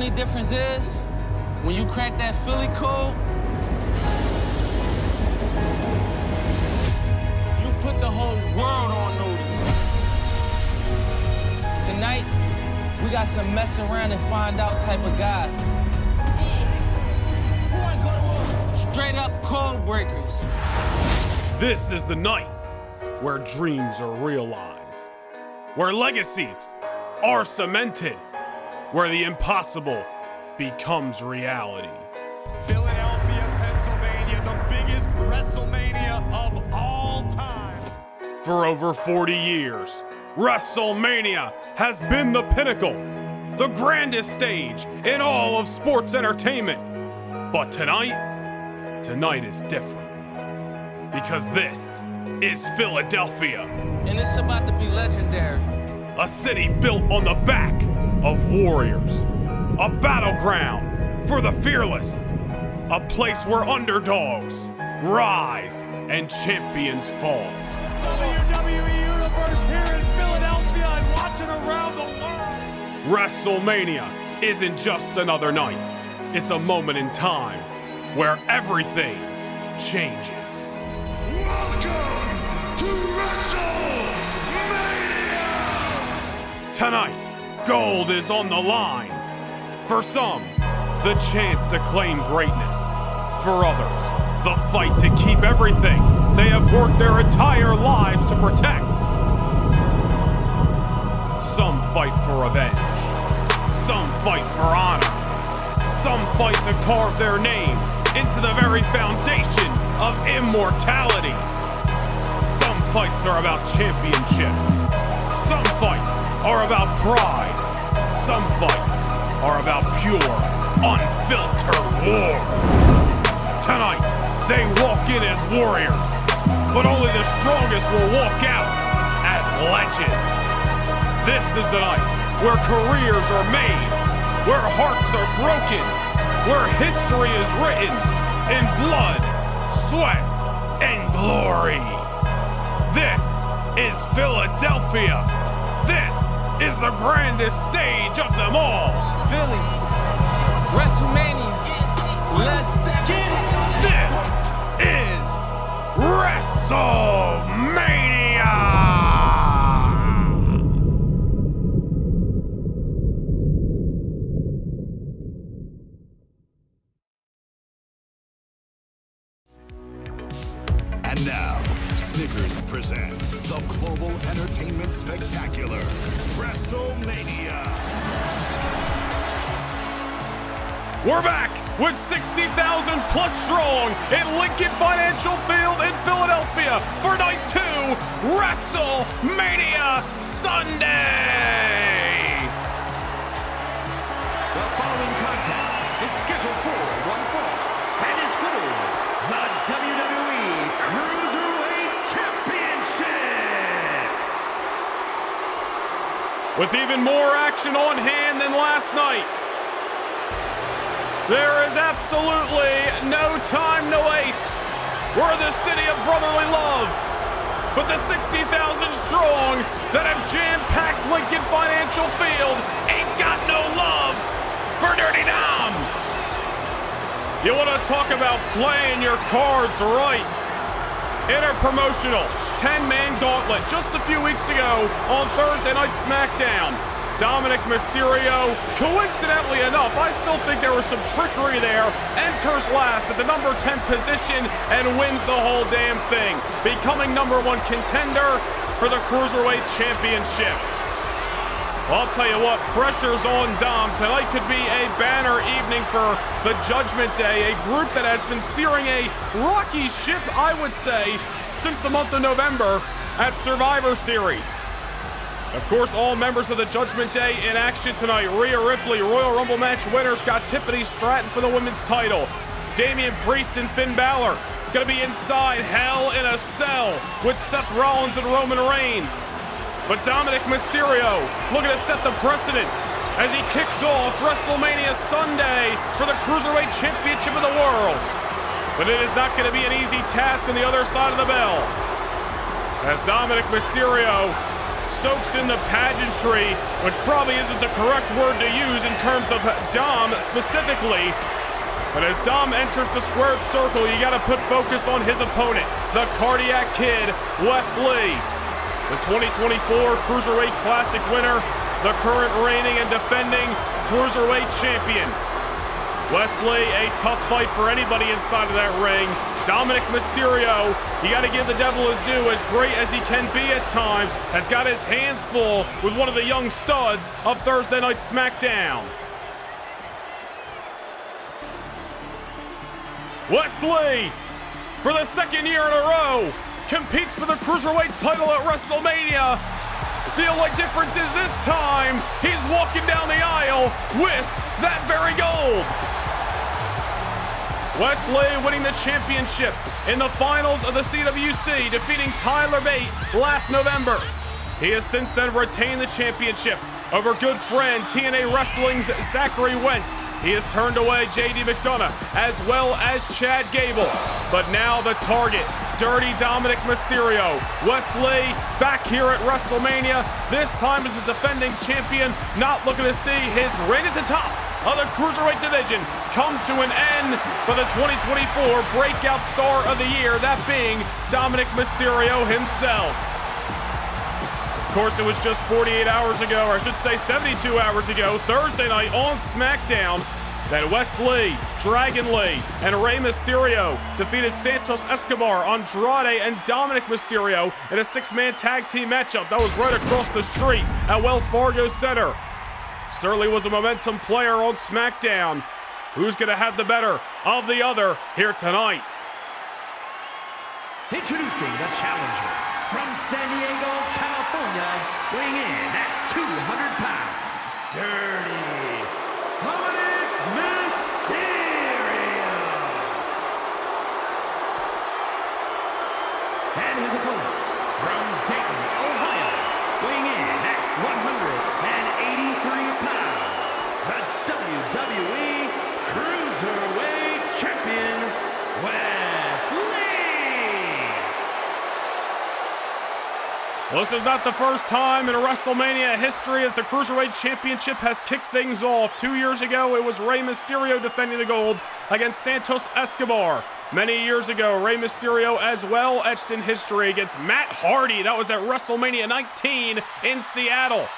Only difference is, when you crack that Philly code, you put the whole world on notice. Tonight, we got some mess around and find out type of guys. Straight up code breakers. This is the night where dreams are realized, where legacies are cemented, where the impossible becomes reality. Philadelphia, Pennsylvania, the biggest WrestleMania of all time. For over 40 years, WrestleMania has been the pinnacle, the grandest stage in all of sports entertainment. But tonight is different. Because this is Philadelphia. And it's about to be legendary. A city built on the back of warriors. A battleground for the fearless. A place where underdogs rise and champions fall. WWE Universe here in Philadelphia and watching around the world. WrestleMania isn't just another night. It's a moment in time where everything changes. Welcome to WrestleMania! Tonight, gold is on the line. For some, the chance to claim greatness. For others, the fight to keep everything they have worked their entire lives to protect. Some fight for revenge. Some fight for honor. Some fight to carve their names into the very foundation of immortality. Some fights are about championships. Some fights are about pride. Some fights are about pure, unfiltered war. Tonight, they walk in as warriors, but only the strongest will walk out as legends. This is the night where careers are made, where hearts are broken, where history is written in blood, sweat, and glory. This is Philadelphia. This is the grandest stage of them all. Philly, WrestleMania, let's get it. This is WrestleMania. And now, Snickers presents the Global Entertainment Spectacular, WrestleMania. We're back with 60,000 plus strong in Lincoln Financial Field in Philadelphia for Night 2, WrestleMania Sunday. The following contest is scheduled for one fall and is for the WWE Cruiserweight Championship. With even more action on hand than last night, there is absolutely no time to waste. We're the city of brotherly love, but the 60,000 strong that have jam-packed Lincoln Financial Field ain't got no love for Dirty Dom. You want to talk about playing your cards right? Interpromotional 10-man gauntlet just a few weeks ago on Thursday Night SmackDown. Dominik Mysterio, coincidentally enough, I still think there was some trickery there, enters last at the number 10 position and wins the whole damn thing, becoming number 1 contender for the Cruiserweight Championship. Well, I'll tell you what, pressure's on Dom. Tonight could be a banner evening for the Judgment Day, a group that has been steering a rocky ship, I would say, since the month of November at Survivor Series. Of course, all members of the Judgment Day in action tonight. Rhea Ripley, Royal Rumble match winners, got Tiffany Stratton for the women's title. Damian Priest and Finn Balor gonna be inside Hell in a Cell with Seth Rollins and Roman Reigns. But Dominik Mysterio looking to set the precedent as he kicks off WrestleMania Sunday for the Cruiserweight Championship of the world. But it is not gonna be an easy task on the other side of the bell, as Dominik Mysterio soaks in the pageantry, which probably isn't the correct word to use in terms of Dom specifically. But as Dom enters the squared circle, you gotta put focus on his opponent, the Cardiac Kid, Wes Lee. The 2024 Cruiserweight Classic winner, the current reigning and defending Cruiserweight Champion. Wes Lee, a tough fight for anybody inside of that ring. Dominik Mysterio, you gotta give the devil his due, as great as he can be at times, has got his hands full with one of the young studs of Thursday Night SmackDown. Wes Lee, for the second year in a row, competes for the Cruiserweight title at WrestleMania. The only difference is this time, he's walking down the aisle with that very gold. Wes Lee winning the championship in the finals of the CWC, defeating Tyler Bate last November. He has since then retained the championship over good friend TNA Wrestling's Zachary Wentz. He has turned away JD McDonough as well as Chad Gable. But now the target, Dirty Dominik Mysterio. Wes Lee back here at WrestleMania, this time as the defending champion, not looking to see his reign at the top of the Cruiserweight division come to an end for the 2024 Breakout Star of the Year, that being Dominik Mysterio himself. Of course, it was just 48 hours ago, or I should say 72 hours ago, Thursday night on SmackDown, that Wes Lee, Dragon Lee, and Rey Mysterio defeated Santos Escobar, Andrade, and Dominik Mysterio in a six-man tag team matchup that was right across the street at Wells Fargo Center. Certainly was a momentum player on SmackDown. Who's going to have the better of the other here tonight? Introducing the challenger from San Diego, California, weighing in at 200 pounds, Dirty Dominik Mysterio. And his opponent from Dayton, Ohio, weighing in at 183 pounds, the WWE Cruiserweight Champion, Wes Lee. Well, this is not the first time in WrestleMania history that the Cruiserweight Championship has kicked things off. 2 years ago, it was Rey Mysterio defending the gold against Santos Escobar. Many years ago, Rey Mysterio as well etched in history against Matt Hardy. That was at WrestleMania 19 in Seattle.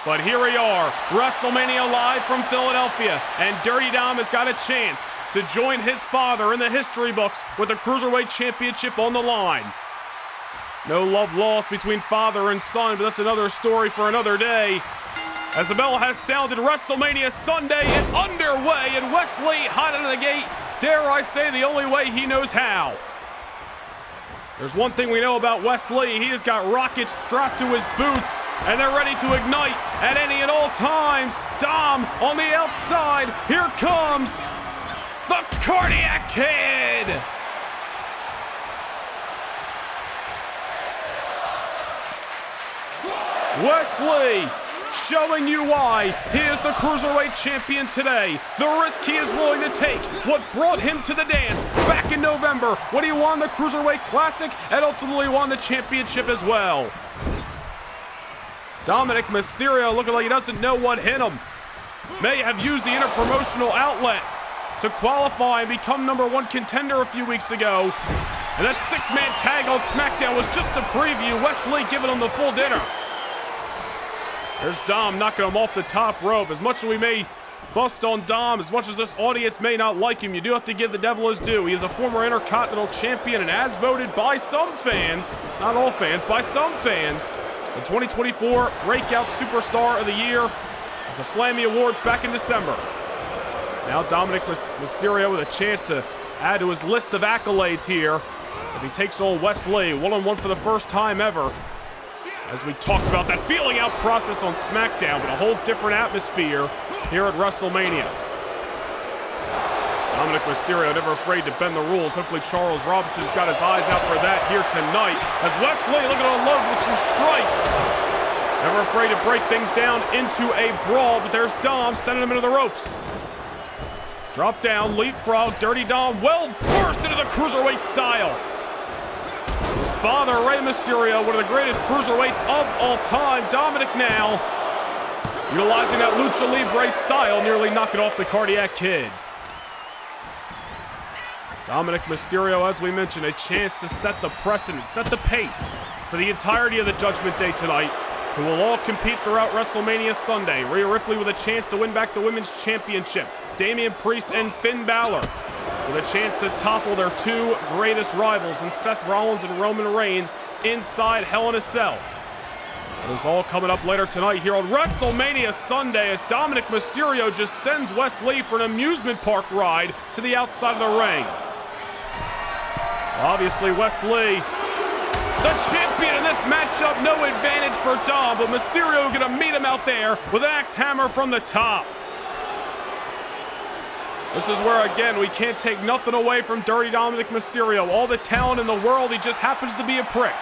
But here we are, WrestleMania live from Philadelphia, and Dirty Dom has got a chance to join his father in the history books with the Cruiserweight Championship on the line. No love lost between father and son, but that's another story for another day. As the bell has sounded, WrestleMania Sunday is underway, and Wes Lee hot out of the gate, dare I say the only way he knows how. There's one thing we know about Wes Lee, he has got rockets strapped to his boots, and they're ready to ignite at any and all times. Dom on the outside, here comes the Cardiac Kid! Wes Lee showing you why he is the Cruiserweight Champion today. The risk he is willing to take, what brought him to the dance back in November when he won the Cruiserweight Classic and ultimately won the championship as well. Dominik Mysterio looking like he doesn't know what hit him. May have used the interpromotional outlet to qualify and become #1 contender a few weeks ago. And that six-man tag on SmackDown was just a preview. Wes Lee giving him the full dinner. There's Dom knocking him off the top rope. As much as we may bust on Dom, as much as this audience may not like him, you do have to give the devil his due. He is a former Intercontinental Champion, and as voted by some fans, not all fans, by some fans, the 2024 Breakout Superstar of the Year at the Slammy Awards back in December. Now Dominik Mysterio with a chance to add to his list of accolades here as he takes on Wes Lee, one-on-one for the first time ever. As we talked about that feeling out process on SmackDown, but a whole different atmosphere here at WrestleMania. Dominik Mysterio never afraid to bend the rules. Hopefully Charles Robinson's got his eyes out for that here tonight. As Wes Lee looking to unload with some strikes. Never afraid to break things down into a brawl, but there's Dom sending him into the ropes. Drop down, leapfrog, Dirty Dom well versed into the Cruiserweight style. His father, Rey Mysterio, one of the greatest cruiserweights of all time. Dominik now utilizing that Lucha Libre style, nearly knocking off the Cardiac Kid. Dominik Mysterio, as we mentioned, a chance to set the precedent, set the pace for the entirety of the Judgment Day tonight, who will all compete throughout WrestleMania Sunday. Rhea Ripley with a chance to win back the Women's Championship. Damian Priest and Finn Balor with a chance to topple their two greatest rivals in Seth Rollins and Roman Reigns inside Hell in a Cell. It is all coming up later tonight here on WrestleMania Sunday as Dominik Mysterio just sends Wes Lee for an amusement park ride to the outside of the ring. Obviously, Wes Lee, the champion in this matchup, no advantage for Dom, but Mysterio gonna meet him out there with an axe hammer from the top. This is where, again, we can't take nothing away from Dirty Dominik Mysterio. All the talent in the world, he just happens to be a prick.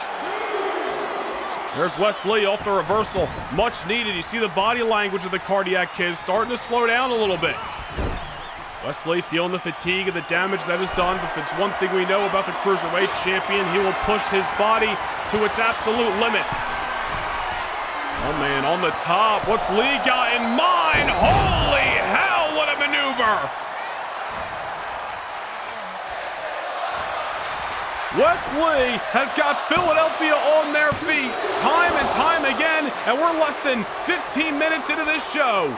There's Wes Lee off the reversal. Much needed. You see the body language of the Cardiac Kid starting to slow down a little bit. Wes Lee feeling the fatigue of the damage that is done, but if it's one thing we know about the Cruiserweight Champion, he will push his body to its absolute limits. Oh man, on the top, what's Lee got in mind? Holy hell, what a maneuver! Wes Lee has got Philadelphia on their feet time and time again, and we're less than 15 minutes into this show.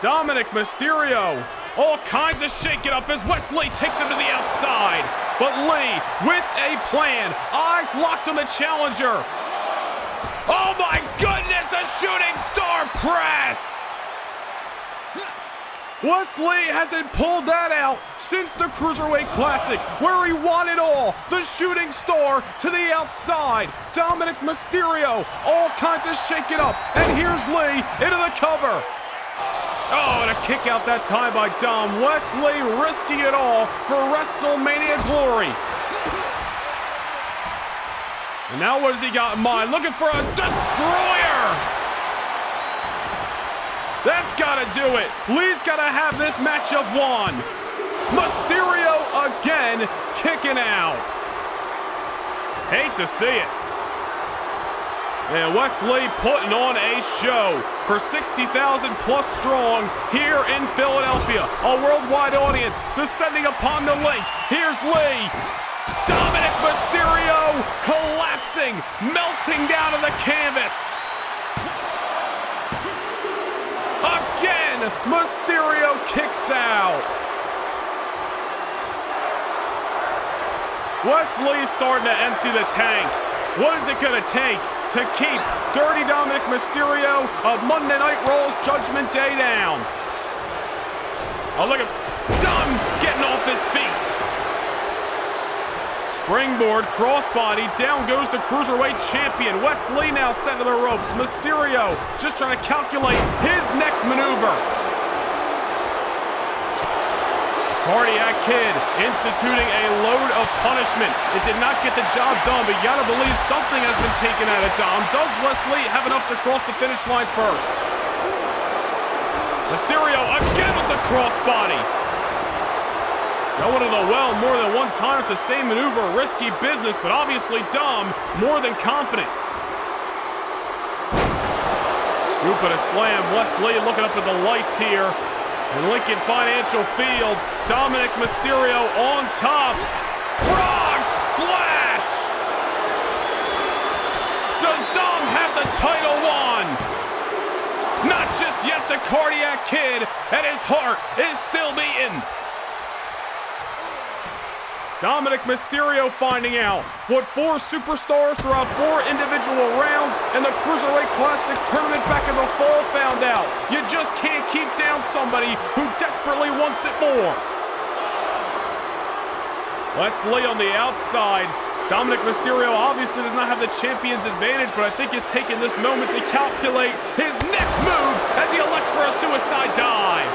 Dominik Mysterio, all kinds of shaking up as Wes Lee takes him to the outside. But Lee with a plan, eyes locked on the challenger. Oh my goodness, a shooting star press! Wes Lee hasn't pulled that out since the Cruiserweight Classic, where he won it all. The shooting star to the outside. Dominik Mysterio, all kinds of shaking up. And here's Lee into the cover. Oh, and a kick out that time by Dom. Wes Lee risking it all for WrestleMania glory. And now what has he got in mind? Looking for a destroyer. That's gotta do it. Lee's gotta have this matchup won. Mysterio again kicking out. Hate to see it. And Wes Lee putting on a show for 60,000 plus strong here in Philadelphia. A worldwide audience descending upon the link. Here's Lee. Dominik Mysterio collapsing, melting down to the canvas. Again, Mysterio kicks out. Wes Lee's starting to empty the tank. What is it gonna take to keep Dirty Dominik Mysterio of Monday Night Raw's Judgment Day down? Oh, look at Dom getting off his feet. Springboard, crossbody, down goes the Cruiserweight Champion. Wes Lee now set to the ropes. Mysterio just trying to calculate his next maneuver. Cardiac Kid instituting a load of punishment. It did not get the job done, but you gotta believe something has been taken out of Dom. Does Wes Lee have enough to cross the finish line first? Mysterio again with the crossbody. Going to the well more than one time with the same maneuver. Risky business, but obviously Dom more than confident. Scoop and a slam. Wes Lee looking up at the lights here in Lincoln Financial Field. Dominik Mysterio on top. Frog splash! Does Dom have the title won? Not just yet. The Cardiac Kid and his heart is still beating. Dominik Mysterio finding out what 4 superstars throughout 4 individual rounds and the Cruiserweight Classic tournament back in the fall found out. You just can't keep down somebody who desperately wants it more. Wes Lee on the outside. Dominik Mysterio obviously does not have the champion's advantage, but I think he's taking this moment to calculate his next move as he elects for a suicide dive.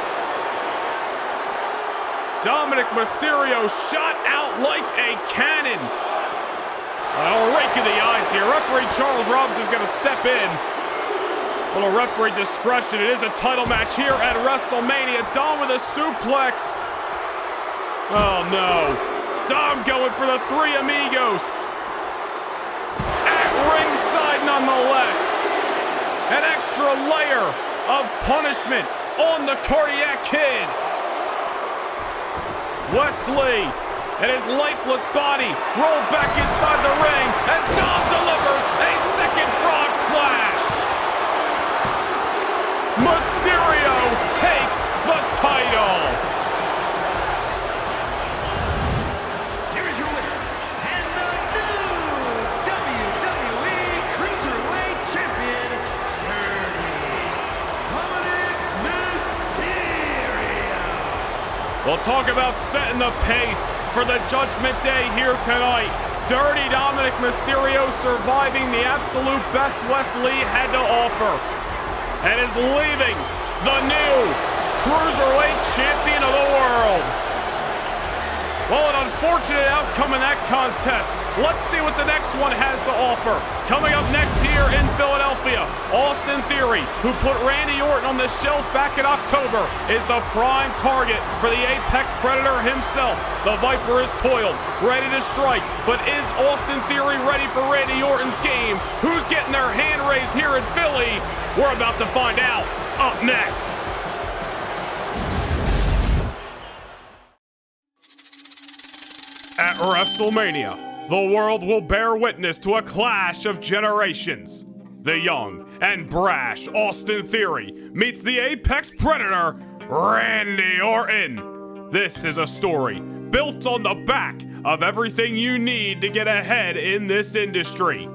Dominik Mysterio shot out like a cannon. A rake in the eyes here. Referee Charles Robinson is going to step in. A little referee discretion. It is a title match here at WrestleMania. Dom with a suplex. Oh no. Dom going for the Three Amigos. At ringside nonetheless. An extra layer of punishment on the Cardiac Kid. Wes Lee and his lifeless body roll back inside the ring as Dom delivers a second frog splash. Mysterio takes the title. Here is your winner, and the new WWE Cruiserweight Champion, Dominik Mysterio. We'll talk about setting the pace for the Judgment Day here tonight. Dirty Dominik Mysterio surviving the absolute best Wes Lee had to offer, and is leaving the new Cruiserweight Champion of the world. Well, an unfortunate outcome in that contest. Let's see what the next one has to offer. Coming up next here in Philadelphia, Austin Theory, who put Randy Orton on the shelf back in October, is the prime target for the Apex Predator himself. The Viper is coiled, ready to strike, but is Austin Theory ready for Randy Orton's game? Who's getting their hand raised here in Philly? We're about to find out. Up next. At WrestleMania, the world will bear witness to a clash of generations. The young and brash Austin Theory meets the Apex Predator, Randy Orton. This is a story built on the back of everything you need to get ahead in this industry.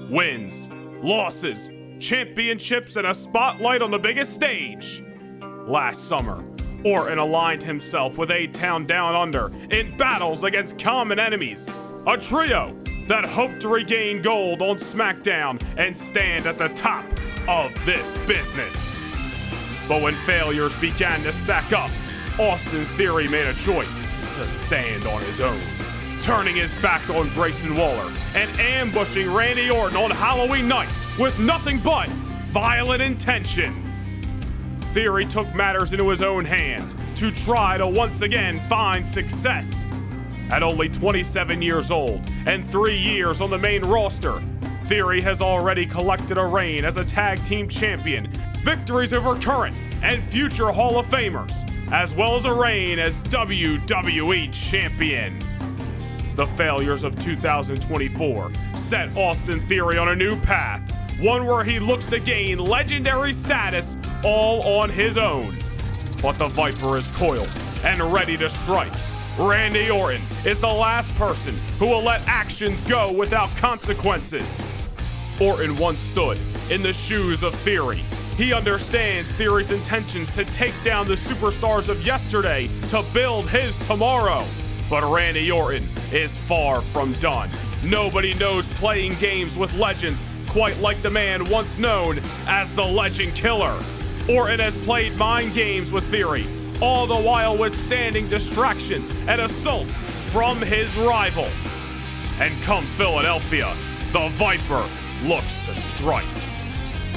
Wins, losses, championships, and a spotlight on the biggest stage. Last summer, Orton aligned himself with A-Town Down Under in battles against common enemies. A trio that hoped to regain gold on SmackDown and stand at the top of this business. But when failures began to stack up, Austin Theory made a choice to stand on his own, turning his back on Grayson Waller and ambushing Randy Orton on Halloween night with nothing but violent intentions. Theory took matters into his own hands to try to once again find success. At only 27 years old and 3 years on the main roster, Theory has already collected a reign as a tag team champion, victories over current and future Hall of Famers, as well as a reign as WWE Champion. The failures of 2024 set Austin Theory on a new path, one where he looks to gain legendary status all on his own. But the Viper is coiled and ready to strike. Randy Orton is the last person who will let actions go without consequences. Orton once stood in the shoes of Theory. He understands Theory's intentions to take down the superstars of yesterday to build his tomorrow. But Randy Orton is far from done. Nobody knows playing games with legends quite like the man once known as the Legend Killer. Orton has played mind games with Theory, all the while withstanding distractions and assaults from his rival. And come Philadelphia, the Viper looks to strike.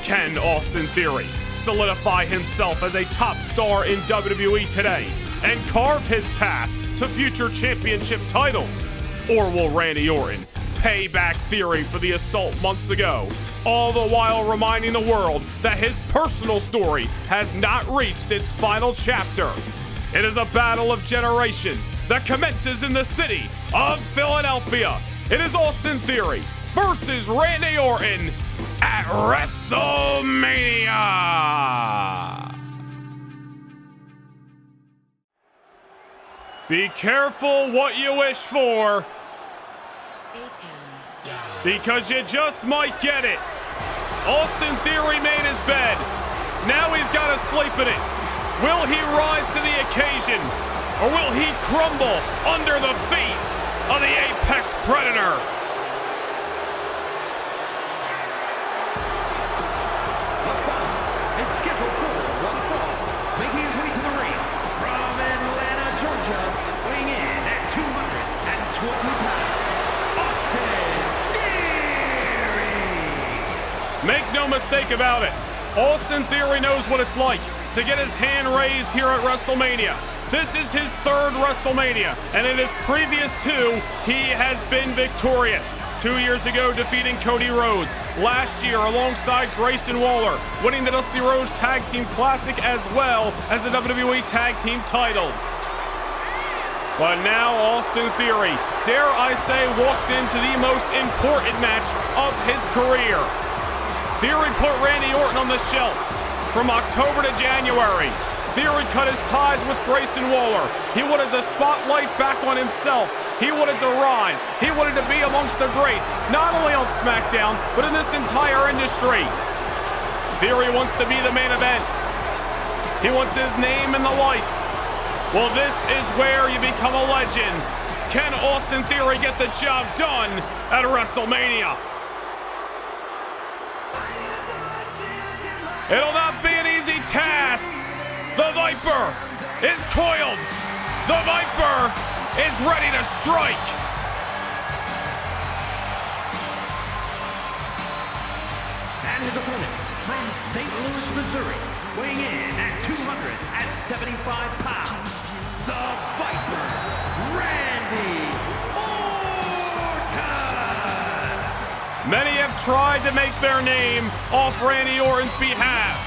Can Austin Theory solidify himself as a top star in WWE today and carve his path to future championship titles? Or will Randy Orton pay back Theory for the assault months ago, all the while reminding the world that his personal story has not reached its final chapter? It is a battle of generations that commences in the city of Philadelphia. It is Austin Theory versus Randy Orton at WrestleMania. Be careful what you wish for, because you just might get it. Austin Theory made his bed. Now he's got to sleep in it. Will he rise to the occasion, or will he crumble under the feet of the Apex Predator? The foul is scheduled for one fall, making his way to the ring from Atlanta, Georgia, weighing in at 220 pounds. Make no mistake about it, Austin Theory knows what it's like to get his hand raised here at WrestleMania. This is his third WrestleMania, and in his previous two, he has been victorious. 2 years ago, defeating Cody Rhodes. Last year, alongside Grayson Waller, winning the Dusty Rhodes Tag Team Classic as well as the WWE Tag Team titles. But now Austin Theory, dare I say, walks into the most important match of his career. Theory put Randy Orton on the shelf from October to January. Theory cut his ties with Grayson Waller. He wanted the spotlight back on himself. He wanted to rise. He wanted to be amongst the greats, not only on SmackDown, but in this entire industry. Theory wants to be the main event. He wants his name in the lights. Well, this is where you become a legend. Can Austin Theory get the job done at WrestleMania? It'll not be an easy task. The Viper is coiled. The Viper is ready to strike. And his opponent from St. Louis, Missouri, weighing in at 275 pounds, the Viper, Randy Orton. Many have tried to make their name off Randy Orton's behalf,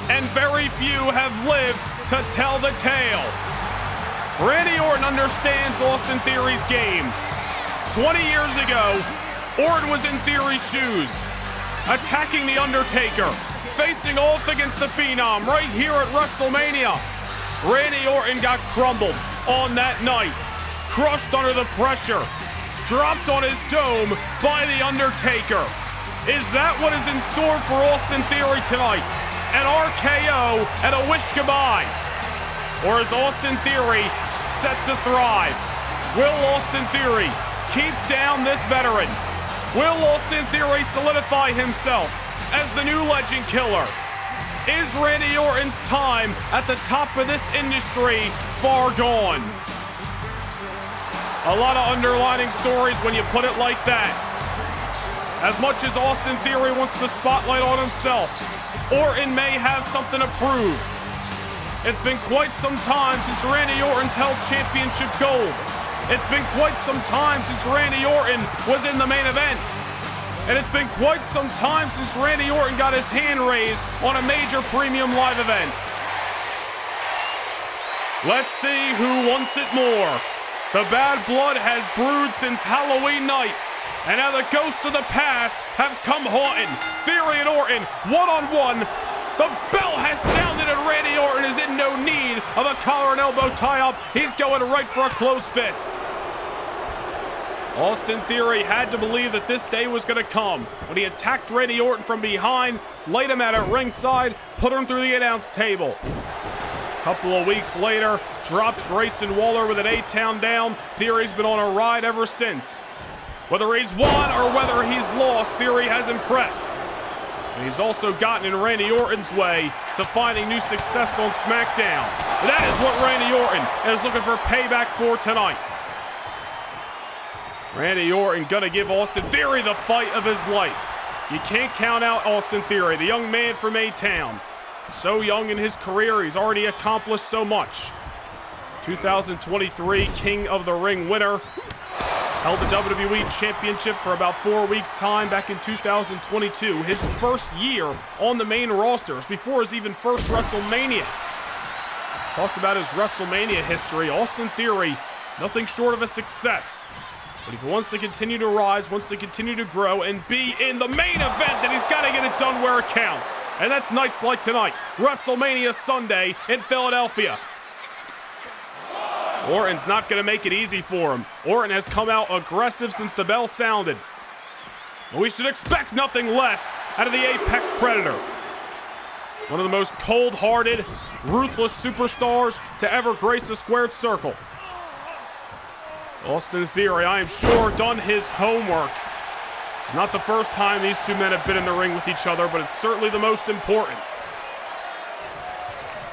and very few have lived to tell the tale. Randy Orton understands Austin Theory's game. 20 years ago, Orton was in Theory's shoes, attacking The Undertaker, facing off against the Phenom right here at WrestleMania. Randy Orton got crumbled on that night, crushed under the pressure, dropped on his dome by The Undertaker. Is that what is in store for Austin Theory tonight? An RKO and a wish goodbye? Or is Austin Theory set to thrive? Will Austin Theory keep down this veteran? Will Austin Theory solidify himself as the new legend killer? Is Randy Orton's time at the top of this industry far gone? A lot of underlining stories when you put it like that. As much as Austin Theory wants the spotlight on himself, Orton may have something to prove. It's been quite some time since Randy Orton's held championship gold. It's been quite some time since Randy Orton was in the main event. And it's been quite some time since Randy Orton got his hand raised on a major premium live event. Let's see who wants it more. The bad blood has brewed since Halloween night, and now the ghosts of the past have come haunting Theory and Orton one-on-one. The bell has sounded and Randy Orton is in no need of a collar and elbow tie-up. He's going right for a closed fist. Austin Theory had to believe that this day was going to come when he attacked Randy Orton from behind, laid him out at ringside, put him through the announce table. A couple of weeks later, dropped Grayson Waller with an 8-count down. Theory's been on a ride ever since. Whether he's won or whether he's lost, Theory has impressed. And he's also gotten in Randy Orton's way to finding new success on SmackDown. That is what Randy Orton is looking for payback for tonight. Randy Orton gonna give Austin Theory the fight of his life. You can't count out Austin Theory, the young man from A-Town. So young in his career, he's already accomplished so much. 2023 King of the Ring winner. Held the WWE Championship for about 4 weeks' time back in 2022. His first year on the main rosters before his even first WrestleMania. Talked about his WrestleMania history. Austin Theory, nothing short of a success. But if he wants to continue to rise, wants to continue to grow, and be in the main event, then he's got to get it done where it counts. And that's nights like tonight, WrestleMania Sunday in Philadelphia. Orton's not going to make it easy for him. Orton has come out aggressive since the bell sounded. We should expect nothing less out of the Apex Predator. One of the most cold-hearted, ruthless superstars to ever grace a squared circle. Austin Theory, I am sure, done his homework. It's not the first time these two men have been in the ring with each other, but it's certainly the most important.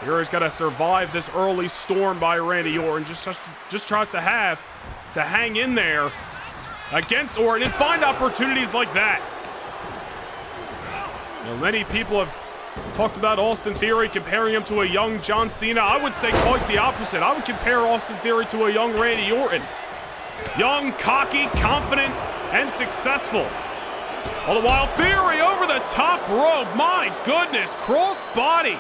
Theory's got to survive this early storm by Randy Orton. Just tries to hang in there against Orton and find opportunities like that. You know, many people have Talked about Austin Theory, comparing him to a young John Cena. I would say quite the opposite. I would compare Austin Theory to a young Randy Orton. Young, cocky, confident, and successful. All the while, Theory over the top rope. My goodness, cross body.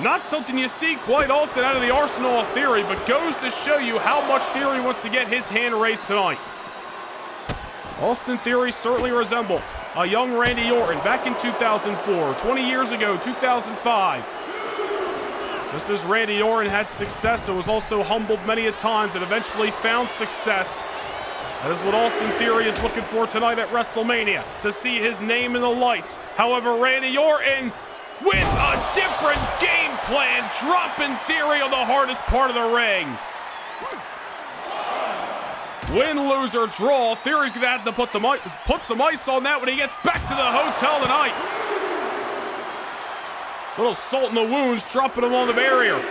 Not something you see quite often out of the arsenal of Theory, but goes to show you how much Theory wants to get his hand raised tonight. Austin Theory certainly resembles a young Randy Orton back in 2004, 20 years ago, 2005. Just as Randy Orton had success, it was also humbled many a times and eventually found success. That is what Austin Theory is looking for tonight at WrestleMania, to see his name in the lights. However, Randy Orton with a different game plan, dropping Theory on the hardest part of the ring. Win, lose, or draw, Theory's gonna have to put some ice on that when he gets back to the hotel tonight. Little salt in the wounds, dropping him on the barrier.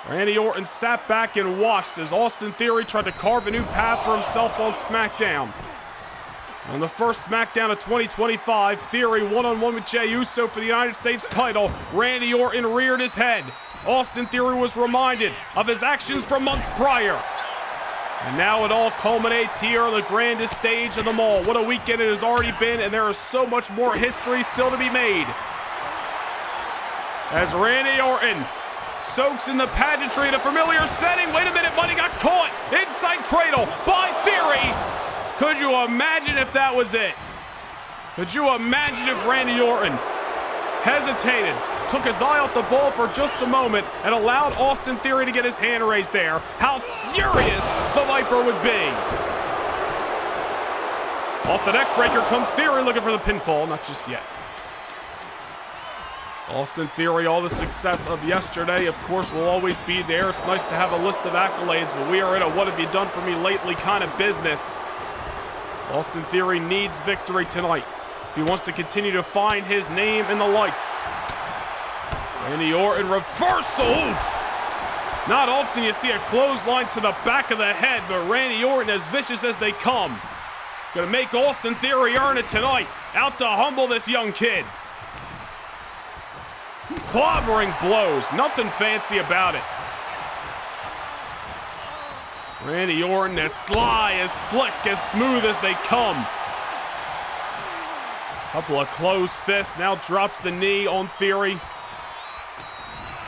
Randy Orton sat back and watched as Austin Theory tried to carve a new path for himself on SmackDown. On the first SmackDown of 2025, Theory one-on-one with Jey Uso for the United States title. Randy Orton reared his head. Austin Theory was reminded of his actions from months prior. And now it all culminates here on the grandest stage of them all. What a weekend it has already been, and there is so much more history still to be made. As Randy Orton soaks in the pageantry in a familiar setting. Wait a minute, money got caught. Inside cradle by Theory. Could you imagine if that was it? Could you imagine if Randy Orton hesitated, took his eye off the ball for just a moment, and allowed Austin Theory to get his hand raised there? How furious the Viper would be. Off the neck breaker comes Theory looking for the pinfall. Not just yet. Austin Theory, all the success of yesterday, of course, will always be there. It's nice to have a list of accolades, but we are in a what have you done for me lately kind of business. Austin Theory needs victory tonight if he wants to continue to find his name in the lights. Randy Orton reversal. Oof. Not often you see a clothesline to the back of the head, but Randy Orton as vicious as they come. Gonna make Austin Theory earn it tonight. Out to humble this young kid. Clobbering blows, nothing fancy about it. Randy Orton as sly, as slick, as smooth as they come. Couple of closed fists, now drops the knee on Theory.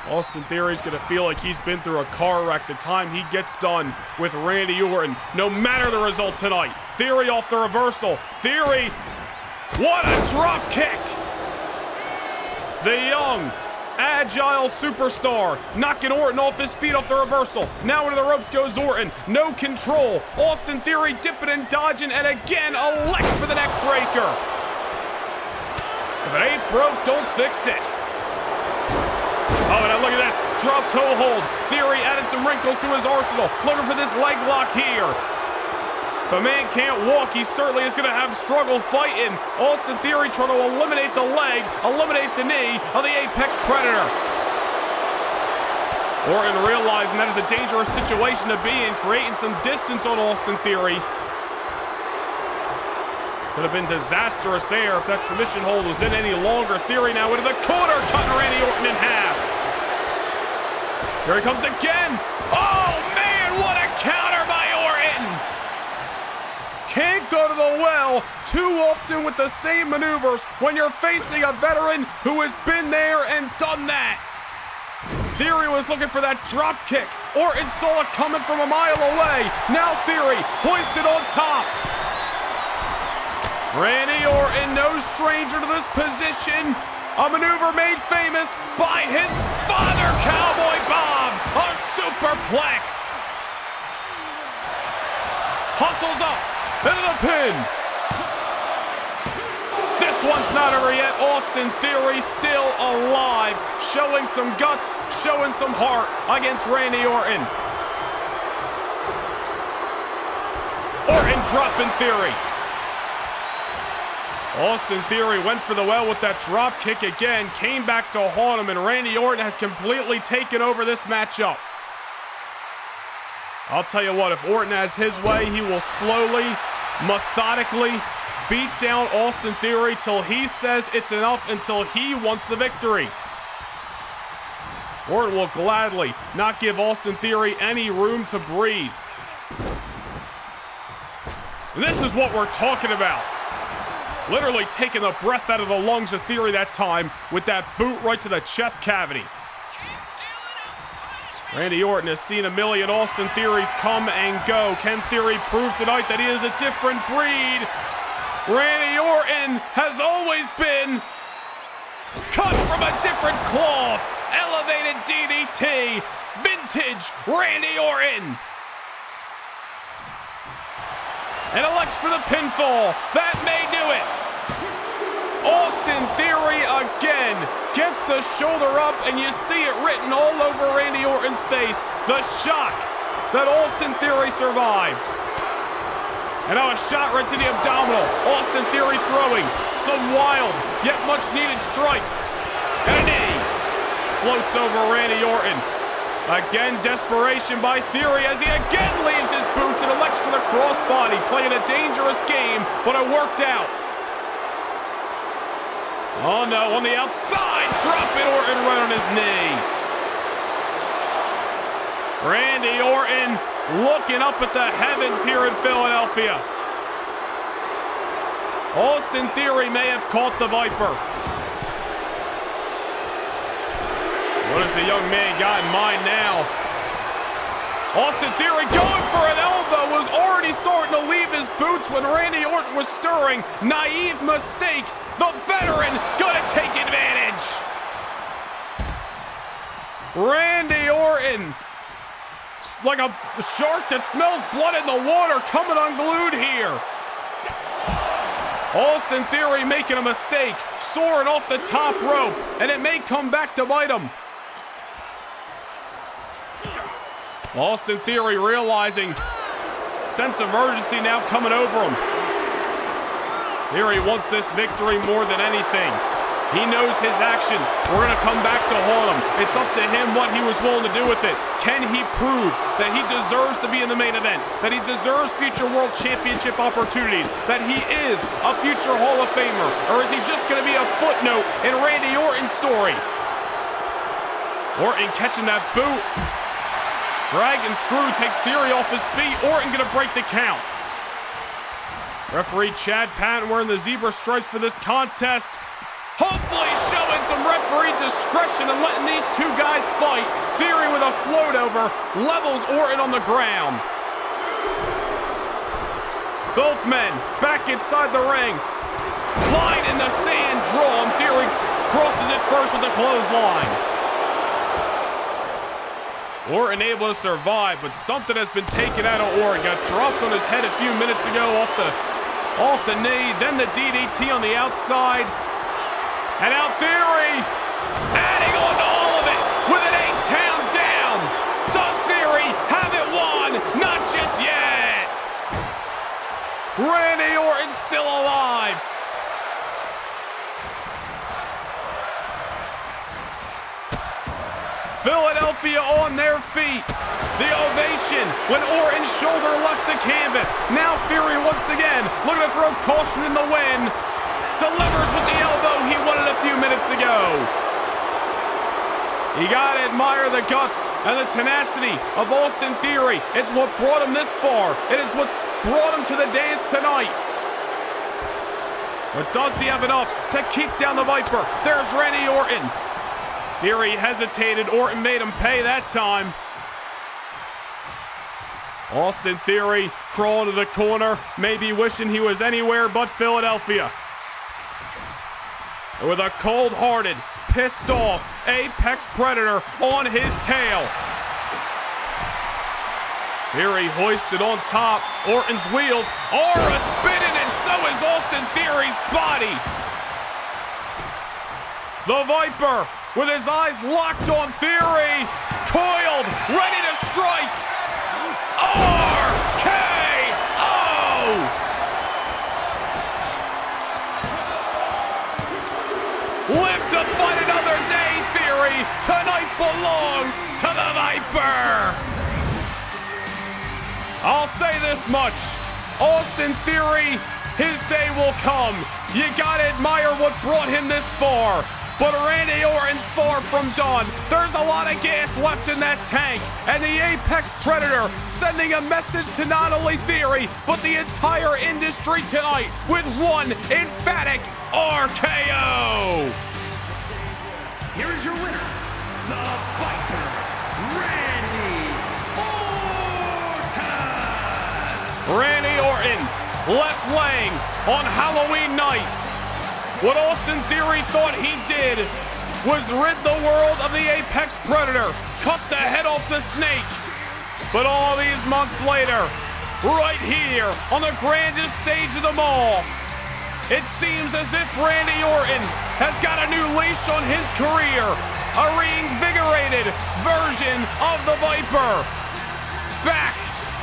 Austin Theory's gonna feel like he's been through a car wreck the time he gets done with Randy Orton, no matter the result tonight. Theory off the reversal. Theory, what a drop kick! The young, agile superstar, knocking Orton off his feet off the reversal. Now into the ropes goes Orton, no control. Austin Theory dipping and dodging, and again elects for the neck breaker. If it ain't broke, don't fix it. Oh, and look at this, drop toe hold. Theory added some wrinkles to his arsenal, looking for this leg lock here. If a man can't walk, he certainly is going to have struggle fighting. Austin Theory trying to eliminate the leg, eliminate the knee of the Apex Predator. Orton realizing that is a dangerous situation to be in, creating some distance on Austin Theory. Could have been disastrous there if that submission hold was in any longer. Theory now into the corner, cutting Randy Orton in half. Here he comes again. Oh, man, what a counter by Orton. Can't go to the well too often with the same maneuvers when you're facing a veteran who has been there and done that. Theory was looking for that drop kick. Orton saw it coming from a mile away. Now Theory hoisted on top. Randy Orton, no stranger to this position. A maneuver made famous by his father, Cowboy Bob, a superplex. Hustles up into the pin. This one's not over yet. Austin Theory still alive, showing some guts, showing some heart against Randy Orton. Orton dropping Theory. Austin Theory went for the well with that drop kick again, came back to haunt him, and Randy Orton has completely taken over this matchup. I'll tell you what, if Orton has his way, he will slowly, methodically beat down Austin Theory till he says it's enough, until he wants the victory. Orton will gladly not give Austin Theory any room to breathe. And this is what we're talking about. Literally taking the breath out of the lungs of Theory that time with that boot right to the chest cavity. Randy Orton has seen a million Austin Theories come and go. Can Theory prove tonight that he is a different breed? Randy Orton has always been cut from a different cloth. Elevated DDT, vintage Randy Orton. And elects for the pinfall. That may do it. Austin Theory again gets the shoulder up, and you see it written all over Randy Orton's face. The shock that Austin Theory survived. And now a shot right to the abdominal. Austin Theory throwing some wild yet much needed strikes. And a knee floats over Randy Orton. Again, desperation by Theory as he again leaves his boots and elects for the crossbody, playing a dangerous game, but it worked out. Oh no, on the outside, dropping Orton right on his knee. Randy Orton looking up at the heavens here in Philadelphia. Austin Theory may have caught the Viper. What does the young man got in mind now? Austin Theory going for an elbow, was already starting to leave his boots when Randy Orton was stirring. Naive mistake. The veteran gonna take advantage. Randy Orton, like a shark that smells blood in the water, coming unglued here. Austin Theory making a mistake, soaring off the top rope, and it may come back to bite him. Austin Theory realizing sense of urgency now coming over him. Theory wants this victory more than anything. He knows his actions. We're going to come back to haunt him. It's up to him what he was willing to do with it. Can he prove that he deserves to be in the main event? That he deserves future world championship opportunities? That he is a future Hall of Famer? Or is he just going to be a footnote in Randy Orton's story? Orton catching that boot. Dragon screw takes Theory off his feet. Orton gonna break the count. Referee Chad Patton wearing the zebra stripes for this contest. Hopefully showing some referee discretion and letting these two guys fight. Theory with a float over levels Orton on the ground. Both men back inside the ring. Line in the sand drawn. Theory crosses it first with the clothesline. Orton able to survive, but something has been taken out of Orton. Got dropped on his head a few minutes ago off the knee, then the DDT on the outside. And now Theory adding on to all of it with an 8-count down. Does Theory have it won? Not just yet. Randy Orton still alive. Philadelphia on their feet. The ovation when Orton's shoulder left the canvas. Now Theory once again looking to throw caution in the wind. Delivers with the elbow he wanted a few minutes ago. You gotta admire the guts and the tenacity of Austin Theory. It's what brought him this far. It is what's brought him to the dance tonight. But does he have enough to keep down the Viper? There's Randy Orton. Theory hesitated. Orton made him pay that time. Austin Theory crawled to the corner, maybe wishing he was anywhere but Philadelphia. With a cold-hearted, pissed off Apex Predator on his tail. Theory hoisted on top. Orton's wheels are a-spinning, and so is Austin Theory's body. The Viper, with his eyes locked on Theory, coiled, ready to strike. RKO! Live to fight another day, Theory. Tonight belongs to the Viper. I'll say this much. Austin Theory His day will come. You gotta admire what brought him this far. But Randy Orton's far from done. There's a lot of gas left in that tank. And the Apex Predator sending a message to not only Theory, but the entire industry tonight with one emphatic RKO. Here is your winner, the Viper, Randy Orton. Randy Orton, left laying on Halloween night. What Austin Theory thought he did was rid the world of the Apex Predator, cut the head off the snake. But all these months later, right here on the grandest stage of them all, it seems as if Randy Orton has got a new leash on his career, a reinvigorated version of the Viper. Back,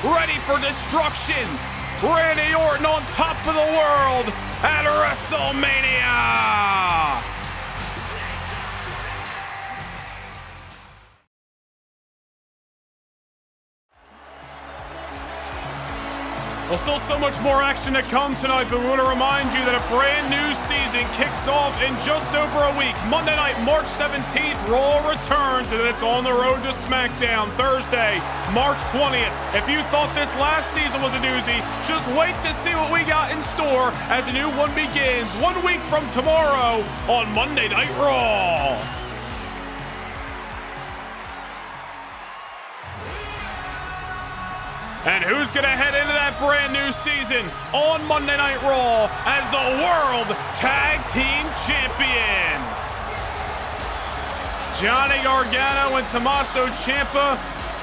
ready for destruction. Randy Orton on top of the world at WrestleMania! Well, still so much more action to come tonight, but we want to remind you that a brand new season kicks off in just over a week. Monday night, March 17th, Raw returns, and then it's on the road to SmackDown Thursday, March 20th. If you thought this last season was a doozy, just wait to see what we got in store as a new one begins 1 week from tomorrow on Monday Night Raw. And who's going to head into that brand new season on Monday Night Raw as the World Tag Team Champions? Johnny Gargano and Tommaso Ciampa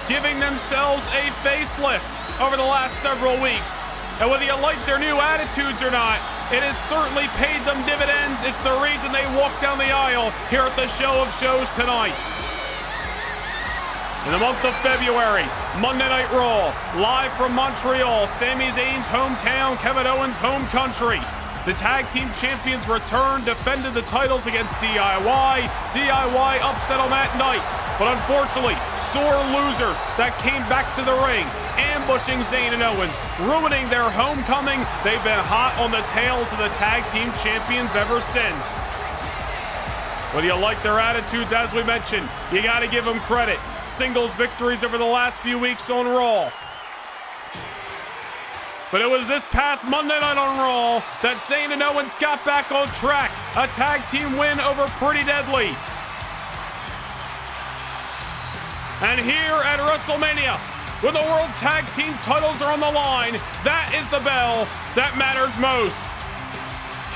giving themselves a facelift over the last several weeks. And whether you like their new attitudes or not, it has certainly paid them dividends. It's the reason they walked down the aisle here at the Show of Shows tonight. In the month of February, Monday Night Raw, live from Montreal, Sami Zayn's hometown, Kevin Owens' home country. The Tag Team Champions returned, defended the titles against DIY. DIY upset on that night, but unfortunately, sore losers that came back to the ring, ambushing Zayn and Owens, ruining their homecoming. They've been hot on the tails of the Tag Team Champions ever since. Whether you like their attitudes, as we mentioned, you got to give them credit. Singles victories over the last few weeks on Raw. But it was this past Monday night on Raw that Zayn and Owens got back on track. A tag team win over Pretty Deadly. And here at WrestleMania, when the World Tag Team titles are on the line, that is the bell that matters most.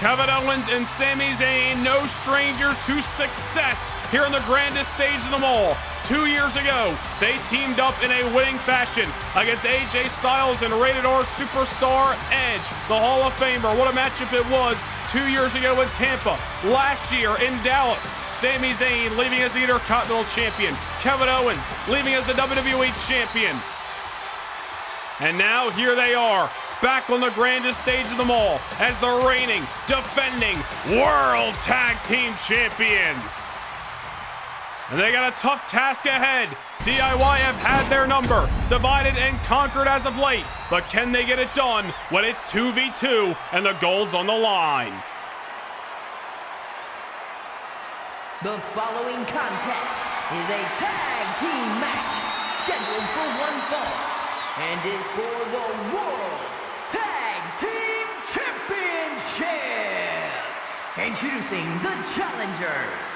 Kevin Owens and Sami Zayn, no strangers to success here on the grandest stage of them all. 2 years ago, they teamed up in a winning fashion against AJ Styles and Rated R superstar Edge, the Hall of Famer. What a matchup it was 2 years ago in Tampa. Last year in Dallas, Sami Zayn leaving as the Intercontinental Champion. Kevin Owens leaving as the WWE Champion. And now here they are, back on the grandest stage of them all as the reigning, defending World Tag Team Champions. And they got a tough task ahead. DIY have had their number, divided and conquered as of late, but can they get it done when it's 2v2 and the gold's on the line? The following contest is a tag team match scheduled for one fall and is for the World Tag Team Championship. Introducing the challengers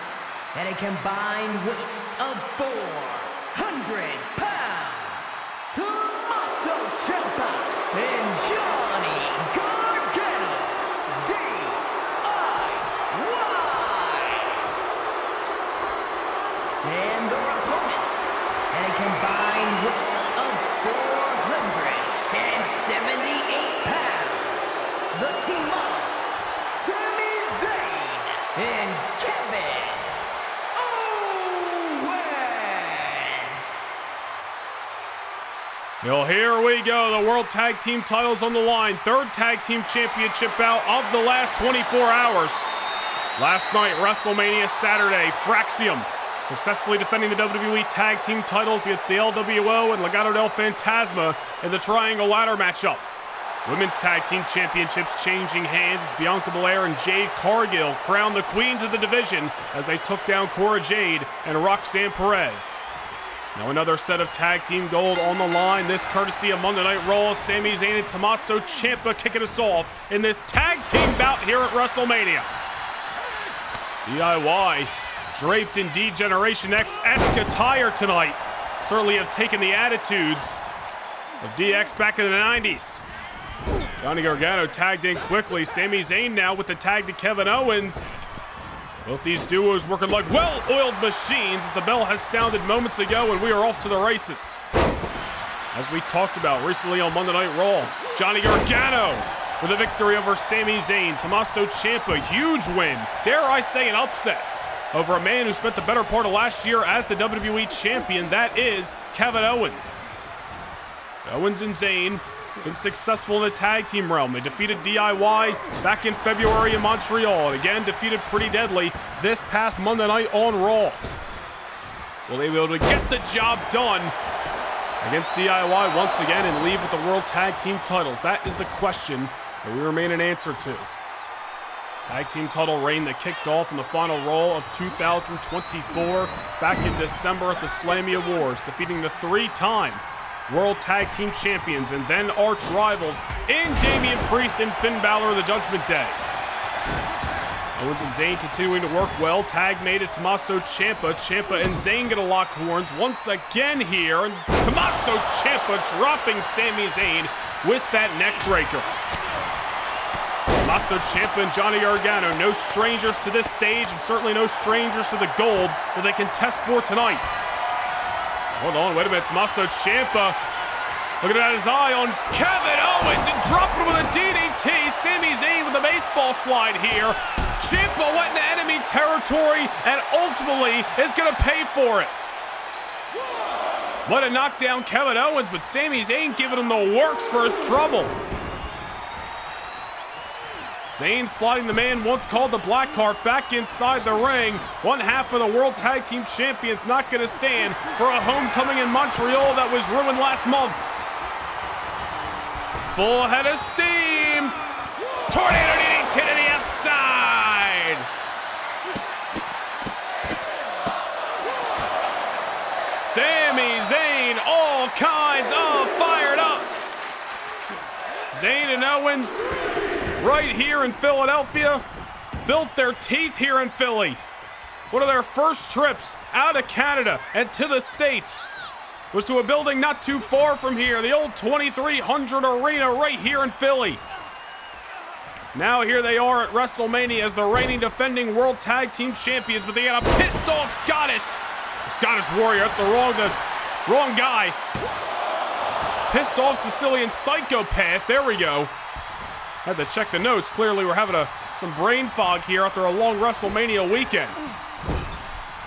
at a combined weight of 400 pounds, Tommaso Ciampa and Johnny Gargano, DIY. And their opponents at a combined weight of 478 pounds, the team of Sami Zayn and Kevin Owens. Well, here we go. The World Tag Team titles on the line. Third Tag Team Championship bout of the last 24 hours. Last night, WrestleMania Saturday, Fraxium successfully defending the WWE Tag Team titles against the LWO and Legado del Fantasma in the Triangle Ladder matchup. Women's Tag Team Championships changing hands as Bianca Belair and Jade Cargill crowned the queens of the division as they took down Cora Jade and Roxanne Perez. Now another set of tag team gold on the line. This courtesy of Monday Night Raw. Sami Zayn and Tommaso Ciampa kicking us off in this tag team bout here at WrestleMania. DIY draped in D-Generation X esque attire tonight. Certainly have taken the attitudes of DX back in the 90s. Johnny Gargano tagged in quickly. Sami Zayn now with the tag to Kevin Owens. Both these duos working like well-oiled machines as the bell has sounded moments ago and we are off to the races. As we talked about recently on Monday Night Raw, Johnny Gargano with a victory over Sami Zayn. Tommaso Ciampa, huge win, dare I say an upset, over a man who spent the better part of last year as the WWE Champion. That is Kevin Owens. Owens and Zayn been successful in the tag team realm. They defeated DIY back in February in Montreal, and again defeated Pretty Deadly this past Monday night on Raw. Will they be able to get the job done against DIY once again and leave with the World Tag Team titles? That is the question that we remain an answer to. Tag team title reign that kicked off in the final Raw of 2024 back in December at the Slammy Awards, defeating the three-time World Tag Team Champions and then arch rivals in Damian Priest and Finn Balor of the Judgment Day. Owens and Zayn continuing to work well. Tag made it Tommaso Ciampa. Ciampa and Zayn gonna lock horns once again here. And Tommaso Ciampa dropping Sami Zayn with that neck breaker. Tommaso Ciampa and Johnny Gargano, no strangers to this stage and certainly no strangers to the gold that they can test for tonight. Hold on, wait a minute. Tommaso Ciampa looking at his eye on Kevin Owens and dropping with a DDT. Sami Zayn with a baseball slide here. Ciampa went into enemy territory and ultimately is going to pay for it. Might have knocked down Kevin Owens, but Sami Zayn giving him the works for his trouble. Zayn sliding the man once called the Blackheart back inside the ring. One half of the World Tag Team Champions not going to stand for a homecoming in Montreal that was ruined last month. Full head of steam. Tornado DDT to the outside. Sami Zayn, all kinds of fired up. Zayn and Owens, right here in Philadelphia, built their teeth here in Philly. One of their first trips out of Canada and to the States was to a building not too far from here, the old 2300 Arena right here in Philly. Now here they are at WrestleMania as the reigning defending World Tag Team Champions, but they got a pissed off Scottish Warrior. That's the wrong guy. Pissed off Sicilian psychopath. There we go. Had to check the notes. Clearly we're having some brain fog here after a long WrestleMania weekend.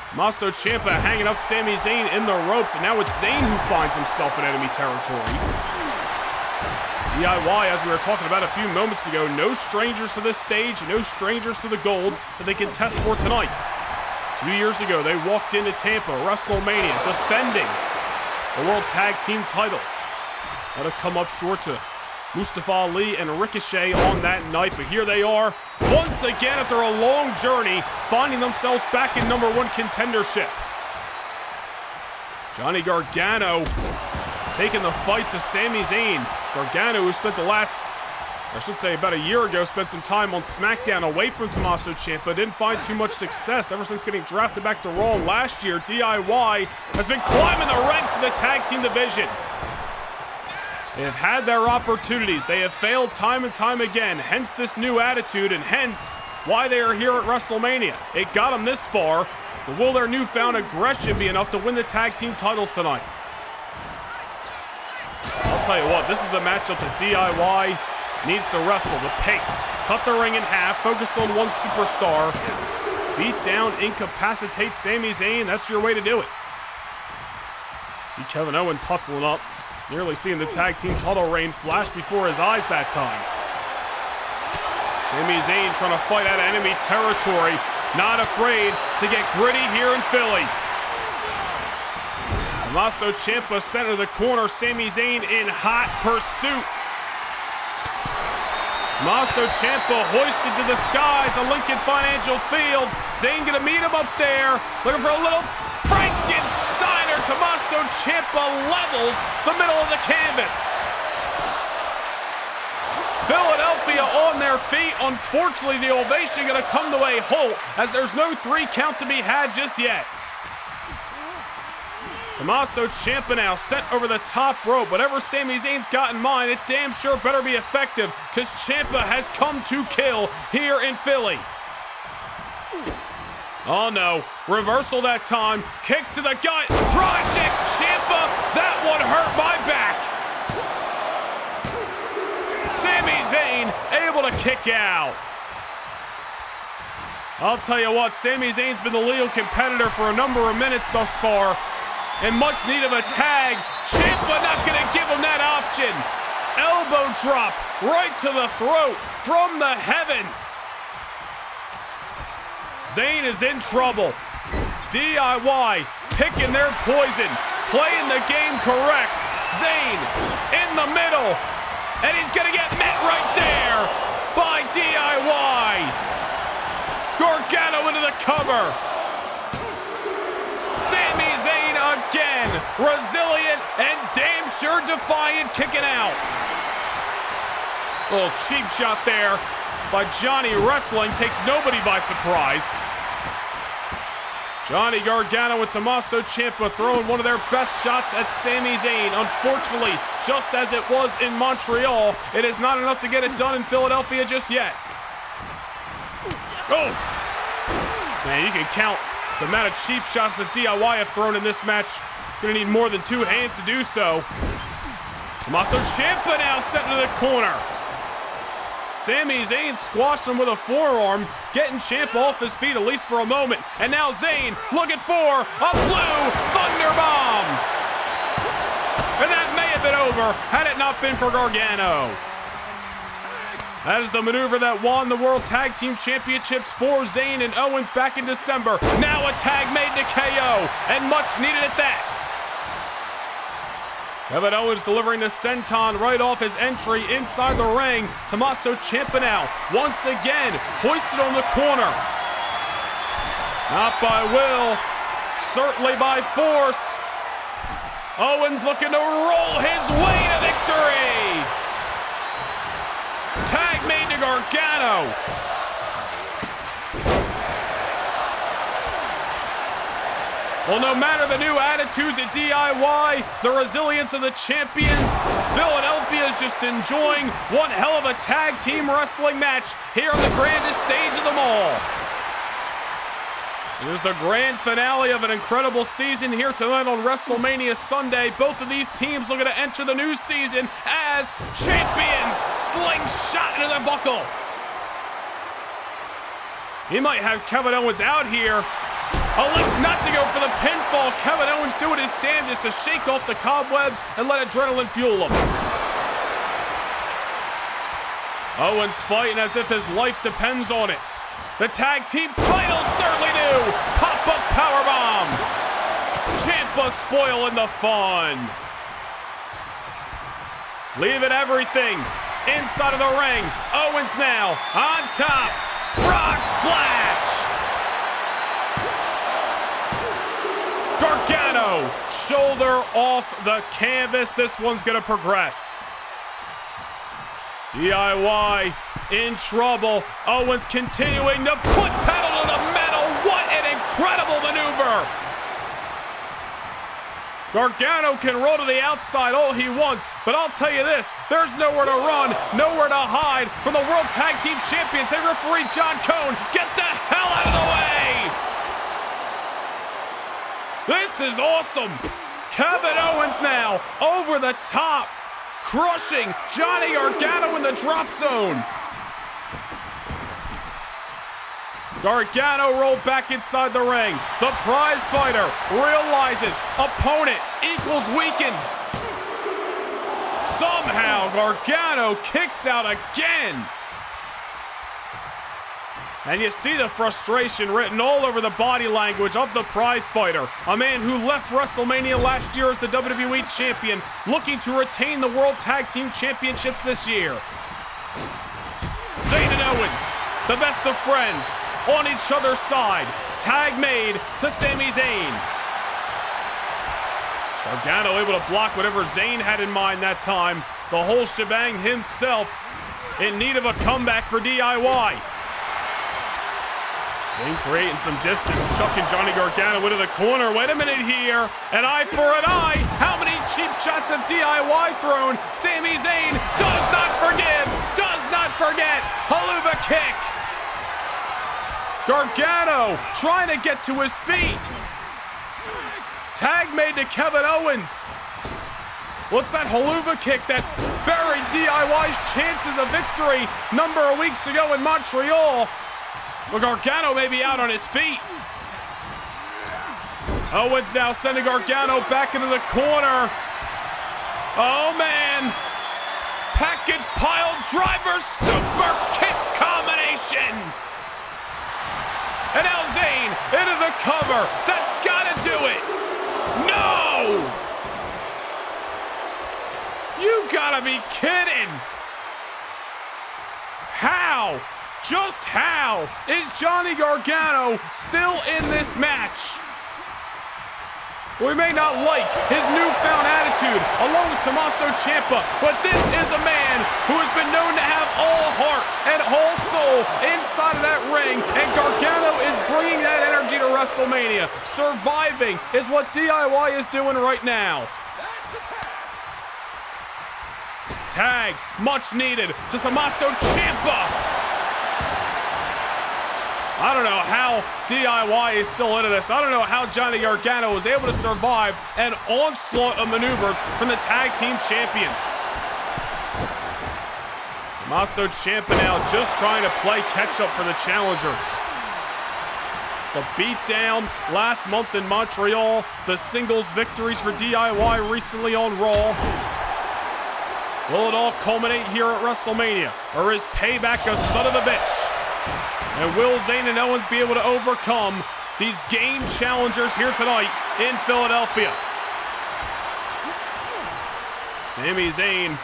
Tommaso Ciampa hanging up Sami Zayn in the ropes, and now it's Zayn who finds himself in enemy territory. DIY, as we were talking about a few moments ago, no strangers to this stage, no strangers to the gold that they can test for tonight. 2 years ago, they walked into Tampa, WrestleMania, defending the World Tag Team titles. Let it come up short to Mustafa Ali and Ricochet on that night, but here they are once again after a long journey, finding themselves back in #1 contendership. Johnny Gargano taking the fight to Sami Zayn. Gargano, who spent about a year ago, spent some time on SmackDown away from Tommaso Ciampa, didn't find too much success ever since getting drafted back to Raw last year. DIY has been climbing the ranks of the tag team division. They have had their opportunities. They have failed time and time again, hence this new attitude and hence why they are here at WrestleMania. It got them this far, but will their newfound aggression be enough to win the tag team titles tonight? I'll tell you what, this is the matchup that DIY needs to wrestle. The pace, cut the ring in half, focus on one superstar, beat down, incapacitate Sami Zayn. That's your way to do it. See Kevin Owens hustling up. Nearly seeing the tag team title reign flash before his eyes that time. Sami Zayn trying to fight out of enemy territory, not afraid to get gritty here in Philly. Tommaso Ciampa center of the corner, Sami Zayn in hot pursuit. Tommaso Ciampa hoisted to the skies of Lincoln Financial Field. Zayn gonna meet him up there, looking for a little Frankensteiner. Tommaso Ciampa levels the middle of the canvas. Philadelphia on their feet. Unfortunately, the ovation gonna come to a halt as there's no 3 count to be had just yet. Tommaso Ciampa now sent over the top rope. Whatever Sami Zayn's got in mind, it damn sure better be effective, because Ciampa has come to kill here in Philly. Oh no, reversal that time. Kick to the gut. Project Ciampa, that one hurt my back. Sami Zayn able to kick out. I'll tell you what, Sami Zayn's been the legal competitor for a number of minutes thus far. In much need of a tag. Ciampa not gonna give him that option. Elbow drop right to the throat from the heavens. Zayn is in trouble. DIY picking their poison, playing the game correct. Zayn in the middle, and he's gonna get met right there by DIY. Gargano into the cover. Sami Zayn again, resilient and damn sure defiant, kicking out. Little cheap shot there by Johnny Wrestling, takes nobody by surprise. Johnny Gargano and Tommaso Ciampa throwing one of their best shots at Sami Zayn. Unfortunately, just as it was in Montreal, it is not enough to get it done in Philadelphia just yet. Oof. Man, you can count the amount of cheap shots that DIY have thrown in this match. Gonna need more than 2 hands to do so. Tommaso Ciampa now sent into the corner. Sami Zayn squashed him with a forearm, getting Ciampa off his feet at least for a moment. And now Zayn looking for a blue thunder bomb. And that may have been over had it not been for Gargano. That is the maneuver that won the World Tag Team Championships for Zayn and Owens back in December. Now a tag made to KO, and much needed at that. Kevin Owens delivering the senton right off his entry inside the ring. Tommaso Ciampa now, once again, hoisted on the corner. Not by will, certainly by force. Owens looking to roll his way to victory. Tag made to Gargano. Well, no matter the new attitudes at DIY, the resilience of the champions, Philadelphia is just enjoying one hell of a tag team wrestling match here on the grandest stage of them all. It is the grand finale of an incredible season here tonight on WrestleMania Sunday. Both of these teams looking to enter the new season as champions. Slingshot into the buckle. He might have Kevin Owens out here. Elects not to go for the pinfall. Kevin Owens doing his damnedest to shake off the cobwebs and let adrenaline fuel him. Owens fighting as if his life depends on it. The tag team titles certainly do. Pop-up powerbomb. Ciampa spoiling the fun. Leaving everything inside of the ring. Owens now on top. Frog splash. Gargano, shoulder off the canvas. This one's gonna progress. DIY in trouble. Owens continuing to put pedal to the metal. What an incredible maneuver. Gargano can roll to the outside all he wants, but I'll tell you this, there's nowhere to run, nowhere to hide from the World Tag Team Champions. Hey, referee John Cone, get the hell out of the way. This is awesome. Kevin Owens now over the top, crushing Johnny Gargano in the drop zone. Gargano rolled back inside the ring. The prize fighter realizes opponent equals weakened. Somehow Gargano kicks out again. And you see the frustration written all over the body language of the prize fighter. A man who left WrestleMania last year as the WWE Champion, looking to retain the World Tag Team Championships this year. Zayn and Owens, the best of friends, on each other's side. Tag made to Sami Zayn. Gargano able to block whatever Zayn had in mind that time. The whole shebang himself in need of a comeback for DIY. Zayn creating some distance, chucking Johnny Gargano into the corner. Wait a minute here. An eye for an eye. How many cheap shots have DIY thrown? Sami Zayn does not forgive, does not forget. Haluva kick. Gargano trying to get to his feet. Tag made to Kevin Owens. What's that haluva kick that buried DIY's chances of victory a number of weeks ago in Montreal? But Gargano may be out on his feet. Owens now sending Gargano back into the corner. Oh man. Package pile driver super kick combination. And now Zayn into the cover. That's gotta do it. No! You gotta be kidding. How? Just how is Johnny Gargano still in this match? We may not like his newfound attitude along with Tommaso Ciampa, but this is a man who has been known to have all heart and all soul inside of that ring, and Gargano is bringing that energy to WrestleMania. Surviving is what DIY is doing right now. Tag, much needed, to Tommaso Ciampa. I don't know how DIY is still into this. I don't know how Johnny Gargano was able to survive an onslaught of maneuvers from the tag team champions. Tommaso Ciampa now just trying to play catch up for the challengers. The beatdown last month in Montreal, the singles victories for DIY recently on Raw. Will it all culminate here at WrestleMania, or is payback a son of a bitch? And will Zayn and Owens be able to overcome these game challengers here tonight in Philadelphia? Sami Zayn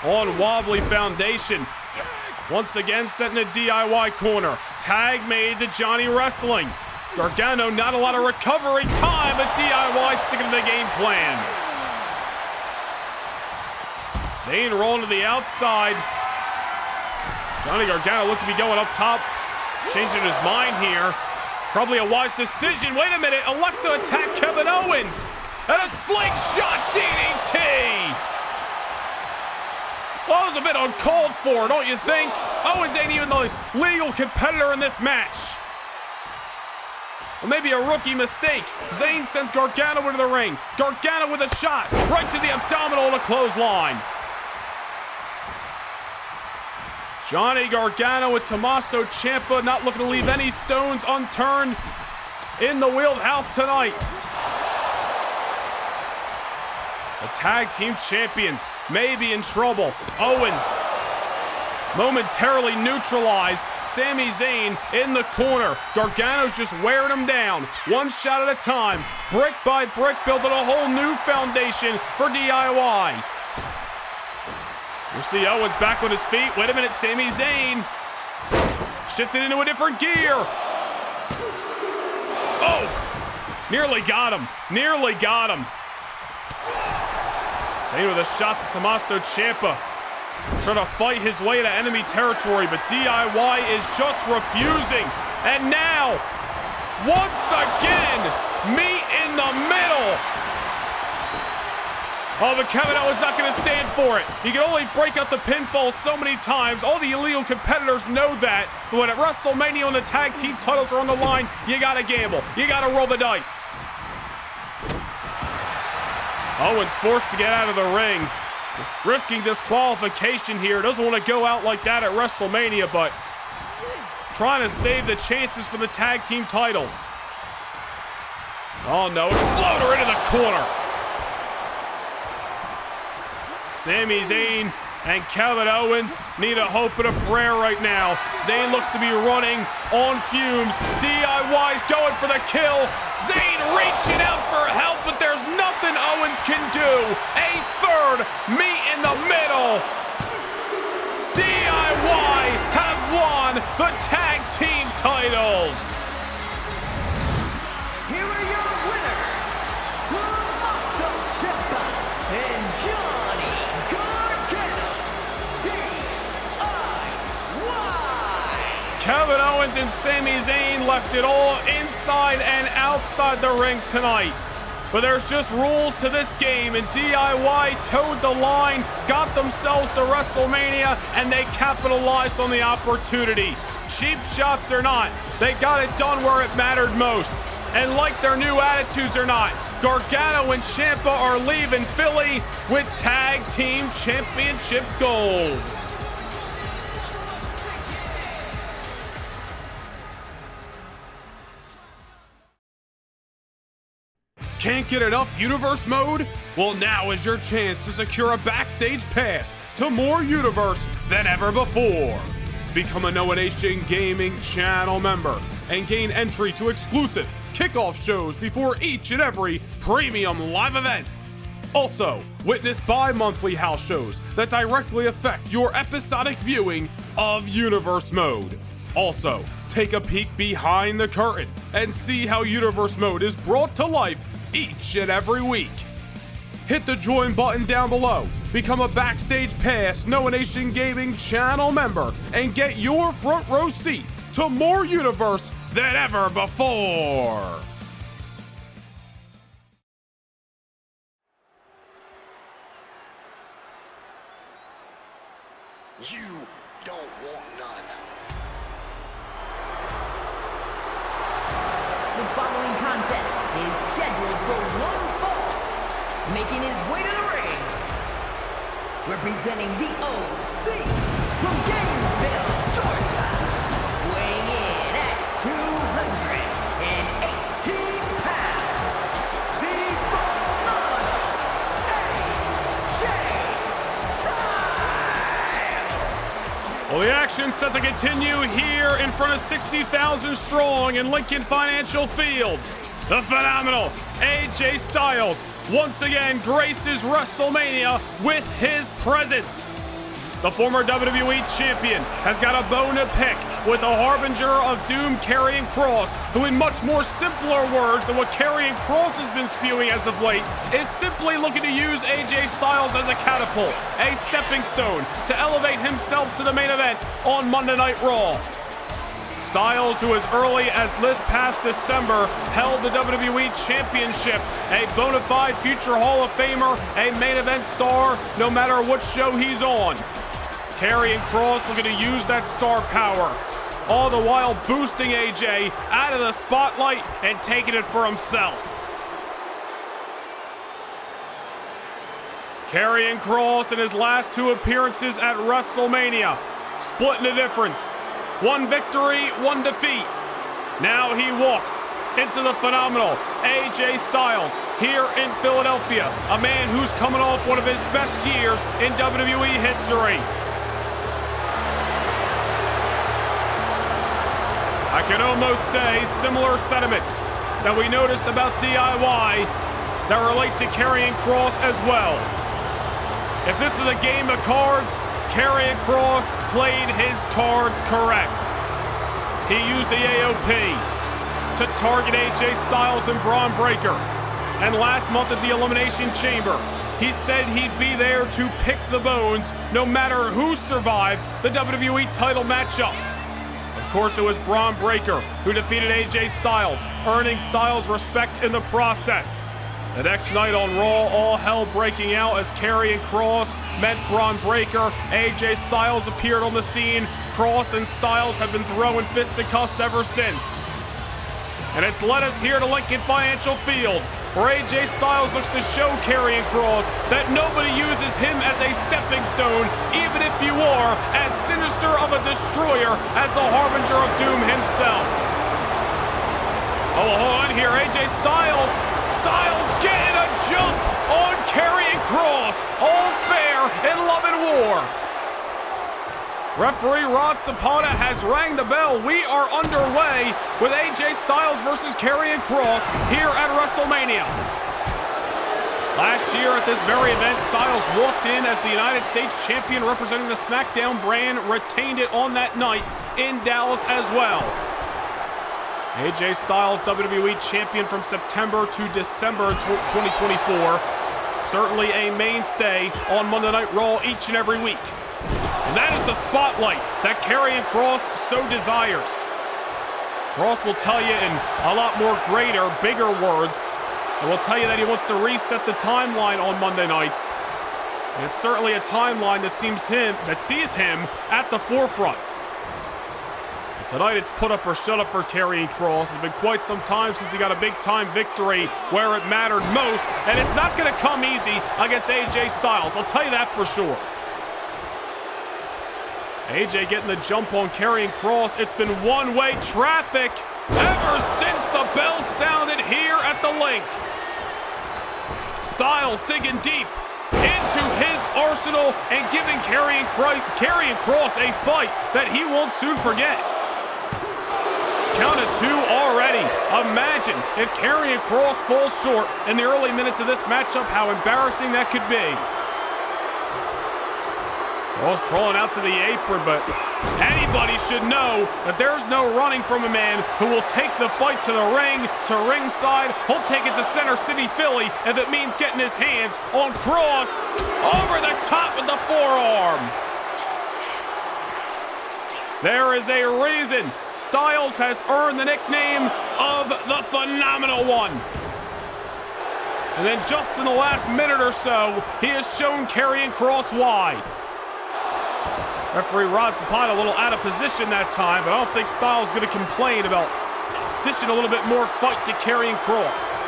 on wobbly foundation. Once again set in a DIY corner. Tag made to Johnny Wrestling. Gargano not a lot of recovery time, but DIY sticking to the game plan. Zayn rolling to the outside. Johnny Gargano looked to be going up top. Changing his mind here. Probably a wise decision. Wait a minute. Elects to attack Kevin Owens. And a slingshot DDT. Well, that was a bit uncalled for, don't you think? Owens ain't even the legal competitor in this match. Well, maybe a rookie mistake. Zayn sends Gargano into the ring. Gargano with a shot. Right to the abdominal and a clothesline. Johnny Gargano with Tommaso Ciampa not looking to leave any stones unturned in the wheelhouse tonight. The tag team champions may be in trouble. Owens momentarily neutralized. Sami Zayn in the corner. Gargano's just wearing him down. One shot at a time. Brick by brick, building a whole new foundation for DIY. You see Owens back on his feet. Wait a minute, Sami Zayn shifted into a different gear. Oh, nearly got him. Nearly got him. Zayn with a shot to Tommaso Ciampa. Trying to fight his way to enemy territory, but DIY is just refusing. And now, once again, meet in the middle. Oh, but Kevin Owens not going to stand for it. He can only break out the pinfall so many times. All the illegal competitors know that. But when at WrestleMania when the tag team titles are on the line, you got to gamble. You got to roll the dice. Owens forced to get out of the ring. Risking disqualification here. Doesn't want to go out like that at WrestleMania, but trying to save the chances for the tag team titles. Oh no, exploder into the corner. Sami Zayn and Kevin Owens need a hope and a prayer right now. Zayn looks to be running on fumes. DIY's going for the kill. Zayn reaching out for help, but there's nothing Owens can do. A third meet in the middle. DIY Rollins and Sami Zayn left it all inside and outside the ring tonight. But there's just rules to this game, and DIY towed the line, got themselves to WrestleMania, and they capitalized on the opportunity. Cheap shots or not, they got it done where it mattered most. And like their new attitudes or not, Gargano and Ciampa are leaving Philly with Tag Team Championship gold. Can't get enough Universe mode? Well, now is your chance to secure a backstage pass to more Universe than ever before. Become a Noah Nation Gaming channel member and gain entry to exclusive kickoff shows before each and every premium live event. Also, witness bi-monthly house shows that directly affect your episodic viewing of Universe mode. Also, take a peek behind the curtain and see how Universe mode is brought to life each and every week. Hit the join button down below, become a Backstage Pass Noah Nation Gaming channel member, and get your front row seat to more Universe than ever before. You don't want none. The following contest is scheduled for one fall. Making his way to the ring, representing the OC from Gainesville, Georgia, weighing in at 218 pounds, the phenomenal AJ Styles. Well, the action's set to continue here in front of 60,000 strong in Lincoln Financial Field. The phenomenal AJ Styles once again graces WrestleMania with his presence. The former WWE champion has got a bone to pick with the harbinger of doom, Karrion Kross, who in much more simpler words than what Karrion Kross has been spewing as of late, is simply looking to use AJ Styles as a catapult, a stepping stone to elevate himself to the main event on Monday Night Raw. Styles, who as early as this past December held the WWE Championship, a bona fide future Hall of Famer, a main event star, no matter what show he's on. Karrion Kross looking to use that star power, all the while boosting AJ out of the spotlight and taking it for himself. Karrion Kross in his last two appearances at WrestleMania, splitting the difference. One victory, one defeat. Now he walks into the phenomenal AJ Styles here in Philadelphia, a man who's coming off one of his best years in WWE history. I can almost say similar sentiments that we noticed about DIY that relate to Karrion Kross as well. If this is a game of cards, Karrion Kross played his cards correct. He used the AOP to target AJ Styles and Bron Breakker. And last month at the Elimination Chamber, he said he'd be there to pick the bones no matter who survived the WWE title matchup. Of course, it was Bron Breakker who defeated AJ Styles, earning Styles respect in the process. The next night on Raw, all hell breaking out as Karrion Kross met Bron Breakker. AJ Styles appeared on the scene. Kross and Styles have been throwing fisticuffs ever since. And it's led us here to Lincoln Financial Field, where AJ Styles looks to show Karrion Kross that nobody uses him as a stepping stone, even if you are as sinister of a destroyer as the harbinger of doom himself. Oh, hold on here, AJ Styles. Styles getting a jump on Karrion Kross. All's fair in love and war. Referee Rod Zapata has rang the bell. We are underway with AJ Styles versus Karrion Kross here at WrestleMania. Last year at this very event, Styles walked in as the United States champion representing the SmackDown brand, retained it on that night in Dallas as well. AJ Styles, WWE champion from September to December 2024. Certainly a mainstay on Monday Night Raw each and every week. And that is the spotlight that Karrion Kross so desires. Kross will tell you in a lot more greater, bigger words. And will tell you that he wants to reset the timeline on Monday nights. And it's certainly a timeline that sees him at the forefront. But tonight it's put up or shut up for Karrion Kross. It's been quite some time since he got a big-time victory where it mattered most. And it's not going to come easy against AJ Styles. I'll tell you that for sure. AJ getting the jump on Karrion Kross. It's been one-way traffic ever since the bell sounded here at the link. Styles digging deep into his arsenal and giving Karrion Kross a fight that he won't soon forget. Count of 2 already. Imagine if Karrion Kross falls short in the early minutes of this matchup, how embarrassing that could be. Kross crawling out to the apron, but anybody should know that there's no running from a man who will take the fight to the ring, to ringside. He'll take it to Center City, Philly, if it means getting his hands on Kross over the top of the forearm. There is a reason Styles has earned the nickname of the Phenomenal One. And then just in the last minute or so, he has shown Karrion Kross why. Referee Rod Zapata a little out of position that time, but I don't think Styles is going to complain about dishing a little bit more fight to Karrion Kross.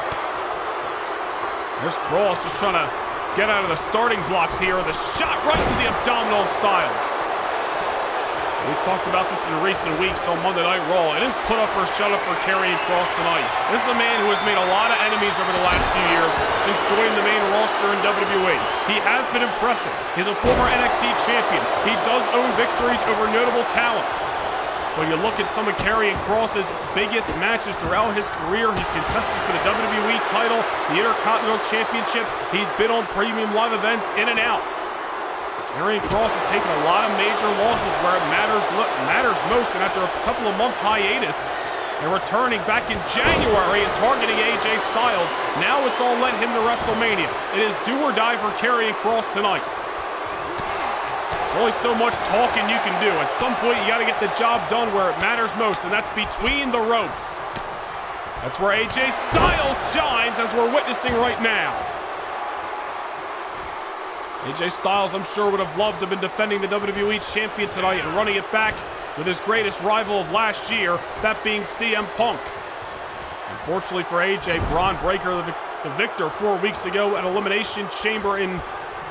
There's Kross just trying to get out of the starting blocks here with a shot right to the abdominal of Styles. We talked about this in recent weeks on Monday Night Raw. It is put up or shut up for Karrion Kross tonight. This is a man who has made a lot of enemies over the last few years since joining the main roster in WWE. He has been impressive. He's a former NXT champion. He does own victories over notable talents. When you look at some of Karrion Kross's biggest matches throughout his career, he's contested for the WWE title, the Intercontinental Championship. He's been on premium live events in and out. Karrion Kross has taken a lot of major losses where it matters most, and after a couple of month hiatus, and returning back in January and targeting AJ Styles, now it's all led him to WrestleMania. It is do or die for Karrion Kross tonight. There's only so much talking you can do. At some point, you got to get the job done where it matters most, and that's between the ropes. That's where AJ Styles shines, as we're witnessing right now. AJ Styles, I'm sure, would have loved to have been defending the WWE Champion tonight and running it back with his greatest rival of last year, that being CM Punk. Unfortunately for AJ, Bron Breakker, the victor 4 weeks ago at Elimination Chamber in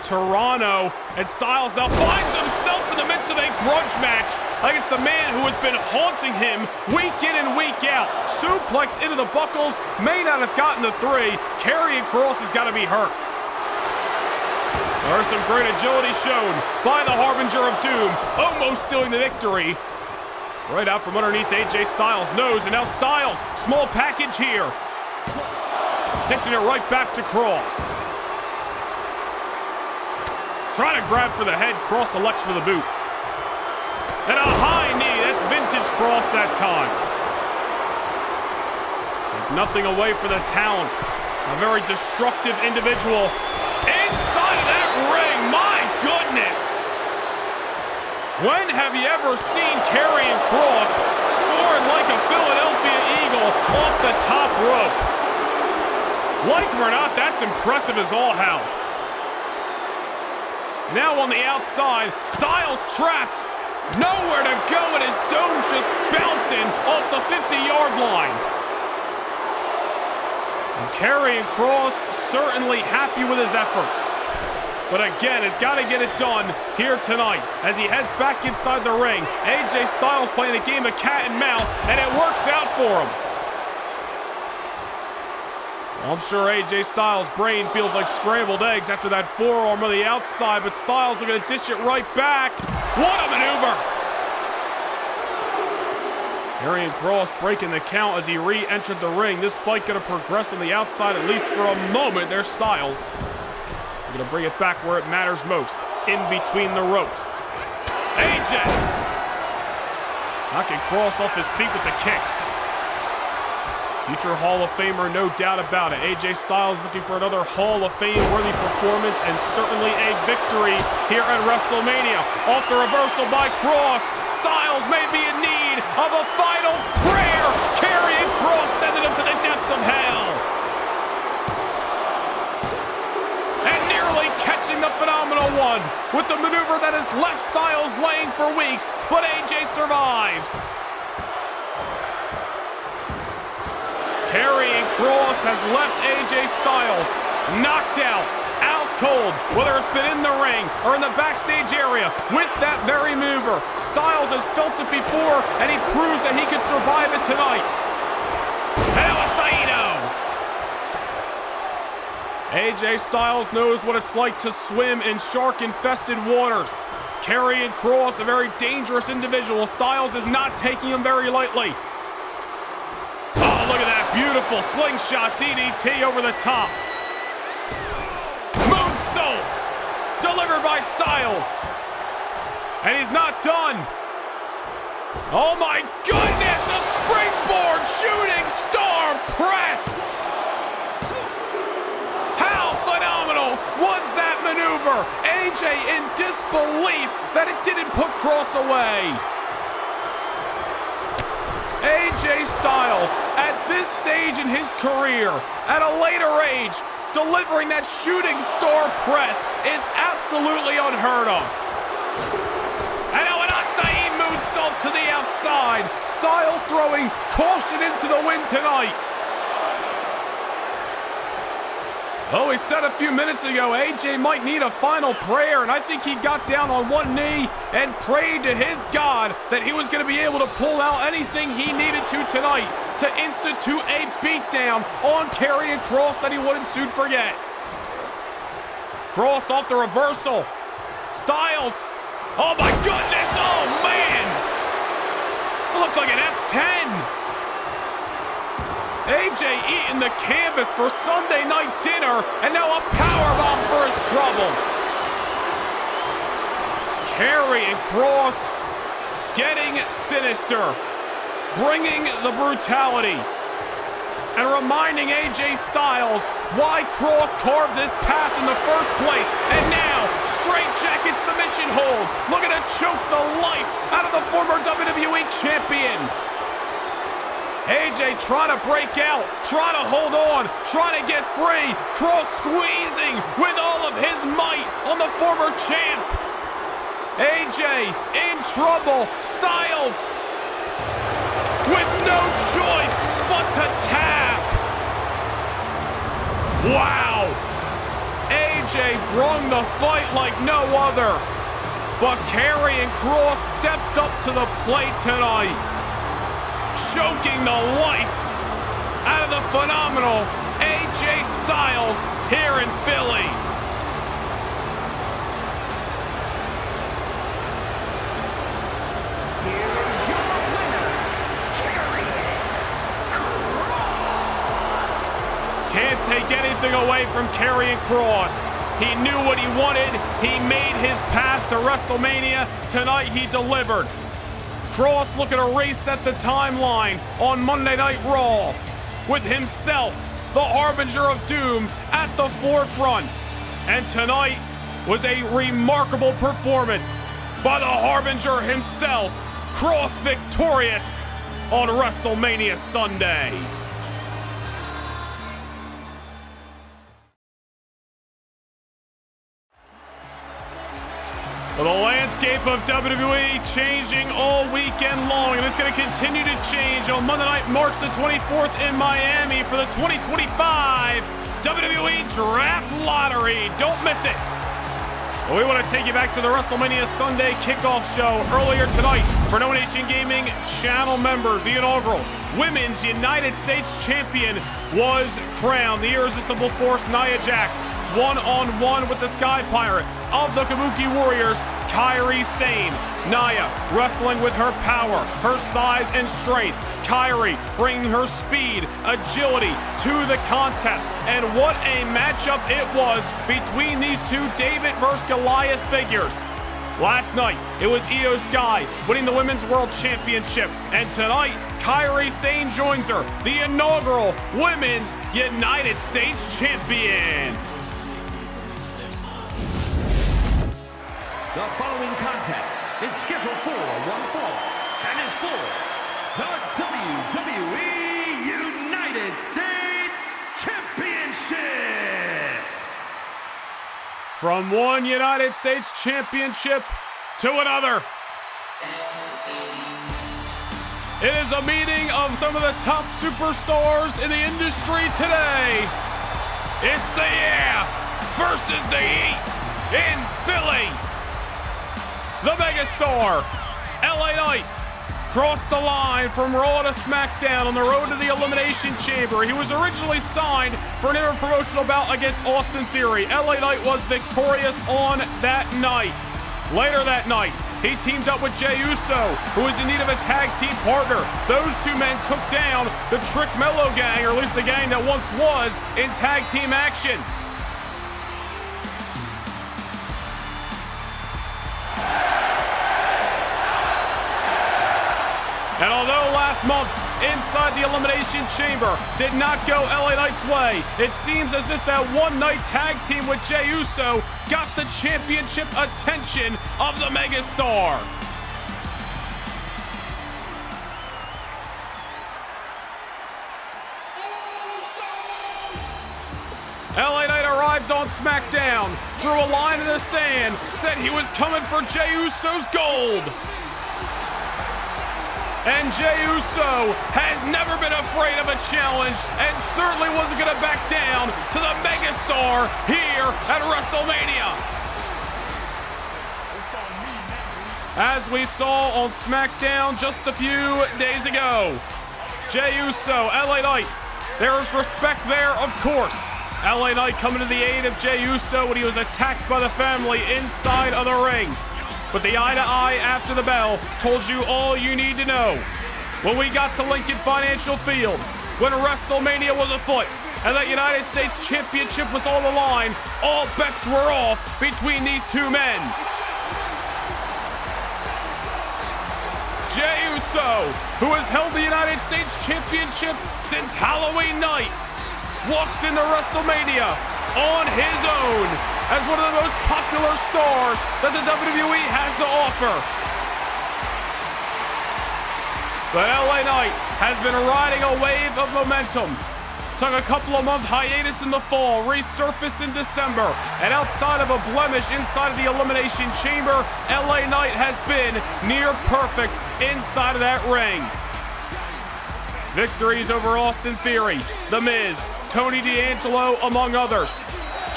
Toronto, and Styles now finds himself in the midst of a grudge match against the man who has been haunting him week in and week out. Suplex into the buckles, may not have gotten the 3. Karrion Kross has got to be hurt. There's some great agility shown by the Harbinger of Doom, almost stealing the victory. Right out from underneath AJ Styles' nose, and now Styles, small package here. Dishing it right back to Kross. Trying to grab for the head, Kross elects for the boot. And a high knee, that's vintage Kross that time. Take nothing away for the talents. A very destructive individual. Inside of that ring, my goodness! When have you ever seen Karrion Kross soaring like a Philadelphia Eagle off the top rope? Like him or not, that's impressive as all hell. Now on the outside, Styles trapped. Nowhere to go, and his dome's just bouncing off the 50-yard line. And Karrion Kross certainly happy with his efforts. But again, has got to get it done here tonight as he heads back inside the ring. AJ Styles playing a game of cat and mouse, and it works out for him. Well, I'm sure AJ Styles' brain feels like scrambled eggs after that forearm on the outside, but Styles are going to dish it right back. What a maneuver! Karrion Kross breaking the count as he re-entered the ring. This fight going to progress on the outside, at least for a moment. There's Styles. They're going to bring it back where it matters most, in between the ropes. AJ! Knocking Kross off his feet with the kick. Future Hall of Famer, no doubt about it. AJ Styles looking for another Hall of Fame-worthy performance and certainly a victory here at WrestleMania. Off the reversal by Kross. Styles may be in need of a final prayer. Karrion Kross sending him to the depths of hell. And nearly catching the Phenomenal One with the maneuver that has left Styles laying for weeks, but AJ survives. Karrion Kross has left AJ Styles knocked out cold, whether it's been in the ring or in the backstage area with that very maneuver. Styles has felt it before, and he proves that he could survive it tonight. AJ Styles knows what it's like to swim in shark-infested waters. Karrion Kross, a very dangerous individual. Styles is not taking him very lightly. Oh, look at that beautiful slingshot DDT over the top. Moonsault delivered by Styles. And he's not done. Oh my goodness, a springboard shooting star press. How phenomenal was that maneuver? AJ in disbelief that it didn't put Kross away. AJ Styles, at this stage in his career, at a later age, delivering that shooting star press is absolutely unheard of. And now an Asai moonsault to the outside. Styles throwing caution into the wind tonight. Oh, we said a few minutes ago, AJ might need a final prayer, and I think he got down on one knee and prayed to his God that he was going to be able to pull out anything he needed to tonight to institute a beatdown on Karrion Kross that he wouldn't soon forget. Kross off the reversal. Styles. Oh my goodness, oh man. It looked like an F10. AJ eating the canvas for Sunday night dinner, and now a powerbomb for his troubles. Karrion Kross getting sinister, bringing the brutality, and reminding AJ Styles why Kross carved this path in the first place. And now, straight jacket submission hold. Looking to choke the life out of the former WWE champion. AJ trying to break out, trying to hold on, trying to get free. Kross squeezing with all of his might on the former champ. AJ in trouble. Styles with no choice but to tap. Wow. AJ brung the fight like no other. But Karrion Kross stepped up to the plate tonight, choking the life out of the phenomenal AJ Styles here in Philly. Here is your winner, Karrion Kross. Can't take anything away from Karrion Kross. He knew what he wanted. He made his path to WrestleMania. Tonight he delivered. Kross looking to reset the timeline on Monday Night Raw with himself, the Harbinger of Doom, at the forefront. And tonight was a remarkable performance by the Harbinger himself. Kross victorious on WrestleMania Sunday. Well, the landscape of WWE changing all weekend long, and it's going to continue to change on Monday night, March the 24th in Miami for the 2025 WWE Draft Lottery. Don't miss it. Well, we want to take you back to the WrestleMania Sunday kickoff show earlier tonight. For No Nation Gaming channel members, the inaugural Women's United States Champion was crowned. The Irresistible Force, Nia Jax, one-on-one with the Sky Pirate of the Kabuki Warriors, Kairi Sane. Nia wrestling with her power, her size and strength. Kairi bringing her speed, agility to the contest. And what a matchup it was between these two David versus Goliath figures. Last night, it was Io Sky winning the Women's World Championship. And tonight, Kairi Sane joins her, the inaugural Women's United States Champion. The following contest is scheduled for one fall and is for From one United States Championship to another. It is a meeting of some of the top superstars in the industry today. It's the Yeah versus the Yeet in Philly. The megastar, LA Knight, crossed the line from Raw to SmackDown on the road to the Elimination Chamber. He was originally signed for an interpromotional bout against Austin Theory. LA Knight was victorious on that night. Later that night, he teamed up with Jey Uso, who was in need of a tag team partner. Those two men took down the Trick Mello gang, or at least the gang that once was in tag team action. And although last month, inside the Elimination Chamber, did not go LA Knight's way, it seems as if that one-night tag team with Jey Uso got the championship attention of the megastar. LA Knight arrived on SmackDown, drew a line in the sand, said he was coming for Jey Uso's gold. And Jey Uso has never been afraid of a challenge and certainly wasn't going to back down to the megastar here at WrestleMania. As we saw on SmackDown just a few days ago, Jey Uso, LA Knight, there is respect there, of course. LA Knight coming to the aid of Jey Uso when he was attacked by the family inside of the ring. But the eye-to-eye after the bell told you all you need to know. When we got to Lincoln Financial Field, when WrestleMania was afoot, and that United States Championship was on the line, all bets were off between these two men. Jey Uso, who has held the United States Championship since Halloween night, walks into WrestleMania on his own as one of the most popular stars that the WWE has to offer. But LA Knight has been riding a wave of momentum. Took a couple of month hiatus in the fall, resurfaced in December, and outside of a blemish inside of the Elimination Chamber, LA Knight has been near perfect inside of that ring. Victories over Austin Theory, The Miz, Tony D'Angelo, among others.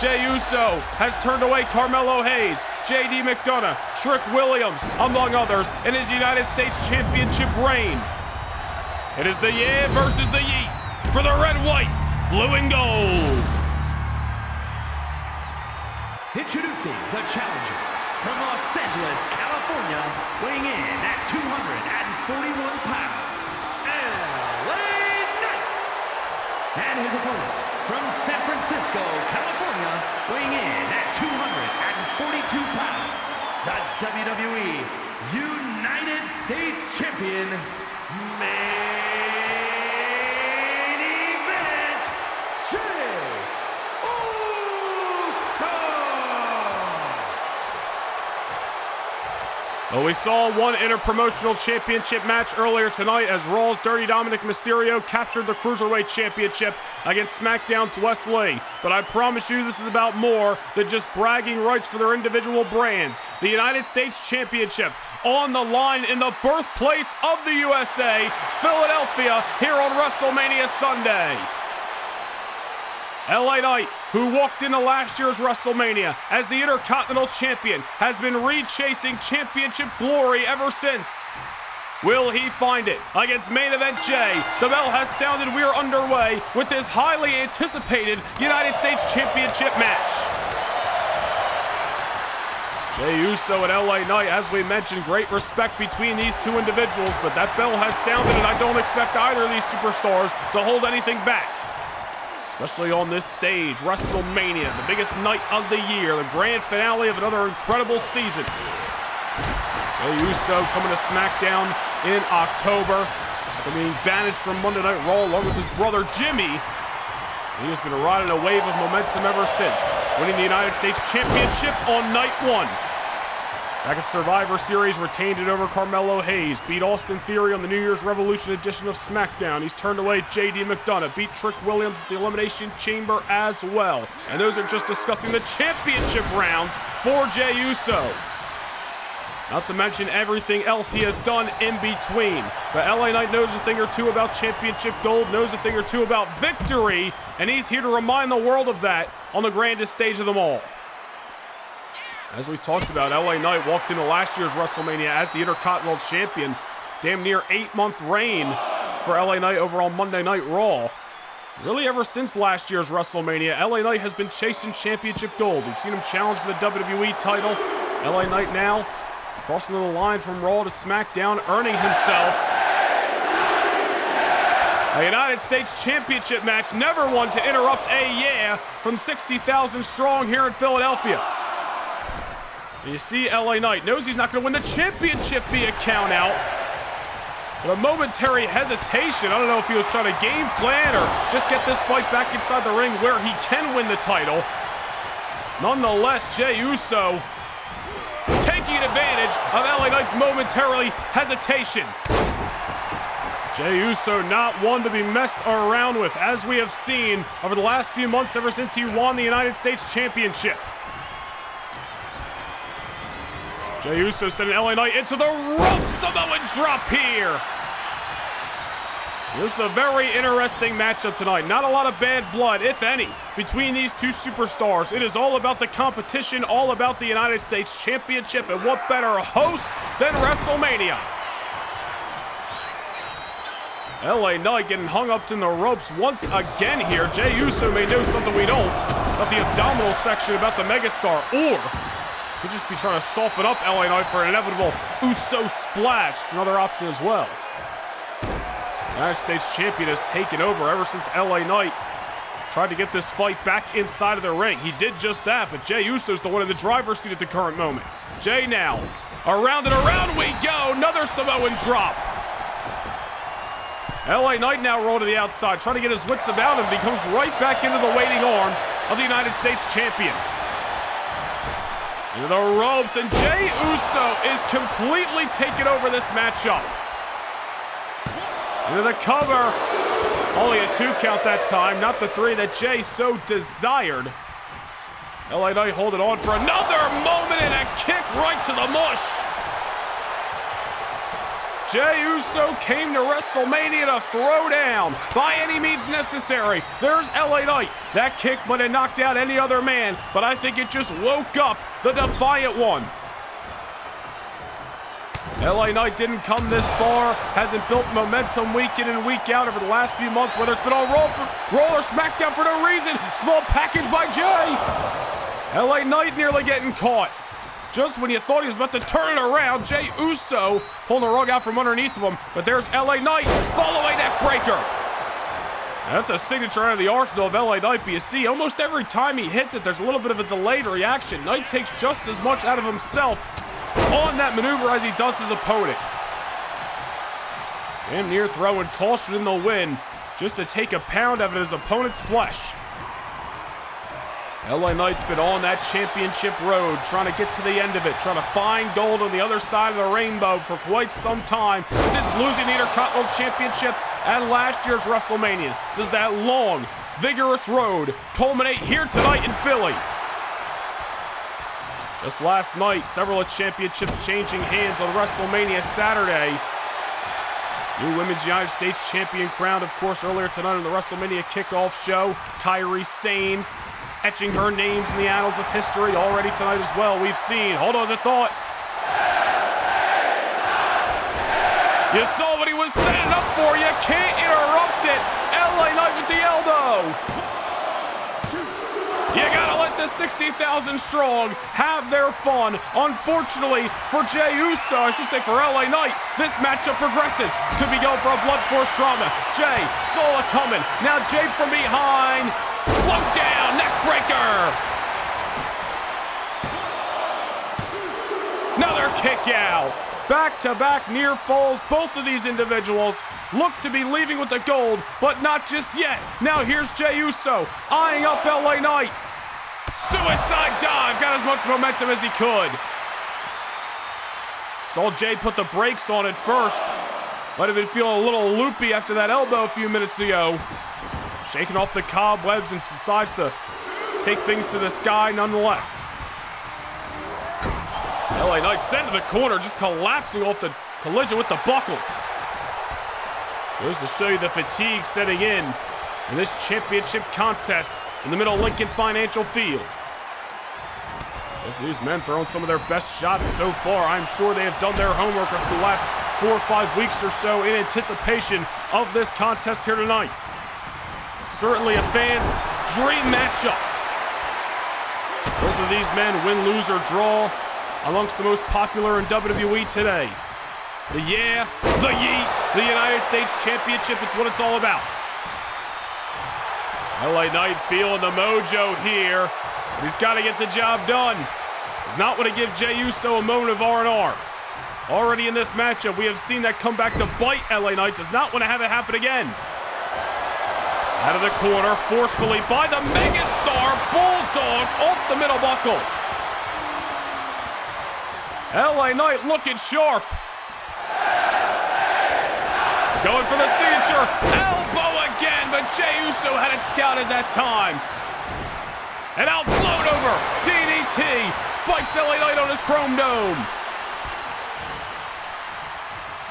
Jey Uso has turned away Carmelo Hayes, J.D. McDonough, Trick Williams, among others, in his United States Championship reign. It is the Yeah versus the Yeet for the red, white, blue, and gold. Introducing the challenger from Los Angeles, California, weighing in at 241 pounds, LA Knight. And his opponent from San Francisco, California, weighing in at 242 pounds, the WWE United States Champion, main event, Jey Uso! Well, we saw one interpromotional championship match earlier tonight as Raw's Dirty Dominik Mysterio captured the Cruiserweight Championship against SmackDown's Wes Lee. But I promise you this is about more than just bragging rights for their individual brands. The United States Championship on the line in the birthplace of the USA, Philadelphia, here on WrestleMania Sunday. LA Knight, who walked into last year's WrestleMania as the Intercontinental Champion, has been rechasing championship glory ever since. Will he find it against main event Jey? The bell has sounded. We are underway with this highly anticipated United States Championship match. Jey Uso and LA Knight, as we mentioned, great respect between these two individuals, but that bell has sounded and I don't expect either of these superstars to hold anything back. Especially on this stage, WrestleMania, the biggest night of the year, the grand finale of another incredible season. Jey Uso coming to SmackDown in October after being banished from Monday Night Raw along with his brother Jimmy. He has been riding a wave of momentum ever since, winning the United States Championship on night one. Back at Survivor Series, retained it over Carmelo Hayes. Beat Austin Theory on the New Year's Revolution edition of SmackDown. He's turned away J.D. McDonough. Beat Trick Williams at the Elimination Chamber as well. And those are just discussing the championship rounds for Jey Uso. Not to mention everything else he has done in between. But LA Knight knows a thing or two about championship gold, knows a thing or two about victory, and he's here to remind the world of that on the grandest stage of them all. As we talked about, LA Knight walked into last year's WrestleMania as the Intercontinental Champion. Damn near 8-month reign for LA Knight over on Monday Night Raw. Really ever since last year's WrestleMania, LA Knight has been chasing championship gold. We've seen him challenge for the WWE title. LA Knight now crossing the line from Raw to SmackDown, earning himself a United States Championship match. Never one to interrupt a yeah from 60,000 strong here in Philadelphia. And you see LA Knight knows he's not going to win the championship via count out. But a momentary hesitation. I don't know if he was trying to game plan or just get this fight back inside the ring where he can win the title. Nonetheless, Jey Uso taking advantage of LA Knight's momentary hesitation. Jey Uso not one to be messed around with, as we have seen over the last few months ever since he won the United States Championship. Jey Uso sending LA Knight into the rope. Samoan drop here. This is a very interesting matchup tonight. Not a lot of bad blood, if any, between these two superstars. It is all about the competition, all about the United States Championship, and what better host than WrestleMania? LA Knight getting hung up in the ropes once again here. Jey Uso may know something we don't about the abdominal section about the megastar, or could just be trying to soften up LA Knight for an inevitable Uso splash. It's another option as well. The United States Champion has taken over ever since LA Knight tried to get this fight back inside of the ring. He did just that, but Jey Uso's the one in the driver's seat at the current moment. Jey now, around and around we go. Another Samoan drop. LA Knight now rolled to the outside, trying to get his wits about him, becomes right back into the waiting arms of the United States Champion. Into the ropes, and Jey Uso is completely taking over this matchup. Into the cover. Only a 2 count that time, not the 3 that Jey so desired. LA Knight holding on for another moment, and a kick right to the mush. Jey Uso came to WrestleMania to throw down by any means necessary. There's LA Knight. That kick might have knocked out any other man, but I think it just woke up the defiant one. LA Knight didn't come this far, hasn't built momentum week in and week out over the last few months, whether it's been on Raw or SmackDown for no reason. Small package by Jey. LA Knight nearly getting caught. Just when you thought he was about to turn it around, Jey Uso pulled the rug out from underneath of him, but there's LA Knight, follow-away neck breaker. That's a signature out of the arsenal of LA Knight, but you see, almost every time he hits it, there's a little bit of a delayed reaction. Knight takes just as much out of himself on that maneuver as he does his opponent. Damn near throwing caution in the wind just to take a pound out of his opponent's flesh. LA Knight's been on that championship road, trying to get to the end of it, trying to find gold on the other side of the rainbow for quite some time, since losing the Intercontinental Championship at last year's WrestleMania. Does that long, vigorous road culminate here tonight in Philly? Just last night, several of championships changing hands on WrestleMania Saturday. New Women's United States Champion crowned, of course, earlier tonight on the WrestleMania kickoff show. Kairi Sane etching her names in the annals of history already tonight as well. We've seen, hold on to thought. You saw what he was setting up for. You can't interrupt it. LA Knight with the elbow. You gotta let the 60,000 strong have their fun. Unfortunately for Jey Uso, I should say for LA Knight, this matchup progresses. Could be going for a blood force trauma. Jey saw it coming. Now Jey from behind. Float down, neck breaker. Another kick out. Back-to-back near falls. Both of these individuals look to be leaving with the gold, but not just yet. Now here's Jey Uso eyeing up LA Knight. Suicide dive. Got as much momentum as he could. Saw Jey put the brakes on it first. Might have been feeling a little loopy after that elbow a few minutes ago. Shaking off the cobwebs and decides to take things to the sky nonetheless. LA Knight sent to the corner, just collapsing off the collision with the buckles. Goes to show you the fatigue setting in this championship contest in the middle of Lincoln Financial Field. Both of these men throwing some of their best shots so far. I'm sure they have done their homework over the last 4 or 5 weeks or so in anticipation of this contest here tonight. Certainly a fan's dream matchup. Both of these men win, lose, or draw amongst the most popular in WWE today. The yeah, the yeet, the United States Championship, it's what it's all about. LA Knight feeling the mojo here. He's got to get the job done. Does not want to give Jey Uso a moment of R&R. Already in this matchup, we have seen that come back to bite LA Knight. Does not want to have it happen again. Out of the corner, forcefully by the megastar Bulldog off the middle buckle. LA Knight looking sharp. Going for the signature elbow again, but Jey Uso had it scouted that time. And out float over. DDT spikes LA Knight on his chrome dome.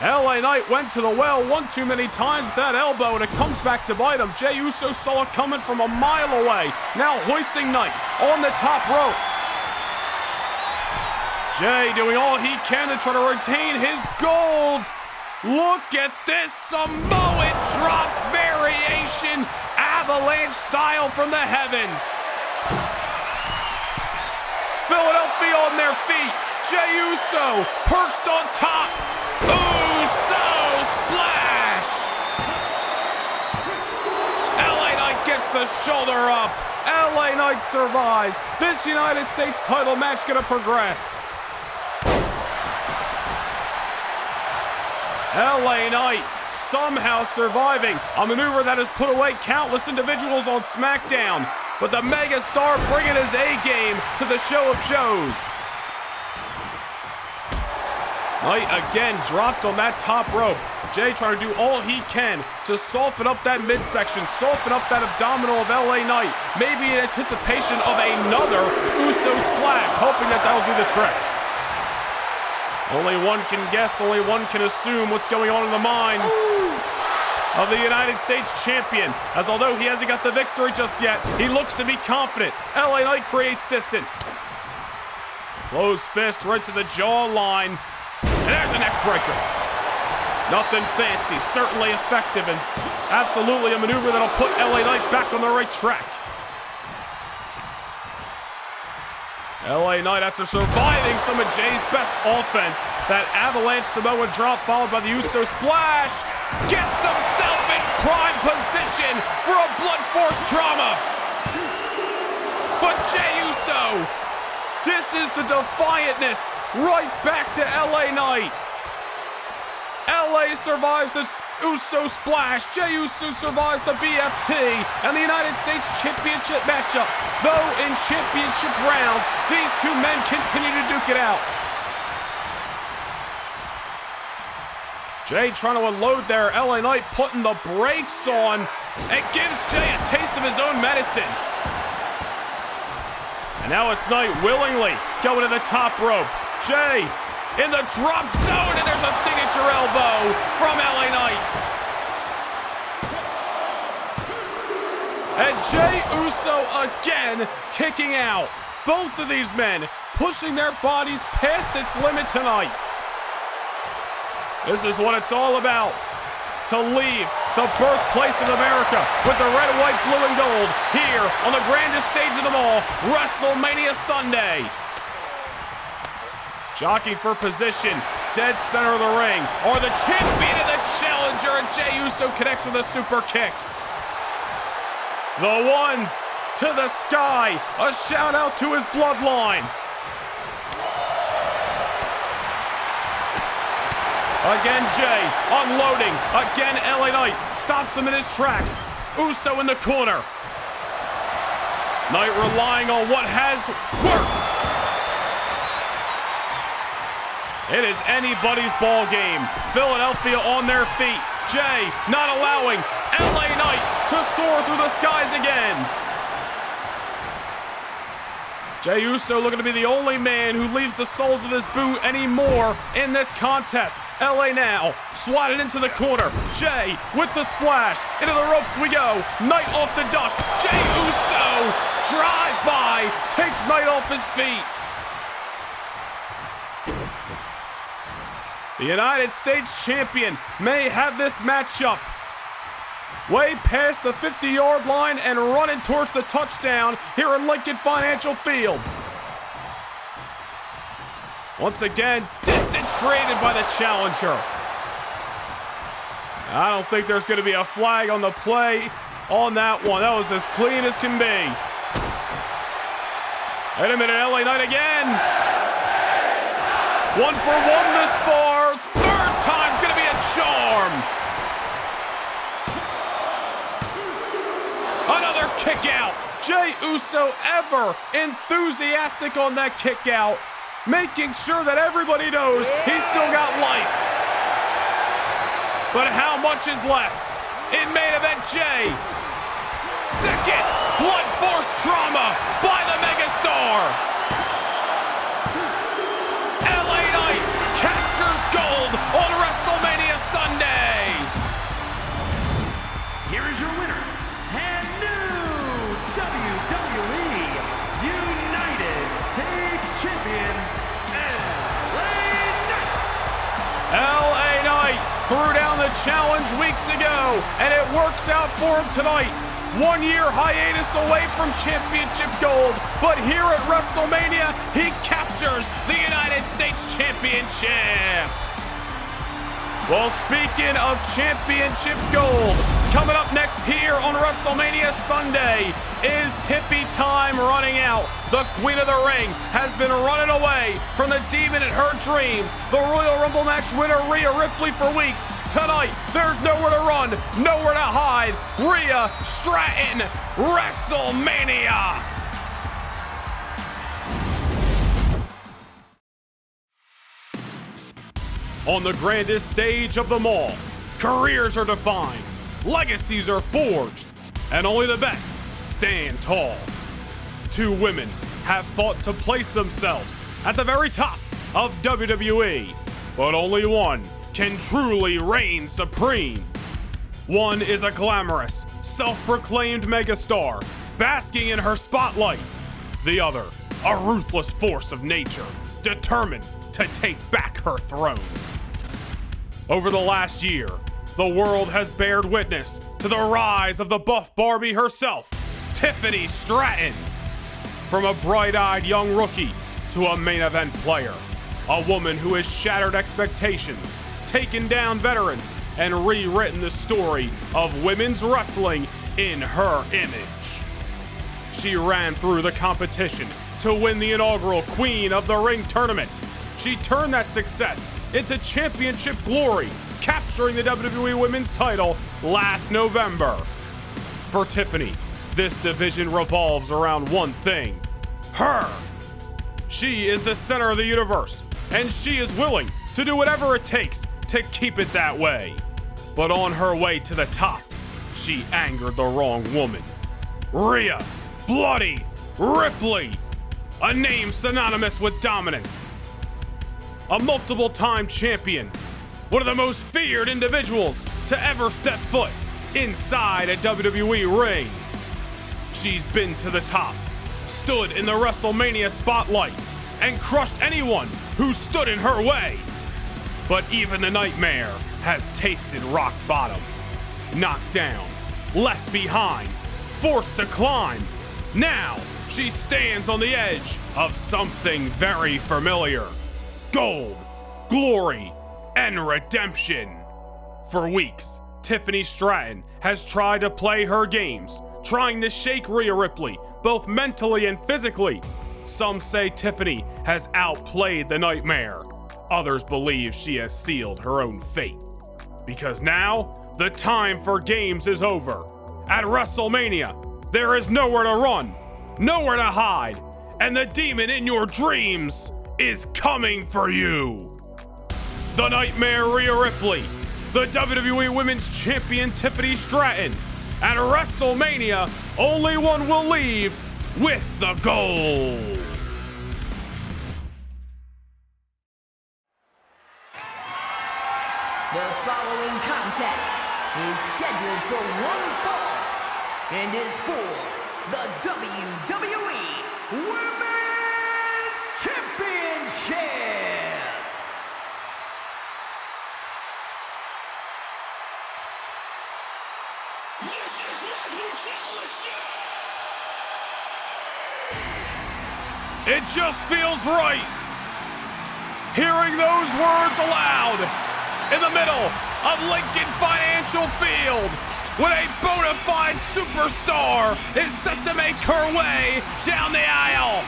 LA Knight went to the well one too many times with that elbow, and it comes back to bite him. Jey Uso saw it coming from a mile away. Now hoisting Knight on the top rope. Jey doing all he can to try to retain his gold. Look at this Samoan drop variation, avalanche style from the heavens. Philadelphia on their feet. Jey Uso perched on top. Uso splash. LA Knight gets the shoulder up. LA Knight survives. This United States title match gonna progress. LA Knight somehow surviving a maneuver that has put away countless individuals on SmackDown, but the megastar bringing his A-game to the show of shows. Knight again dropped on that top rope. Jey trying to do all he can to soften up that midsection, soften up that abdominal of LA Knight, maybe in anticipation of another Uso splash, hoping that that'll do the trick. Only one can guess, only one can assume what's going on in the mind of the United States champion, as although he hasn't got the victory just yet, he looks to be confident. LA Knight creates distance. Closed fist right to the jawline, and there's a neck breaker. Nothing fancy, certainly effective, and absolutely a maneuver that'll put LA Knight back on the right track. LA Knight, after surviving some of Jey's best offense, that avalanche Samoan drop followed by the Uso splash, gets himself in prime position for a blunt force trauma. But Jey Uso dishes the defiantness right back to LA Knight. LA survives this Uso splash. Jey Uso survives the BFT and the United States Championship matchup. Though in championship rounds, these two men continue to duke it out. Jey trying to unload there. LA Knight putting the brakes on. It gives Jey a taste of his own medicine. And now it's Knight willingly going to the top rope. Jey in the drop zone, and there's a signature elbow from LA Knight. And Jey Uso again kicking out. Both of these men pushing their bodies past its limit tonight. This is what it's all about. To leave the birthplace of America with the red, white, blue, and gold here on the grandest stage of them all, WrestleMania Sunday. Jockeying for position, dead center of the ring, or the champion and the challenger, and Jey Uso connects with a super kick. The ones to the sky, a shout out to his bloodline. Again, Jey unloading, again LA Knight stops him in his tracks. Uso in the corner. Knight relying on what has worked. It is anybody's ball game. Philadelphia on their feet. Jey not allowing LA Knight to soar through the skies again. Jey Uso looking to be the only man who leaves the soles of his boot anymore in this contest. LA now swatted into the corner. Jey with the splash. Into the ropes we go. Knight off the duck. Jey Uso drive by. Takes Knight off his feet. The United States champion may have this matchup way past the 50-yard line and running towards the touchdown here in Lincoln Financial Field. Once again, distance created by the challenger. I don't think there's going to be a flag on the play on that one. That was as clean as can be. Wait a minute, LA Knight again. 1 for 1 this far. Third time's going to be a charm. Another kick out. Jey Uso ever enthusiastic on that kick out, making sure that everybody knows he's still got life. But how much is left? In main event, Jey. Second blood force trauma by the megastar. LA Knight captures gold on WrestleMania Sunday. Here is your winner and new WWE United States Champion, LA Knight threw down the challenge weeks ago, and it works out for him tonight. 1 year hiatus away from championship gold, but here at WrestleMania, he captures the United States Championship. Well, speaking of championship gold, coming up next here on WrestleMania Sunday is Tiffy time running out. The Queen of the Ring has been running away from the demon in her dreams. The Royal Rumble match winner Rhea Ripley for weeks. Tonight, there's nowhere to run, nowhere to hide. Rhea Stratton, WrestleMania. On the grandest stage of them all, careers are defined, legacies are forged, and only the best stand tall. 2 women have fought to place themselves at the very top of WWE, but only one can truly reign supreme. One is a glamorous, self-proclaimed megastar, basking in her spotlight. The other, a ruthless force of nature, determined to take back her throne. Over the last year, the world has bared witness to the rise of the buff Barbie herself, Tiffany Stratton. From a bright-eyed young rookie to a main event player, a woman who has shattered expectations, taken down veterans, and rewritten the story of women's wrestling in her image. She ran through the competition to win the inaugural Queen of the Ring tournament. She turned that success into championship glory, capturing the WWE Women's title last November. For Tiffany, this division revolves around one thing: her. She is the center of the universe, and she is willing to do whatever it takes to keep it that way. But on her way to the top, she angered the wrong woman. Rhea Bloody Ripley, a name synonymous with dominance. A multiple-time champion, one of the most feared individuals to ever step foot inside a WWE ring. She's been to the top, stood in the WrestleMania spotlight, and crushed anyone who stood in her way. But even the Nightmare has tasted rock bottom. Knocked down, left behind, forced to climb. Now she stands on the edge of something very familiar: gold, glory, and redemption. For weeks, Tiffany Stratton has tried to play her games, trying to shake Rhea Ripley, both mentally and physically. Some say Tiffany has outplayed the Nightmare. Others believe she has sealed her own fate. Because now, the time for games is over. At WrestleMania, there is nowhere to run, nowhere to hide, and the demon in your dreams is coming for you. the Nightmare Rhea Ripley, the WWE Women's Champion Tiffany Stratton. At WrestleMania, only one will leave with the gold. The following contest is scheduled for one fall and is for the WWE Women's Championship. This is what you challenge. It just feels right hearing those words aloud in the middle of Lincoln Financial Field when a bona fide superstar is set to make her way down the aisle.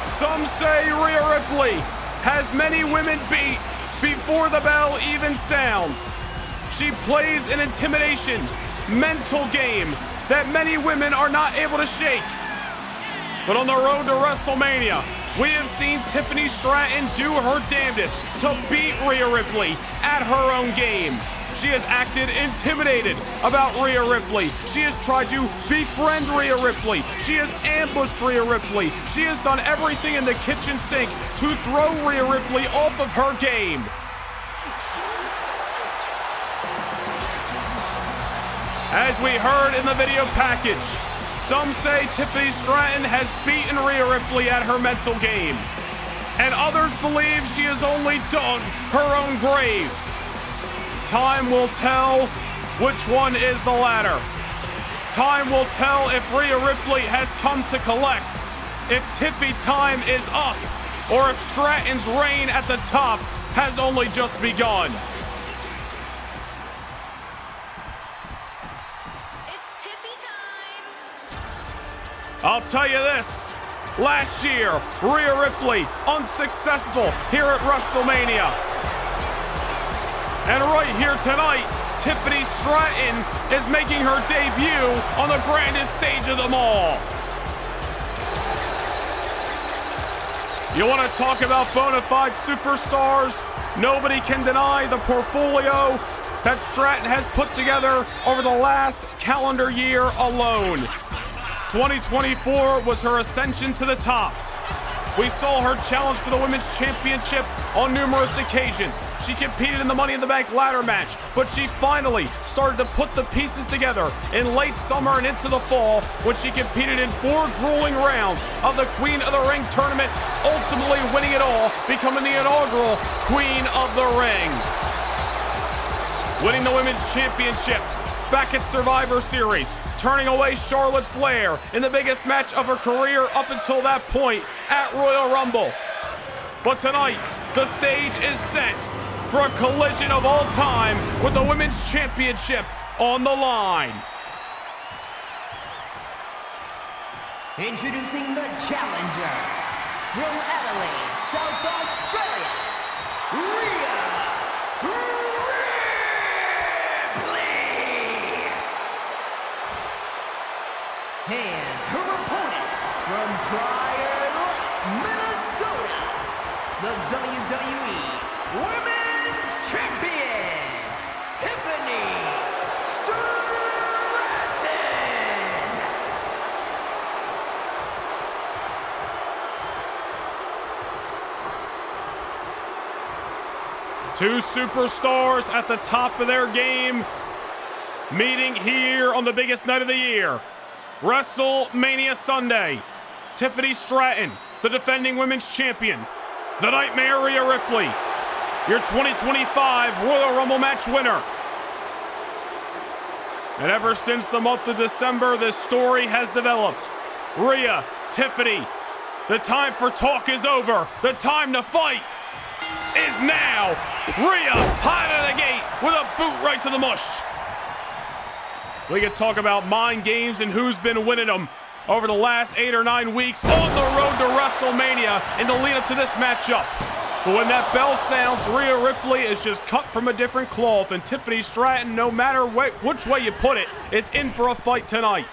Some say Rhea Ripley has many women beat before the bell even sounds. She plays an intimidation, mental game that many women are not able to shake. But on the road to WrestleMania, we have seen Tiffany Stratton do her damnedest to beat Rhea Ripley at her own game. She has acted intimidated about Rhea Ripley. She has tried to befriend Rhea Ripley. She has ambushed Rhea Ripley. She has done everything in the kitchen sink to throw Rhea Ripley off of her game. As we heard in the video package, some say Tiffany Stratton has beaten Rhea Ripley at her mental game, and others believe she has only dug her own grave. Time will tell which one is the latter. Time will tell if Rhea Ripley has come to collect, if Tiffy time is up, or if Stratton's reign at the top has only just begun. I'll tell you this, last year, Rhea Ripley unsuccessful here at WrestleMania. And right here tonight, Tiffany Stratton is making her debut on the grandest stage of them all. You want to talk about bona fide superstars? Nobody can deny the portfolio that Stratton has put together over the last calendar year alone. 2024 was her ascension to the top. We saw her challenge for the Women's Championship on numerous occasions. She competed in the Money in the Bank ladder match, but she finally started to put the pieces together in late summer and into the fall when she competed in 4 grueling rounds of the Queen of the Ring tournament, ultimately winning it all, becoming the inaugural Queen of the Ring. Winning the Women's Championship back at Survivor Series, turning away Charlotte Flair in the biggest match of her career up until that point at Royal Rumble. But tonight, the stage is set for a collision of all time with the Women's Championship on the line. Introducing the challenger from Adelaide, South Australia, Rhea and her opponent from Prior Lake, Minnesota, the WWE Women's Champion, Tiffany Stratton. Two superstars at the top of their game, meeting here on the biggest night of the year. WrestleMania Sunday. Tiffany Stratton, the defending women's champion. The Nightmare Rhea Ripley, your 2025 Royal Rumble match winner. And ever since the month of December, this story has developed. Rhea, Tiffany, the time for talk is over. The time to fight is now. Rhea, high out of the gate with a boot right to the mush. We can talk about mind games and who's been winning them over the last 8 or 9 weeks on the road to WrestleMania in the lead up to this matchup. But when that bell sounds, Rhea Ripley is just cut from a different cloth, and Tiffany Stratton, no matter which way you put it, is in for a fight tonight.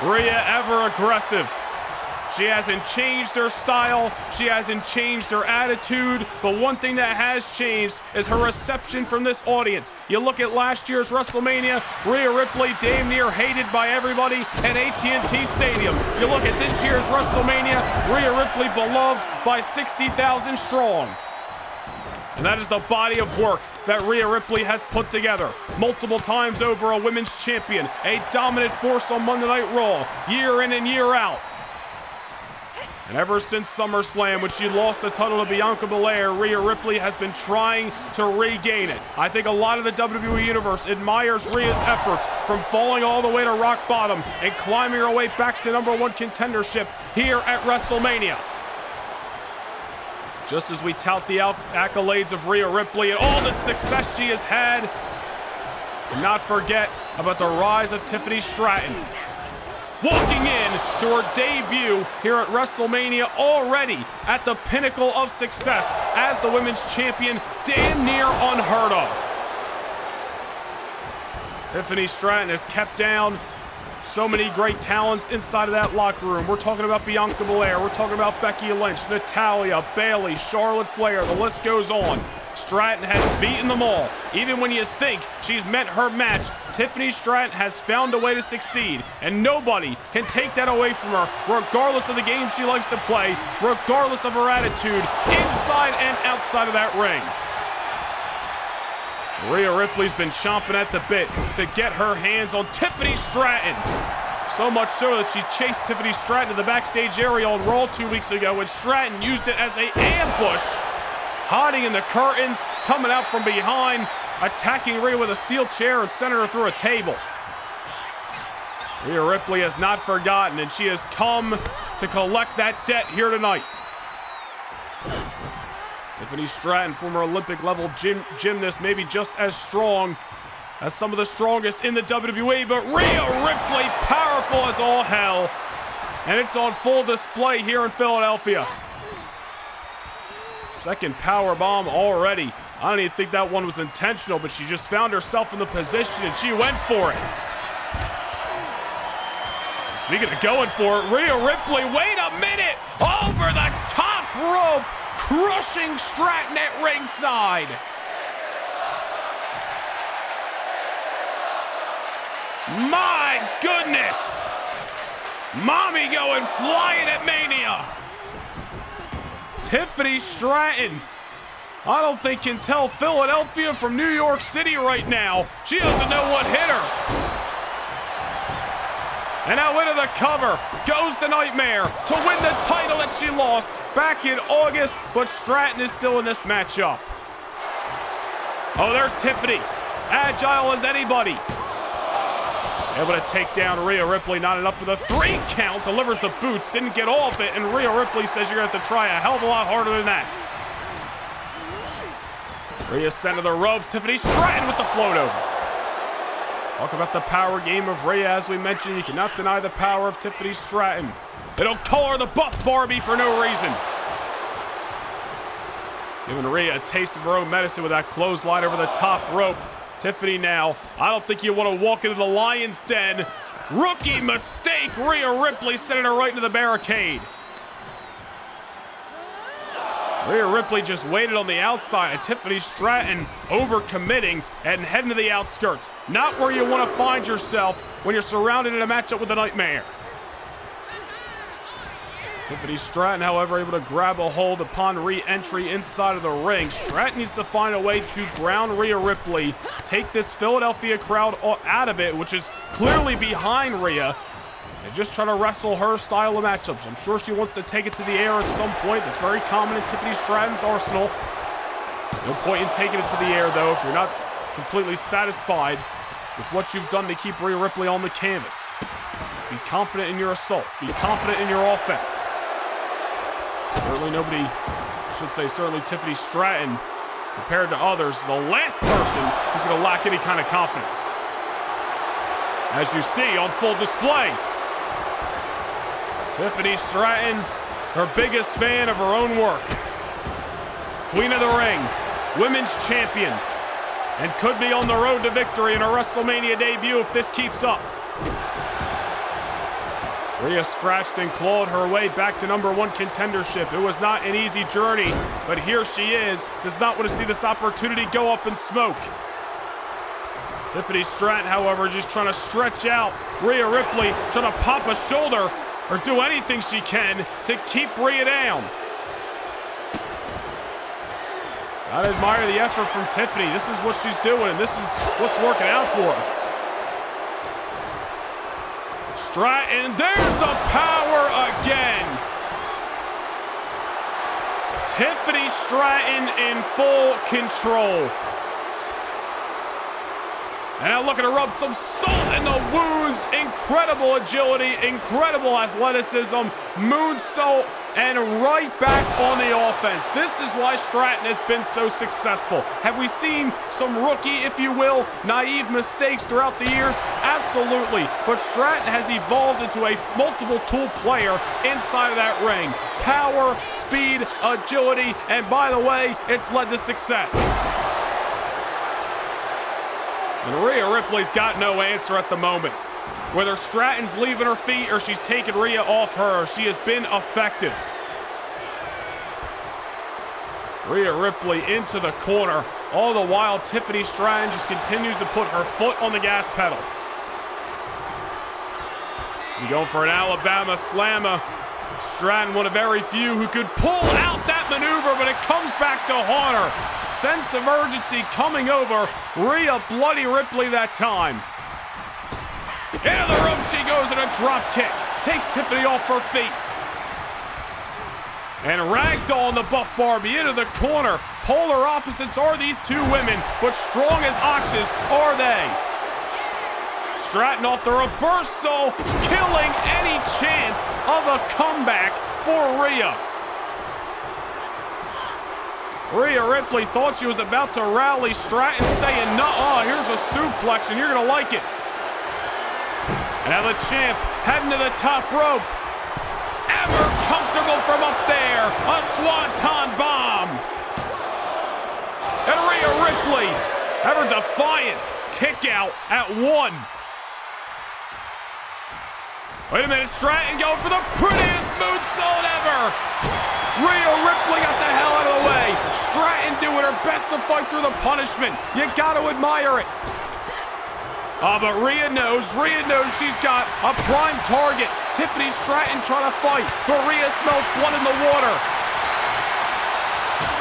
Rhea ever aggressive. She hasn't changed her style, she hasn't changed her attitude, but one thing that has changed is her reception from this audience. You look at last year's WrestleMania, Rhea Ripley damn near hated by everybody at AT&T Stadium. You look at this year's WrestleMania, Rhea Ripley beloved by 60,000 strong. And that is the body of work that Rhea Ripley has put together. Multiple times over a women's champion, a dominant force on Monday Night Raw, year in and year out. And ever since SummerSlam, when she lost the title to Bianca Belair, Rhea Ripley has been trying to regain it. I think a lot of the WWE Universe admires Rhea's efforts from falling all the way to rock bottom and climbing her way back to #1 contendership here at WrestleMania. Just as we tout the accolades of Rhea Ripley and all the success she has had, do not forget about the rise of Tiffany Stratton. Walking in to her debut here at WrestleMania, already at the pinnacle of success as the women's champion, damn near unheard of. Tiffany Stratton has kept down so many great talents inside of that locker room. We're talking about Bianca Belair, we're talking about Becky Lynch, Natalya, Bayley, Charlotte Flair, the list goes on. Stratton has beaten them all. Even when you think she's met her match, Tiffany Stratton has found a way to succeed, and nobody can take that away from her, regardless of the game she likes to play, regardless of her attitude, inside and outside of that ring. Rhea Ripley's been chomping at the bit to get her hands on Tiffany Stratton. So much so that she chased Tiffany Stratton to the backstage area on Raw 2 weeks ago, and Stratton used it as an ambush, hiding in the curtains, coming out from behind, attacking Rhea with a steel chair and sending her through a table. Rhea Ripley has not forgotten, and she has come to collect that debt here tonight. Tiffany Stratton, former Olympic-level gymnast, maybe just as strong as some of the strongest in the WWE, but Rhea Ripley, powerful as all hell, and it's on full display here in Philadelphia. Second power bomb already. I don't even think that one was intentional, but she just found herself in the position and she went for it. Speaking of going for it, Rhea Ripley, wait a minute! Over the top rope, crushing Stratton at ringside. My goodness! Mommy going flying at Mania. Tiffany Stratton, I don't think can tell Philadelphia from New York City right now. She doesn't know what hit her. And now into the cover goes the Nightmare to win the title that she lost back in August, but Stratton is still in this matchup. Oh, there's Tiffany, agile as anybody. Able to take down Rhea Ripley, not enough for the 3 count, delivers the boots, didn't get all of it, and Rhea Ripley says you're gonna have to try a hell of a lot harder than that. Rhea sent to the ropes, Tiffany Stratton with the float over. Talk about the power game of Rhea, as we mentioned, you cannot deny the power of Tiffany Stratton. It'll call her the Buff Barbie for no reason. Giving Rhea a taste of her own medicine with that clothesline over the top rope. Tiffany now, I don't think you want to walk into the lion's den. Rookie mistake, Rhea Ripley sending her right into the barricade. Rhea Ripley just waited on the outside, and Tiffany Stratton overcommitting and heading to the outskirts. Not where you want to find yourself when you're surrounded in a matchup with the Nightmare. Tiffany Stratton, however, able to grab a hold upon re-entry inside of the ring. Stratton needs to find a way to ground Rhea Ripley, take this Philadelphia crowd out of it, which is clearly behind Rhea, and just try to wrestle her style of matchups. I'm sure she wants to take it to the air at some point. That's very common in Tiffany Stratton's arsenal. No point in taking it to the air, though, if you're not completely satisfied with what you've done to keep Rhea Ripley on the canvas. Be confident in your assault. Be confident in your offense. Certainly Tiffany Stratton, compared to others, the last person who's going to lack any kind of confidence. As you see on full display, Tiffany Stratton, her biggest fan of her own work. Queen of the Ring, women's champion, and could be on the road to victory in her WrestleMania debut if this keeps up. Rhea scratched and clawed her way back to #1 contendership. It was not an easy journey, but here she is. Does not want to see this opportunity go up in smoke. Tiffany Stratton, however, just trying to stretch out. Rhea Ripley trying to pop a shoulder or do anything she can to keep Rhea down. Gotta admire the effort from Tiffany. This is what she's doing, and this is what's working out for her. Stratton, there's the power again. Tiffany Stratton in full control. And now looking to rub some salt in the wounds. Incredible agility, incredible athleticism, moonsault, and right back on the offense. This is why Stratton has been so successful. Have we seen some rookie, if you will, naive mistakes throughout the years? Absolutely. But Stratton has evolved into a multiple tool player inside of that ring. Power, speed, agility, and by the way, it's led to success. And Rhea Ripley's got no answer at the moment. Whether Stratton's leaving her feet or she's taking Rhea off her, she has been effective. Rhea Ripley into the corner. All the while, Tiffany Stratton just continues to put her foot on the gas pedal. You going for an Alabama slammer. Stratton, one of very few who could pull out that maneuver, but it comes back to haunt her. Sense of urgency coming over Rhea Bloody Ripley that time. Into the rope she goes in a drop kick. Takes Tiffany off her feet. And ragdoll the Buff Barbie into the corner. Polar opposites are these two women, but strong as oxes are they. Stratton off the reversal, killing any chance of a comeback for Rhea. Rhea Ripley thought she was about to rally. Stratton saying, nuh-uh, here's a suplex and you're gonna like it. And now the champ heading to the top rope. Ever comfortable from up there. A swanton bomb. And Rhea Ripley, ever defiant, kick out at 1. Wait a minute, Stratton going for the prettiest moonsault ever. Rhea Ripley got the hell out of the way. Stratton doing her best to fight through the punishment. You gotta admire it. But Rhea knows she's got a prime target. Tiffany Stratton trying to fight, but Rhea smells blood in the water.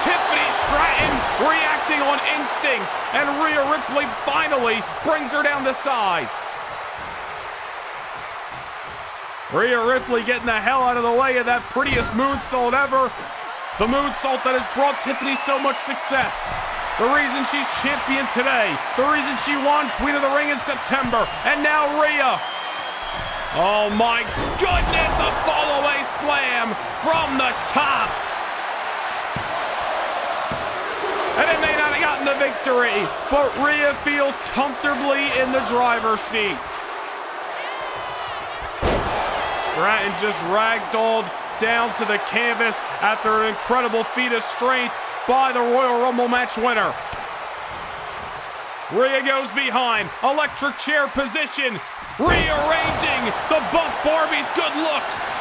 Tiffany Stratton reacting on instincts, and Rhea Ripley finally brings her down to size. Rhea Ripley getting the hell out of the way of that prettiest moonsault ever. The moonsault that has brought Tiffany so much success. The reason she's champion today. The reason she won Queen of the Ring in September. And now Rhea. Oh my goodness, a fall-away slam from the top. And it may not have gotten the victory, but Rhea feels comfortably in the driver's seat. Stratton just ragdolled down to the canvas after an incredible feat of strength by the Royal Rumble match winner. Rhea goes behind, electric chair position, rearranging the Buff Barbie's good looks.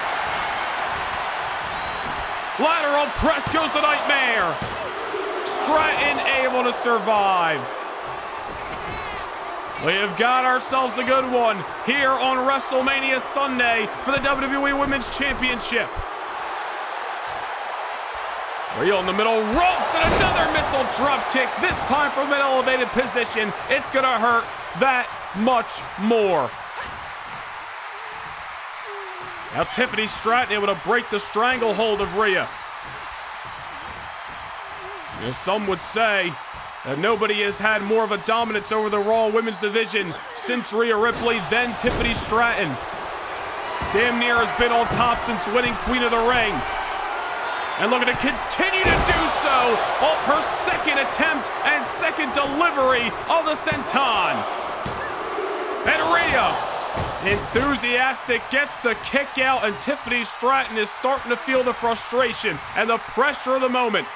Lateral press goes the Nightmare. Stratton able to survive. We have got ourselves a good one here on WrestleMania Sunday for the WWE Women's Championship. Rhea in the middle, ropes, and another missile drop kick, this time from an elevated position. It's gonna hurt that much more. Now Tiffany Stratton able to break the stranglehold of Rhea. As some would say that nobody has had more of a dominance over the Raw Women's Division since Rhea Ripley, then Tiffany Stratton. Damn near has been on top since winning Queen of the Ring. And looking to continue to do so off her second attempt and second delivery of the senton. And Rhea, enthusiastic, gets the kick out, and Tiffany Stratton is starting to feel the frustration and the pressure of the moment.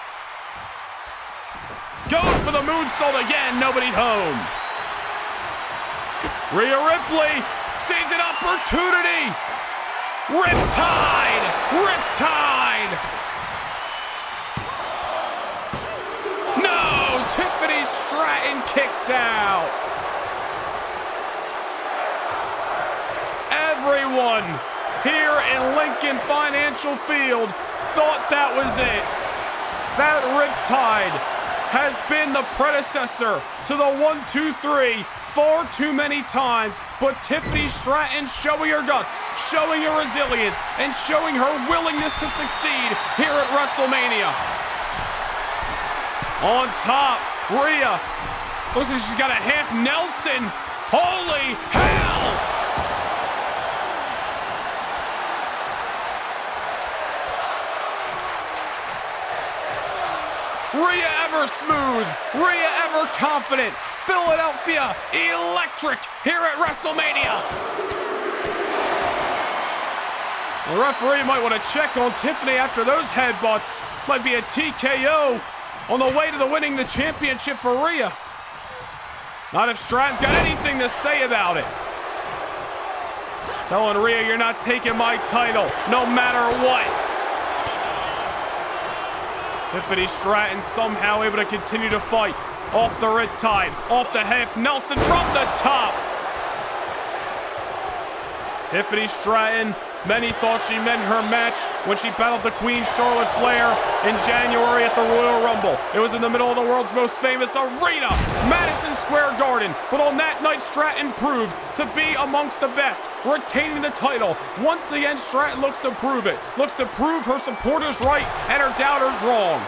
Goes for the moonsault again, nobody home. Rhea Ripley sees an opportunity. Riptide! Riptide! No! Tiffany Stratton kicks out. Everyone here in Lincoln Financial Field thought that was it. That Riptide has been the predecessor to the 1, 2, 3 far too many times, but Tiffany Stratton showing her guts, showing her resilience, and showing her willingness to succeed here at WrestleMania. On top, Rhea. Looks like she's got a half Nelson. Holy hell! Rhea ever smooth, Rhea ever confident, Philadelphia electric here at WrestleMania. The referee might want to check on Tiffany after those headbutts. Might be a TKO on the way to winning the championship for Rhea. Not if Stratton's got anything to say about it. Telling Rhea, you're not taking my title, no matter what. Tiffany Stratton somehow able to continue to fight. Off the Riptide, off the half Nelson from the top. Tiffany Stratton, many thought she meant her match when she battled the Queen Charlotte Flair in January at the Royal Rumble. It was in the middle of the world's most famous arena, Madison Square Garden. But on that night, Stratton proved to be amongst the best, retaining the title. Once again, Stratton looks to prove it, looks to prove her supporters right and her doubters wrong.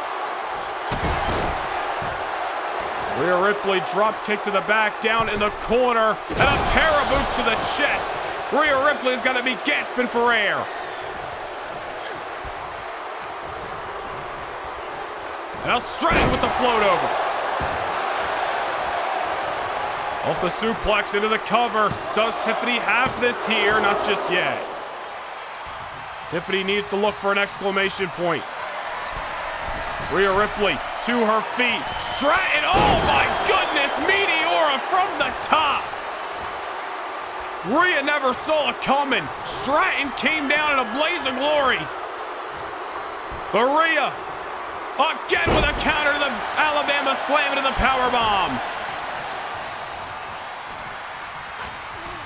Rhea Ripley drop kick to the back, down in the corner, and a pair of boots to the chest. Rhea Ripley's got to be gasping for air. Now Stratton with the float over. Off the suplex into the cover. Does Tiffany have this here? Not just yet. Tiffany needs to look for an exclamation point. Rhea Ripley to her feet. Stratton, oh my goodness, Meteora from the top. Rhea never saw it coming. Stratton came down in a blaze of glory. But Rhea, again with a counter to the Alabama slam into the powerbomb.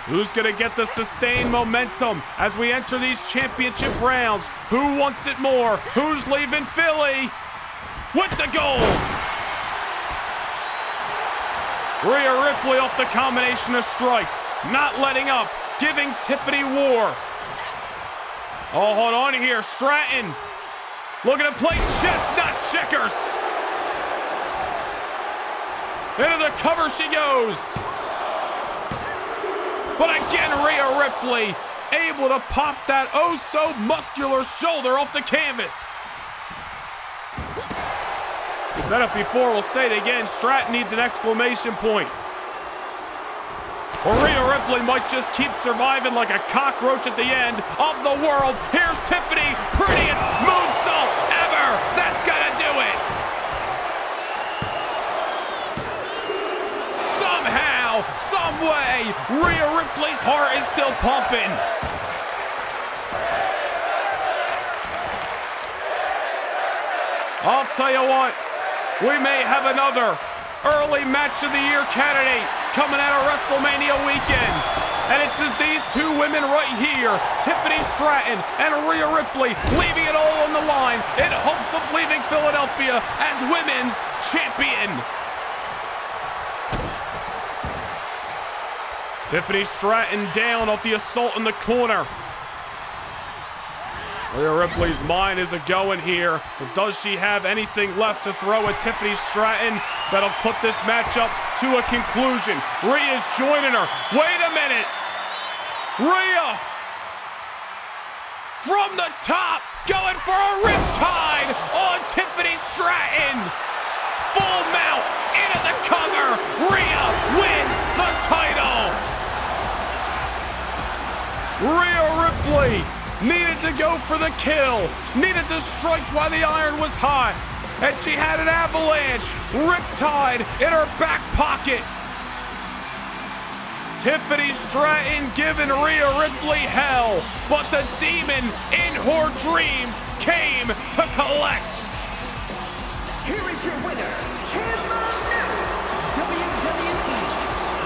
Who's gonna get the sustained momentum as we enter these championship rounds? Who wants it more? Who's leaving Philly with the gold? Rhea Ripley off the combination of strikes, not letting up, giving Tiffany war. Oh, hold on here, Stratton looking to play chess, not checkers. Into the cover she goes. But again, Rhea Ripley able to pop that oh-so-muscular shoulder off the canvas. Said it before, we'll say it again. Stratton needs an exclamation point. Or Rhea Ripley might just keep surviving like a cockroach at the end of the world. Here's Tiffany, prettiest moonsault ever. That's gotta do it. Somehow, some way, Rhea Ripley's heart is still pumping. I'll tell you what, we may have another early match of the year candidate coming out of WrestleMania weekend. And it's these two women right here, Tiffany Stratton and Rhea Ripley, leaving it all on the line in hopes of leaving Philadelphia as women's champion. Tiffany Stratton down off the assault in the corner. Rhea Ripley's mind is a-going here, but does she have anything left to throw at Tiffany Stratton that'll put this matchup to a conclusion? Rhea's joining her. Wait a minute. Rhea from the top, going for a riptide on Tiffany Stratton. Full mount into the cover. Rhea wins the title. Rhea Ripley needed to go for the kill, needed to strike while the iron was hot, and she had an avalanche, riptide in her back pocket. Tiffany Stratton giving Rhea Ripley hell, but the demon in her dreams came to collect. Here is your winner, and the new WWE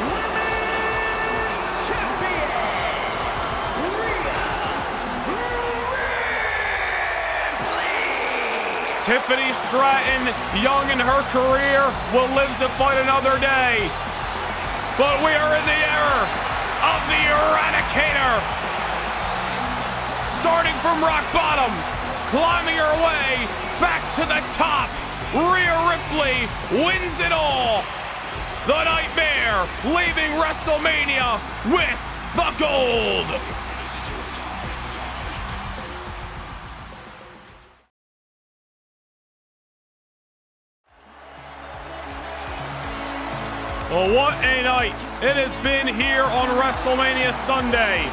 Women's Champion, Rhea Ripley. Tiffany Stratton, young in her career, will live to fight another day. But we are in the era of the Eradicator. Starting from rock bottom, climbing her way back to the top, Rhea Ripley wins it all. The Nightmare leaving WrestleMania with the gold. Well, what a night it has been here on WrestleMania Sunday.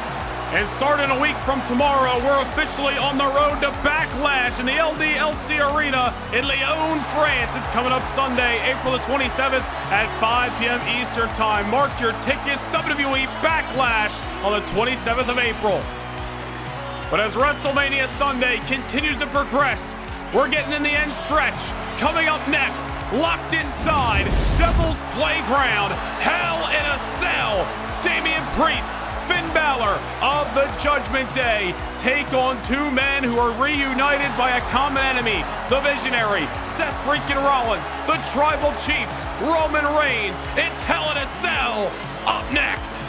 And starting a week from tomorrow, we're officially on the road to Backlash in the LDLC Arena in Lyon, France. It's coming up Sunday, April the 27th at 5 p.m. Eastern Time. Mark your tickets, WWE Backlash on the 27th of April. But as WrestleMania Sunday continues to progress, we're getting in the end stretch. Coming up next, locked inside Devil's Playground, Hell in a Cell, Damian Priest, Finn Balor of the Judgment Day take on two men who are reunited by a common enemy, the Visionary, Seth freaking Rollins, the Tribal Chief, Roman Reigns. It's Hell in a Cell up next.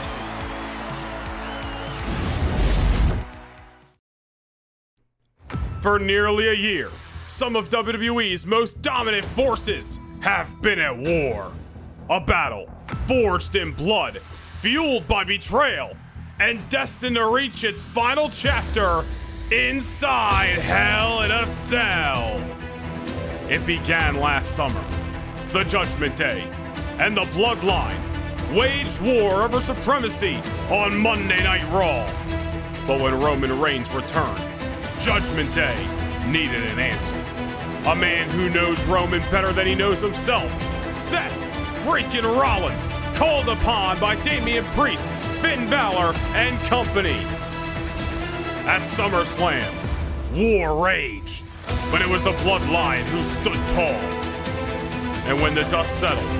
For nearly a year, some of WWE's most dominant forces have been at war. A battle forged in blood, fueled by betrayal, and destined to reach its final chapter inside Hell in a Cell. It began last summer. The Judgment Day and the Bloodline waged war over supremacy on Monday Night Raw. But when Roman Reigns returned, Judgment Day needed an answer. A man who knows Roman better than he knows himself, Seth freaking Rollins, called upon by Damian Priest, Finn Balor, and company. At SummerSlam, war raged, but it was the Bloodline who stood tall. And when the dust settled,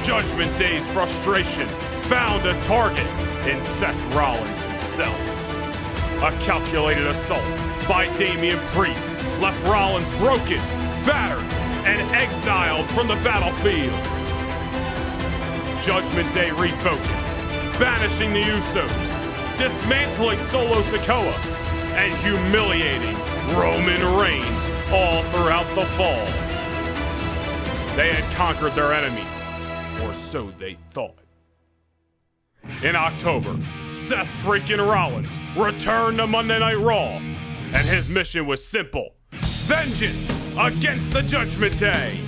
Judgment Day's frustration found a target in Seth Rollins himself. A calculated assault by Damian Priest left Rollins broken, battered, and exiled from the battlefield. Judgment Day refocused, banishing the Usos, dismantling Solo Sikoa, and humiliating Roman Reigns all throughout the fall. They had conquered their enemies, or so they thought. In October, Seth freaking Rollins returned to Monday Night Raw, and his mission was simple: vengeance against the Judgment Day.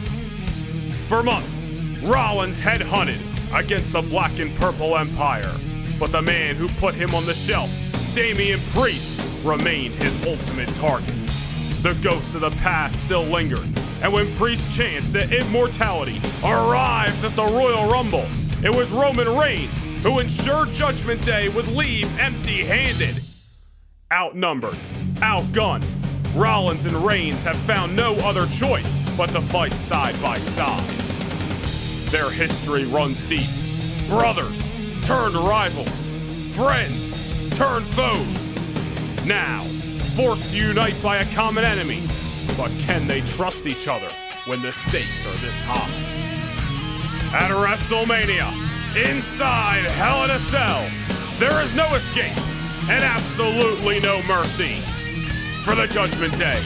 For months, Rollins headhunted against the Black and Purple Empire, but the man who put him on the shelf, Damian Priest, remained his ultimate target. The ghosts of the past still lingered, and when Priest's chance at immortality arrived at the Royal Rumble, it was Roman Reigns who ensured Judgment Day would leave empty-handed. Outnumbered, outgunned, Rollins and Reigns have found no other choice but to fight side by side. Their history runs deep. Brothers turned rivals, friends turned foes. Now, forced to unite by a common enemy, but can they trust each other when the stakes are this high? At WrestleMania, inside Hell in a Cell, there is no escape and absolutely no mercy. For the Judgment Day,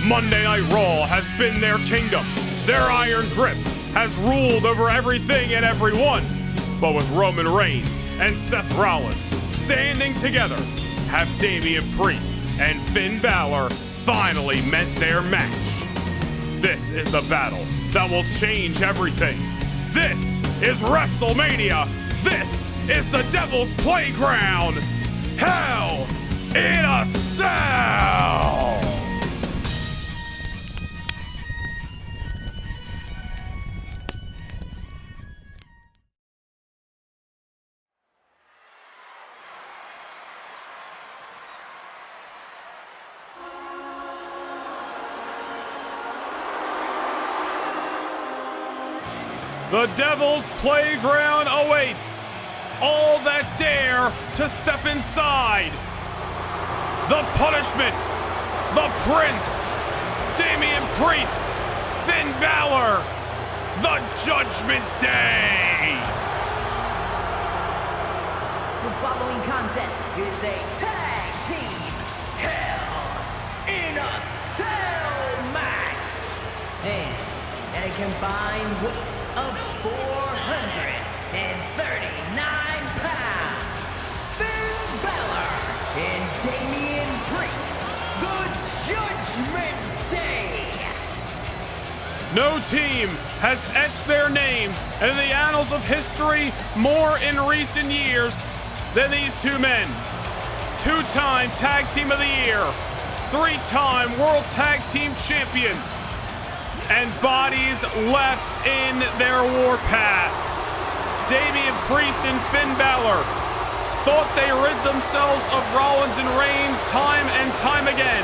Monday Night Raw has been their kingdom. Their iron grip has ruled over everything and everyone. But with Roman Reigns and Seth Rollins standing together, have Damian Priest and Finn Balor finally met their match. This is the battle that will change everything. This is WrestleMania. This is the Devil's Playground. Hell in a Cell. The Devil's Playground awaits all that dare to step inside. The Punishment, the Prince, Damian Priest, Finn Balor, the Judgment Day. The following contest is a tag team Hell in a Cell match. And at a combined weight of 439 pounds, Finn Balor and Damian Priest, the Judgment Day. No team has etched their names into the annals of history more in recent years than these two men. Two-time Tag Team of the Year, three-time World Tag Team Champions, and bodies left in their warpath. Damian Priest and Finn Balor thought they rid themselves of Rollins and Reigns time and time again,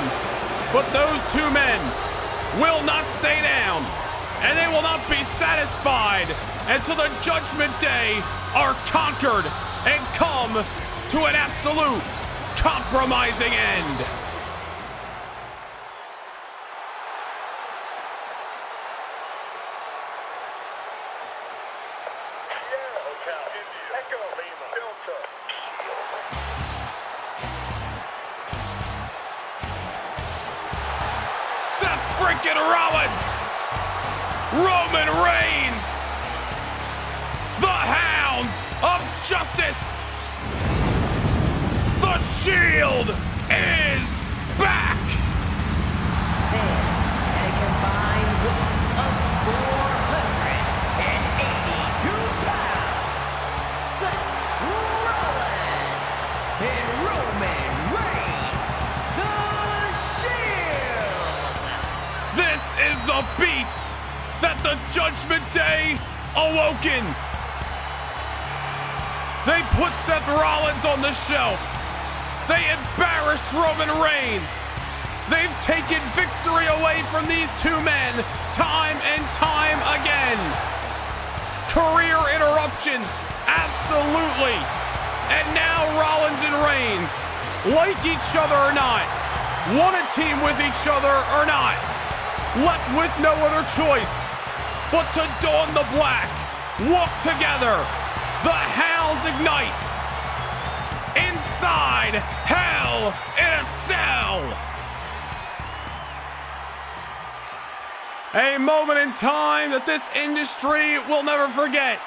but those two men will not stay down, and they will not be satisfied until the Judgment Day are conquered and come to an absolute compromising end. Seth freaking Rollins, Roman Reigns, the Hounds of Justice. The Shield is back. And at a combined weight of 482 pounds, Seth Rollins and Roman Reigns, the Shield. This is the beast that the Judgment Day awoken. They put Seth Rollins on the shelf. They embarrassed Roman Reigns. They've taken victory away from these two men time and time again. Career interruptions, absolutely. And now Rollins and Reigns, like each other or not, want a team with each other or not, left with no other choice but to don the black, walk together. The Hounds ignite inside Hell in a Cell. A moment in time that this industry will never forget.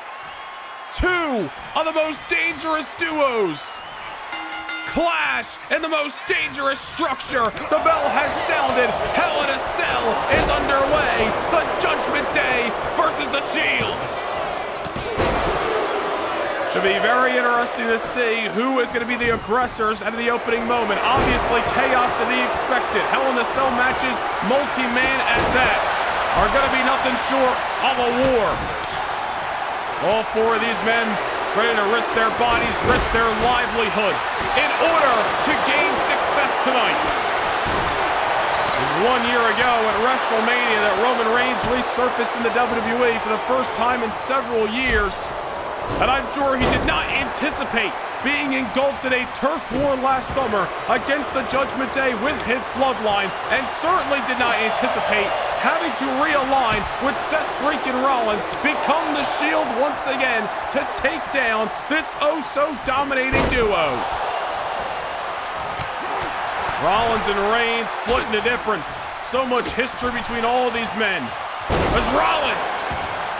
Two of the most dangerous duos clash in the most dangerous structure. The bell has sounded. Hell in a Cell is underway. The Judgment Day versus the Shield. Should be very interesting to see who is going to be the aggressors at the opening moment. Obviously, chaos to be expected. Hell in a Cell matches, multi-man at that, are going to be nothing short of a war. All four of these men ready to risk their bodies, risk their livelihoods in order to gain success tonight. It was 1 year ago at WrestleMania that Roman Reigns resurfaced in the WWE for the first time in several years. And I'm sure he did not anticipate being engulfed in a turf war last summer against the Judgment Day with his bloodline, and certainly did not anticipate having to realign with Seth freaking Rollins, become the Shield once again to take down this oh-so-dominating duo. Rollins and Reigns splitting the difference. So much history between all of these men. As Rollins,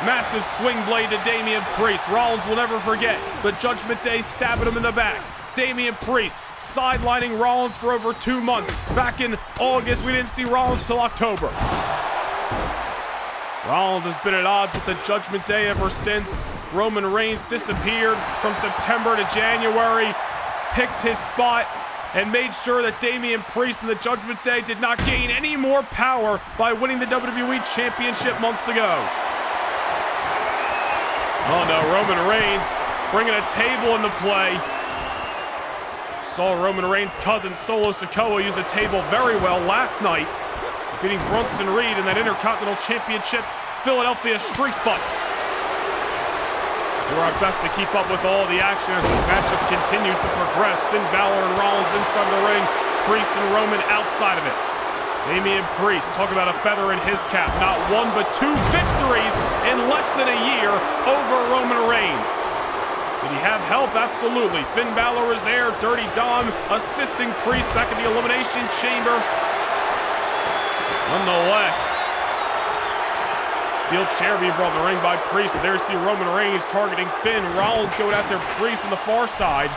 massive swing blade to Damian Priest. Rollins will never forget the Judgment Day stabbing him in the back. Damian Priest sidelining Rollins for over 2 months. Back in August, we didn't see Rollins till October. Rollins has been at odds with the Judgment Day ever since. Roman Reigns disappeared from September to January, picked his spot, and made sure that Damian Priest and the Judgment Day did not gain any more power by winning the WWE Championship months ago. Oh no, Roman Reigns bringing a table into play. Saw Roman Reigns' cousin Solo Sikoa use a table very well last night, defeating Bronson Reed in that Intercontinental Championship Philadelphia street fight. Do our best to keep up with all the action as this matchup continues to progress. Finn Balor and Rollins inside the ring. Priest and Roman outside of it. Damian Priest, talk about a feather in his cap. Not one, but 2 victories in less than a year over Roman Reigns. Did he have help? Absolutely. Finn Balor is there. Dirty Dom assisting Priest back in the Elimination Chamber. Nonetheless, steel chair being brought in the ring by Priest. There you see Roman Reigns targeting Finn. Rollins going after Priest on the far side.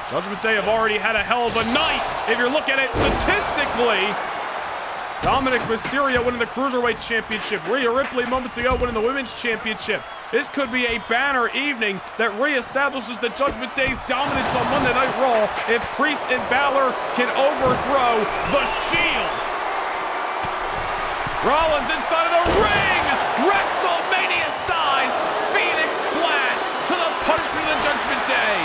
Judgment Day have already had a hell of a night. If you're looking at it statistically, Dominik Mysterio winning the Cruiserweight Championship. Rhea Ripley moments ago winning the Women's Championship. This could be a banner evening that reestablishes the Judgment Day's dominance on Monday Night Raw if Priest and Balor can overthrow the Shield. Rollins inside of the ring! WrestleMania-sized Phoenix Splash to the punishment of the Judgment Day.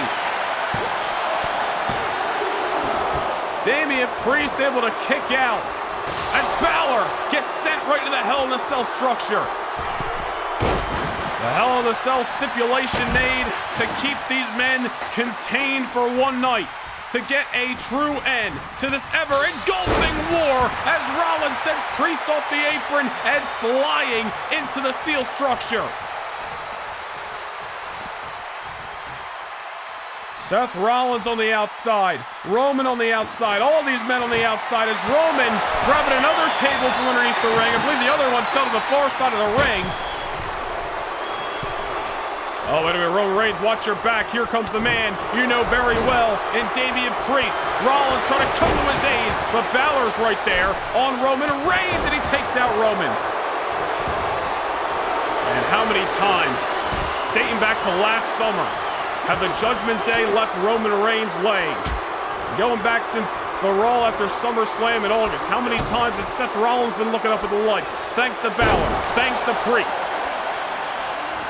Damian Priest able to kick out as Balor gets sent right to the Hell in a Cell structure. The Hell in a Cell stipulation made to keep these men contained for one night, to get a true end to this ever-engulfing war as Rollins sends Priest off the apron and flying into the steel structure. Seth Rollins on the outside, Roman on the outside, all these men on the outside as Roman grabbing another table from underneath the ring. I believe the other one fell to the far side of the ring. Oh, wait a minute, Roman Reigns, watch your back. Here comes the man you know very well in Damian Priest. Rollins trying to come to his aid, but Balor's right there on Roman Reigns, and he takes out Roman. And how many times, dating back to last summer, have the Judgment Day left Roman Reigns laying? Going back since the Raw after SummerSlam in August, how many times has Seth Rollins been looking up at the lights? Thanks to Balor, thanks to Priest.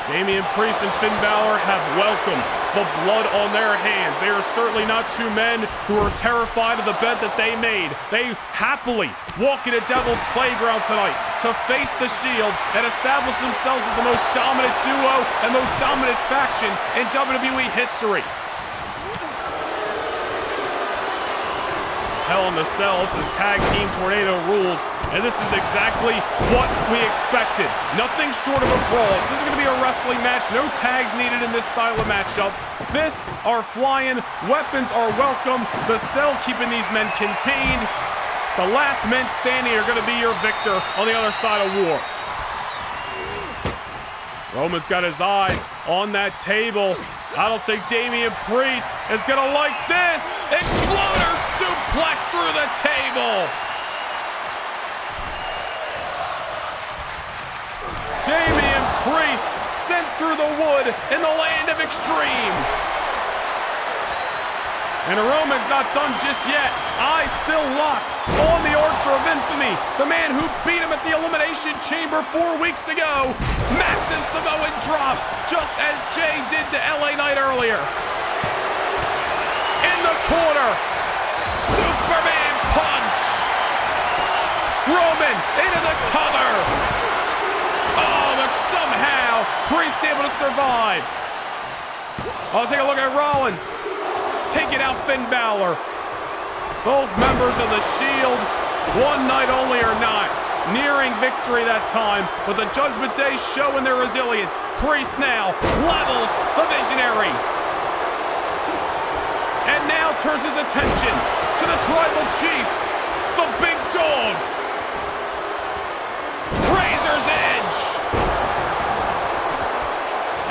Damian Priest and Finn Balor have welcomed the blood on their hands. They are certainly not two men who are terrified of the bed that they made. They happily walk into Devil's Playground tonight to face the Shield and establish themselves as the most dominant duo and most dominant faction in WWE history. Hell in the Cell says Tag Team Tornado rules, and this is exactly what we expected. Nothing short of a brawl. This is going to be a wrestling match. No tags needed in this style of matchup. Fists are flying. Weapons are welcome. The Cell keeping these men contained. The last men standing are going to be your victor on the other side of war. Roman's got his eyes on that table. I don't think Damian Priest is going to like this. Exploder suplex through the table. Damian Priest sent through the wood in the land of extreme. And Roman's not done just yet. Eyes still locked on the Archer of Infamy, the man who beat him at the Elimination Chamber 4 weeks ago. Massive Samoan drop, just as Jey did to LA Knight earlier. In the corner, Superman punch. Roman into the cover. Oh, but somehow Priest able to survive. Let's take a look at Rollins. Taking out Finn Balor. Both members of the Shield, one night only or not, nearing victory that time, but the Judgment Day showing their resilience. Priest now levels the Visionary. And now turns his attention to the Tribal Chief, the Big Dog. Razor's Edge.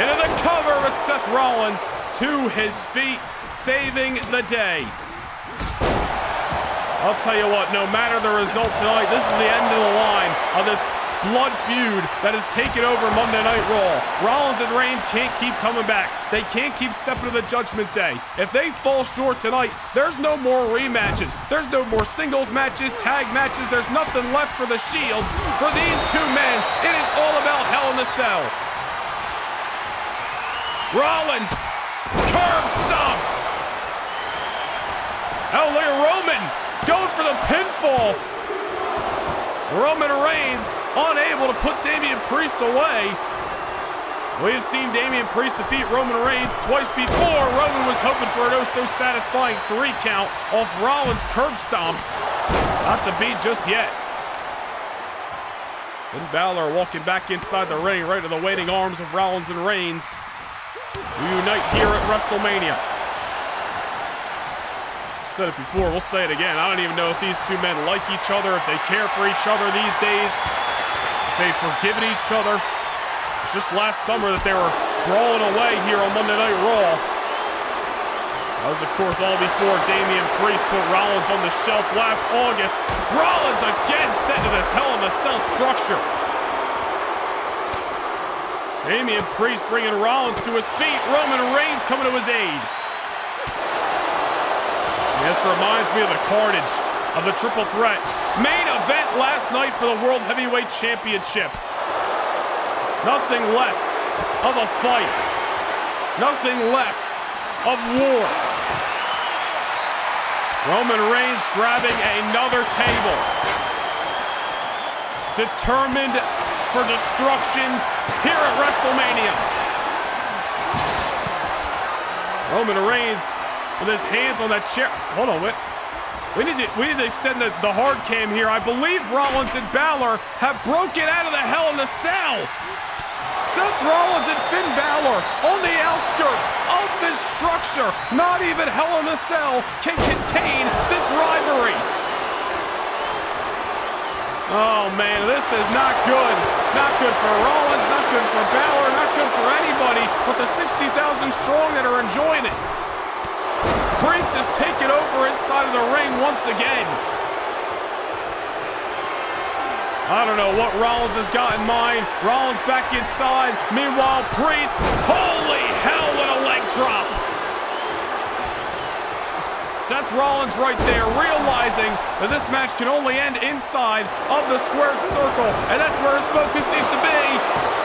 Into the cover with Seth Rollins to his feet, saving the day. I'll tell you what, no matter the result tonight, this is the end of the line of this blood feud that has taken over Monday Night Raw. Rollins and Reigns can't keep coming back. They can't keep stepping to the Judgment Day. If they fall short tonight, there's no more rematches. There's no more singles matches, tag matches. There's nothing left for the Shield. For these two men, it is all about Hell in a Cell. Rollins, curb stomp. Oh, look at Roman going for the pinfall. Roman Reigns unable to put Damian Priest away. We have seen Damian Priest defeat Roman Reigns twice before. Roman was hoping for an oh-so-satisfying 3 count off Rollins' curb stomp. Not to beat just yet. Finn Balor walking back inside the ring, right to the waiting arms of Rollins and Reigns. We unite here at WrestleMania. Said it before, we'll say it again. I don't even know if these two men like each other, if they care for each other these days, if they've forgiven each other. It's just last summer that they were brawling away here on Monday Night Raw. That was, of course, all before Damian Priest put Rollins on the shelf last August. Rollins again set to this Hell in a Cell structure. Damian Priest bringing Rollins to his feet. Roman Reigns coming to his aid. This reminds me of the carnage of the triple threat main event last night for the World Heavyweight Championship. Nothing less of a fight. Nothing less of war. Roman Reigns grabbing another table. Determined for destruction here at WrestleMania. Roman Reigns with his hands on that chair. Hold on, wait. We need to extend the hard cam here. I believe Rollins and Balor have broken out of the Hell in a Cell. Seth Rollins and Finn Balor on the outskirts of this structure. Not even Hell in a Cell can contain this rivalry. Oh man, this is not good. Not good for Rollins, not good for Balor, not good for anybody but the 60,000 strong that are enjoying it. Priest is taking over inside of the ring once again. I don't know what Rollins has got in mind. Rollins back inside. Meanwhile, Priest, holy hell, what a leg drop. Seth Rollins right there realizing that this match can only end inside of the squared circle, and that's where his focus needs to be.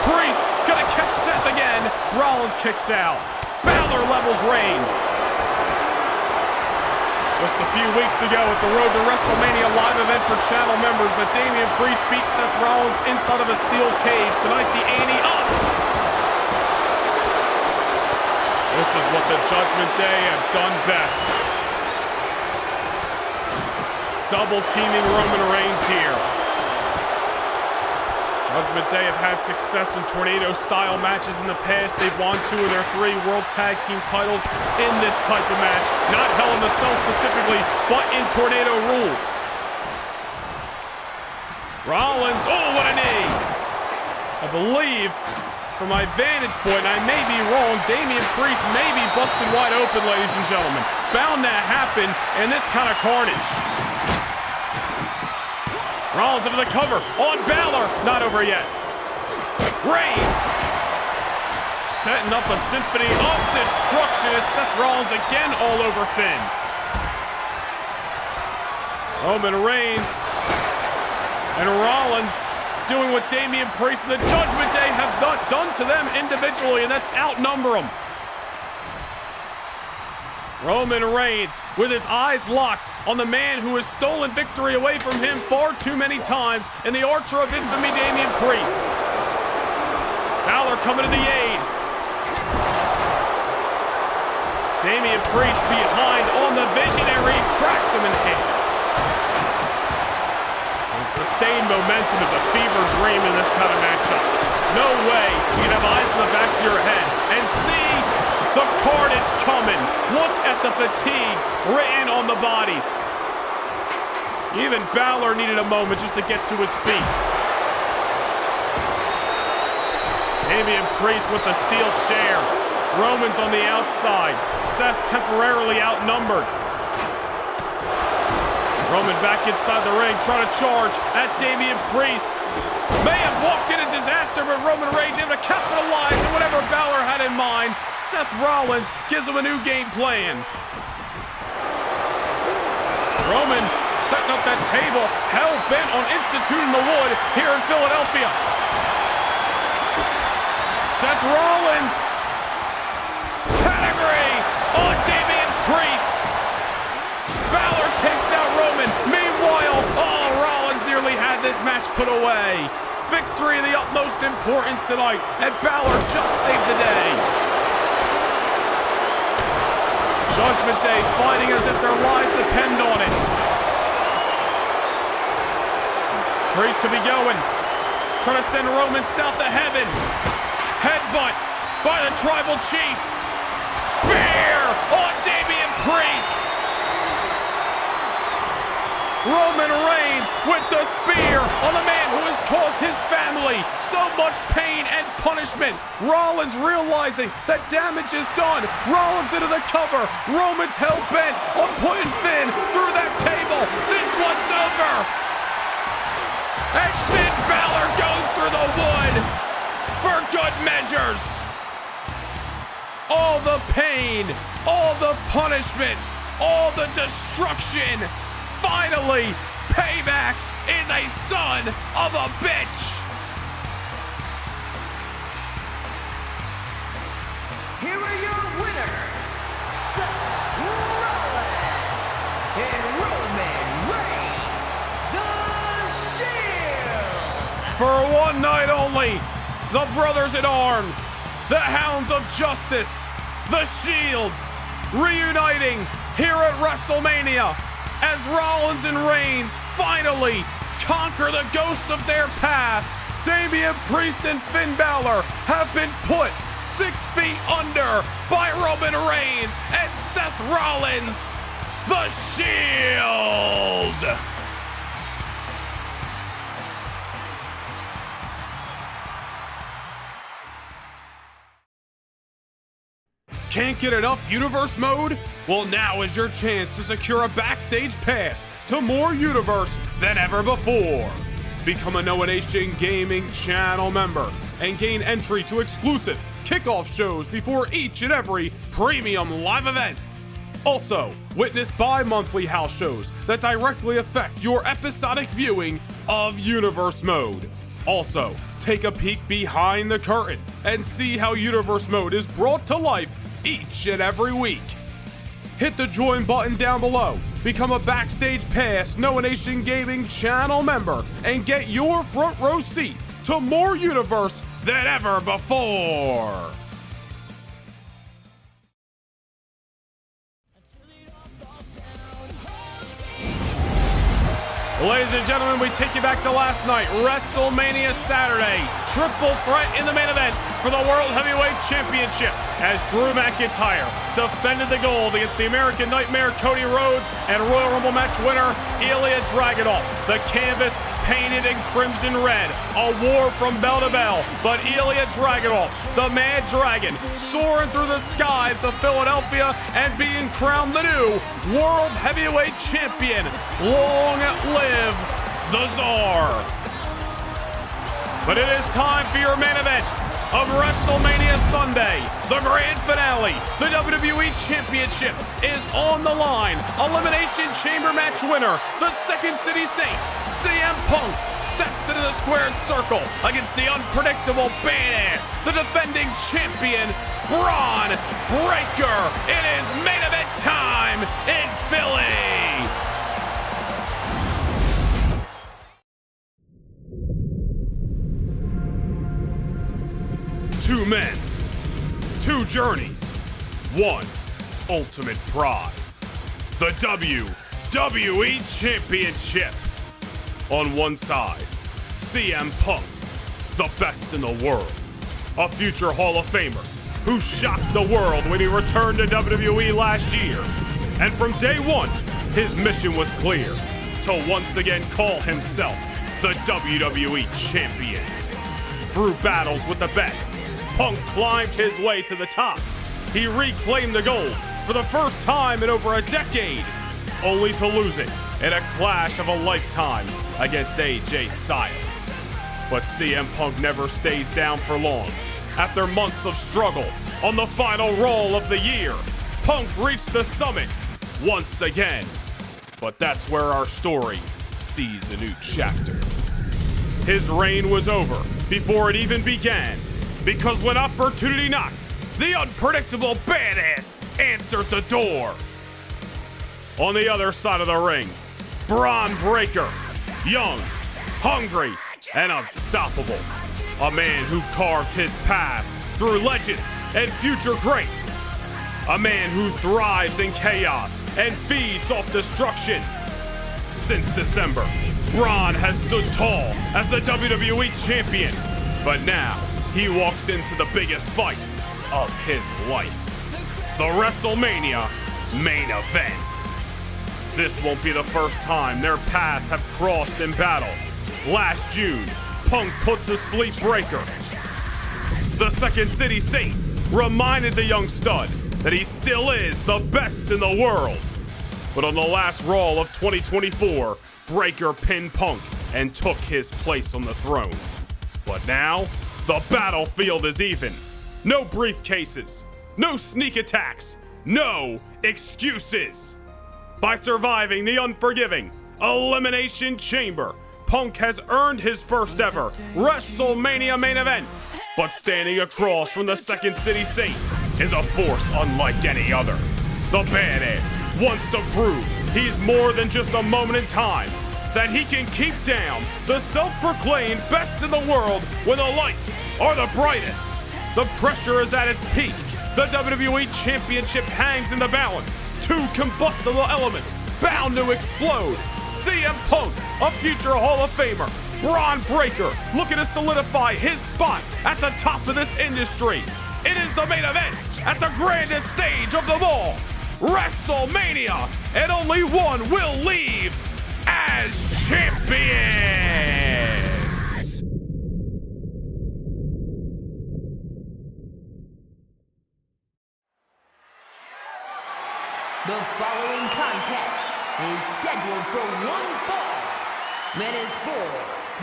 Priest gonna catch Seth again. Rollins kicks out. Balor levels Reigns. Just a few weeks ago at the Road to WrestleMania live event for channel members that Damian Priest beat Seth Rollins inside of a steel cage. Tonight the ante upped. This is what the Judgment Day have done best. Double teaming Roman Reigns here. Judgment Day have had success in tornado-style matches in the past. They've won 2 of their 3 World Tag Team titles in this type of match. Not Hell in a Cell specifically, but in tornado rules. Rollins, oh, what a knee! I believe, from my vantage point, and I may be wrong, Damian Priest may be busted wide open, ladies and gentlemen. Bound to happen in this kind of carnage. Rollins into the cover on Balor. Not over yet. Reigns setting up a symphony of destruction as Seth Rollins again all over Finn. Roman Reigns and Rollins doing what Damian Priest and the Judgment Day have not done to them individually, and that's outnumber them. Roman Reigns with his eyes locked on the man who has stolen victory away from him far too many times in the Archer of Infamy, Damian Priest. Balor coming to the aid. Damian Priest behind on the Visionary, cracks him in half. And sustained momentum is a fever dream in this kind of matchup. No way you can have eyes in the back of your head and see the carnage coming. Look at the fatigue written on the bodies. Even Balor needed a moment just to get to his feet. Damian Priest with the steel chair. Roman's on the outside. Seth temporarily outnumbered. Roman back inside the ring, trying to charge at Damian Priest. May have walked in a disaster, but Roman Reigns able to capitalize on whatever Balor had in mind. Seth Rollins gives him a new game plan. Roman setting up that table, hell-bent on instituting the wood here in Philadelphia. Seth Rollins. Pedigree on Damian Priest. Balor takes out Roman. Meanwhile, oh, Rollins nearly had this match put away. victory of the utmost importance tonight, and Balor just saved the day. Judgment Day fighting as if their lives depend on it. Priest could be going. Trying to send Roman south to heaven. Headbutt by the Tribal Chief. Spear on Damian Priest. Roman Reigns with the spear on the man who has caused his family so much pain and punishment. Rollins realizing that damage is done. Rollins into the cover. Roman's hell-bent on putting Finn through that table. This one's over. And Finn Balor goes through the wood for good measures. All the pain, all the punishment, all the destruction. Finally, payback is a son of a bitch. Here are your winners, Seth Rollins and Roman Reigns, the Shield. For one night only, the Brothers in Arms, the Hounds of Justice, the Shield, reuniting here at WrestleMania as Rollins and Reigns finally conquer the ghost of their past. Damian Priest and Finn Balor have been put 6 feet under by Roman Reigns and Seth Rollins, the Shield. Can't get enough Universe mode? Well, now is your chance to secure a backstage pass to more Universe than ever before. Become a Noah Nation Gaming channel member and gain entry to exclusive kickoff shows before each and every premium live event. Also, witness bi-monthly house shows that directly affect your episodic viewing of Universe mode. Also, take a peek behind the curtain and see how Universe mode is brought to life each and every week. Hit the join button down below, become a Backstage Pass Noah Nation Gaming channel member, and get your front row seat to more Universe than ever before. Ladies and gentlemen, we take you back to last night, WrestleMania Saturday. Triple threat in the main event for the World Heavyweight Championship as Drew McIntyre defended the gold against the American Nightmare Cody Rhodes and Royal Rumble match winner Ilya Dragunov. The canvas painted in crimson red, a war from bell to bell, but Ilya Dragunov, the Mad Dragon, soaring through the skies of Philadelphia and being crowned the new World Heavyweight Champion. Long live the Tsar. But it is time for your main event of WrestleMania Sunday, the grand finale. The WWE Championship is on the line. Elimination Chamber match winner, the Second City Saint, CM Punk, steps into the squared circle against the unpredictable badass, the defending champion, Bron Breakker. It is main event time in Philly. Two men, two journeys, one ultimate prize. The WWE Championship. On one side, CM Punk, the best in the world. A future Hall of Famer who shocked the world when he returned to WWE last year. And from day one, his mission was clear: to once again call himself the WWE Champion. Through battles with the best, Punk climbed his way to the top. He reclaimed the gold for the first time in over a decade, only to lose it in a clash of a lifetime against AJ Styles. But CM Punk never stays down for long. After months of struggle, on the final roll of the year, Punk reached the summit once again. But that's where our story sees a new chapter. His reign was over before it even began, because when opportunity knocked, the unpredictable badass answered the door. On the other side of the ring, Bron Breakker, young, hungry, and unstoppable. A man who carved his path through legends and future greats. A man who thrives in chaos and feeds off destruction. Since December, Bron has stood tall as the WWE Champion, but now he walks into the biggest fight of his life. The WrestleMania main event. This won't be the first time their paths have crossed in battle. Last June, Punk puts to sleep Breakker. The Second City Saint reminded the young stud that he still is the best in the world. But on the last Raw of 2024, Breakker pinned Punk and took his place on the throne. But now, the battlefield is even. No briefcases, no sneak attacks, no excuses. By surviving the unforgiving Elimination Chamber, Punk has earned his first ever WrestleMania main event. But standing across from the Second City Saint is a force unlike any other. The badass wants to prove he's more than just a moment in time, that he can keep down the self-proclaimed best in the world when the lights are the brightest. The pressure is at its peak. The WWE Championship hangs in the balance. Two combustible elements bound to explode. CM Punk, a future Hall of Famer. Bron Breakker looking to solidify his spot at the top of this industry. It is the main event at the grandest stage of them all, WrestleMania, and only one will leave as champion. The following contest is scheduled for one fall and is for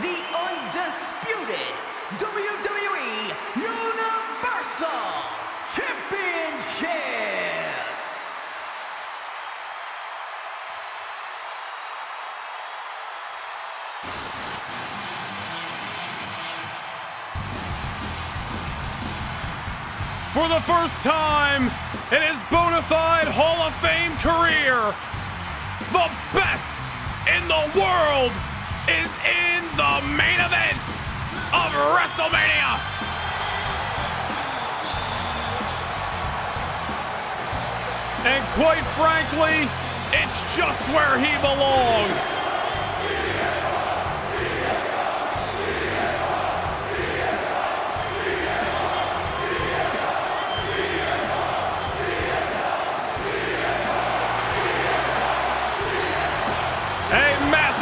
the undisputed WWE Universal Championship. For the first time in his bona fide Hall of Fame career, the best in the world is in the main event of WrestleMania. And quite frankly, it's just where he belongs.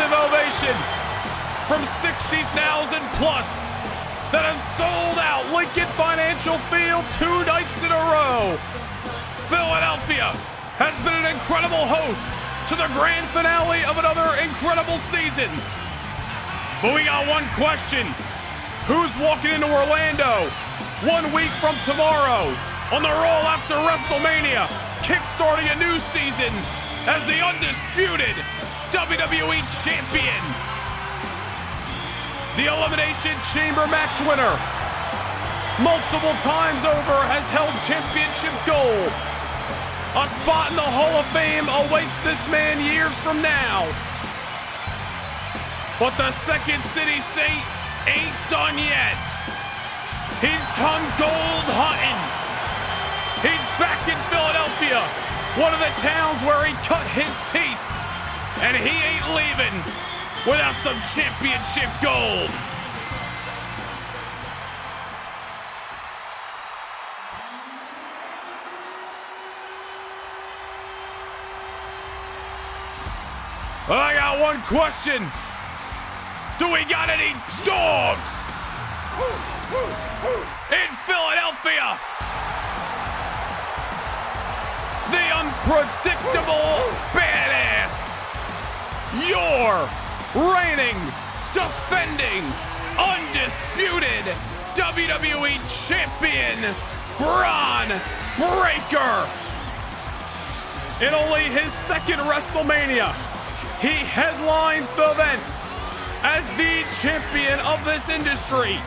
Ovation from 60,000 plus that have sold out Lincoln Financial Field 2 nights in a row. Philadelphia has been an incredible host to the grand finale of another incredible season. But we got one question. Who's walking into Orlando 1 week from tomorrow on the Raw after WrestleMania, kickstarting a new season as the undisputed WWE Champion? The Elimination Chamber match winner, multiple times over, has held championship gold. A spot in the Hall of Fame awaits this man years from now. But the Second City Saint ain't done yet. He's come gold hunting. He's back in Philadelphia, one of the towns where he cut his teeth. And he ain't leaving without some championship gold. Well, I got one question. Do we got any dogs in Philadelphia? The unpredictable badass. Your reigning, defending, undisputed WWE Champion, Bron Breakker. In only his second WrestleMania, he headlines the event as the champion of this industry.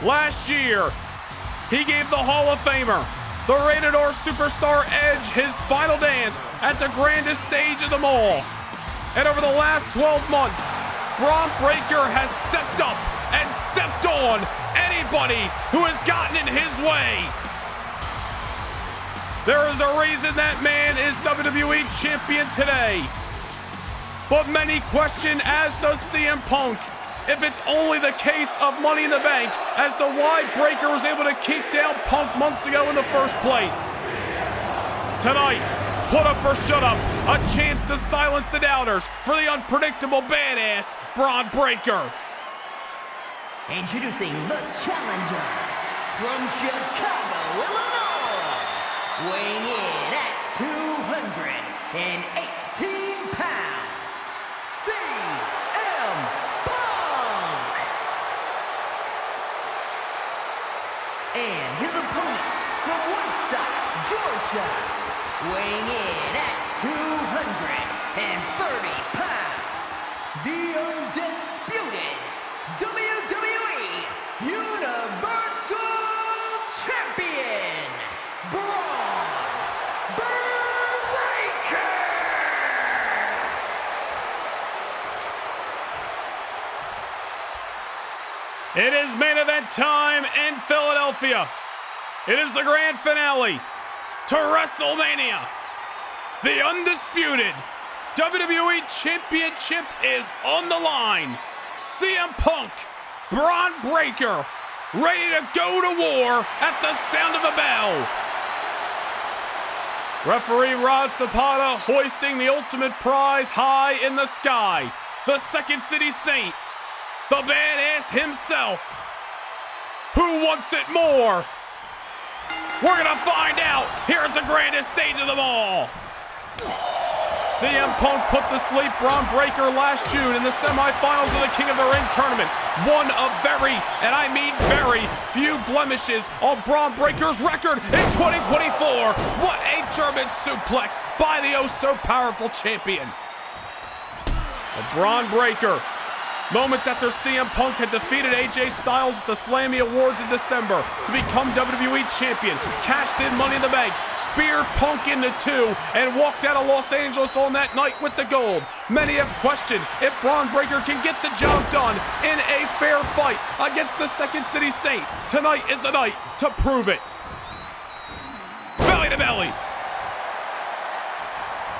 Last year, he gave the Hall of Famer, the Rated R Superstar Edge, his final dance at the grandest stage of them all. And over the last 12 months, Bron Breakker has stepped up and stepped on anybody who has gotten in his way. There is a reason that man is WWE Champion today. But many question, as does CM Punk, if it's only the case of Money in the Bank as to why Breakker was able to keep down Punk months ago in the first place. Tonight, put up or shut up, a chance to silence the doubters for the unpredictable badass Bron Breakker. Introducing the challenger from Chicago, Illinois, weighing in at 218 pounds, CM Punk. And his opponent from Woodstock, Georgia, weighing in at 230 pounds, the undisputed WWE Universal Champion, Bron Breakker! It is main event time in Philadelphia. It is the grand finale to WrestleMania. The undisputed WWE Championship is on the line. CM Punk, Bron Breakker, ready to go to war at the sound of a bell. Referee Rod Zapata hoisting the ultimate prize high in the sky. The Second City Saint, the badass himself. Who wants it more? We're gonna find out here at the grandest stage of them all. CM Punk put to sleep Bron Breakker last June in the semifinals of the King of the Ring tournament. One of very, and I mean very, few blemishes on Bron Breakker's record in 2024. What a German suplex by the oh-so-powerful champion. But Bron Breakker, moments after CM Punk had defeated AJ Styles at the Slammy Awards in December to become WWE Champion, cashed in Money in the Bank, speared Punk into two, and walked out of Los Angeles on that night with the gold. Many have questioned if Bron Breakker can get the job done in a fair fight against the Second City Saint. Tonight is the night to prove it. Belly to belly.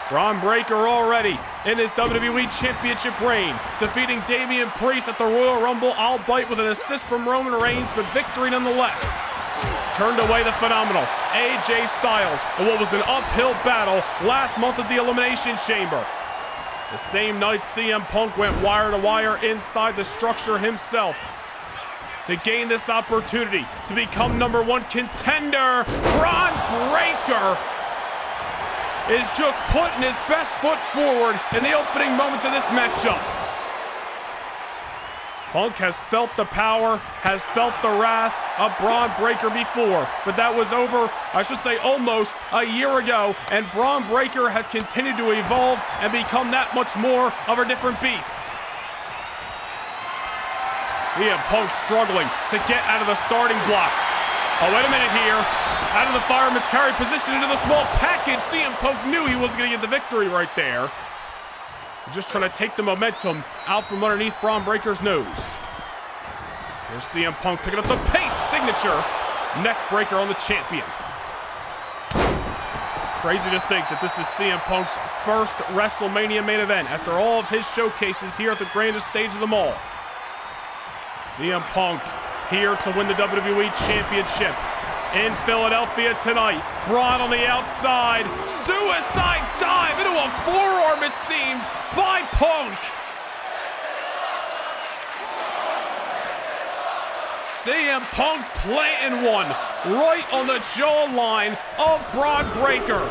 Bron Breakker already in his WWE Championship reign, defeating Damian Priest at the Royal Rumble, albeit with an assist from Roman Reigns, but victory nonetheless. Turned away the phenomenal AJ Styles in what was an uphill battle last month at the Elimination Chamber. The same night, CM Punk went wire to wire inside the structure himself to gain this opportunity to become #1 contender. Bron Breakker is just putting his best foot forward in the opening moments of this matchup. Punk has felt the power, has felt the wrath of Bron Breakker before, but that was over, I should say almost, a year ago, and Bron Breakker has continued to evolve and become that much more of a different beast. CM Punk struggling to get out of the starting blocks. Oh, wait a minute here. Out of the fireman's carry position into the small package. CM Punk knew he wasn't going to get the victory right there. Just trying to take the momentum out from underneath Bron Breakker's nose. Here's CM Punk picking up the pace signature neck breaker on the champion. It's crazy to think that this is CM Punk's first WrestleMania main event after all of his showcases here at the grandest stage of them all. CM Punk here to win the WWE Championship in Philadelphia tonight. Bron on the outside. Suicide dive into a forearm, it seemed, by Punk. CM Punk planting one right on the jawline of Bron Breakker.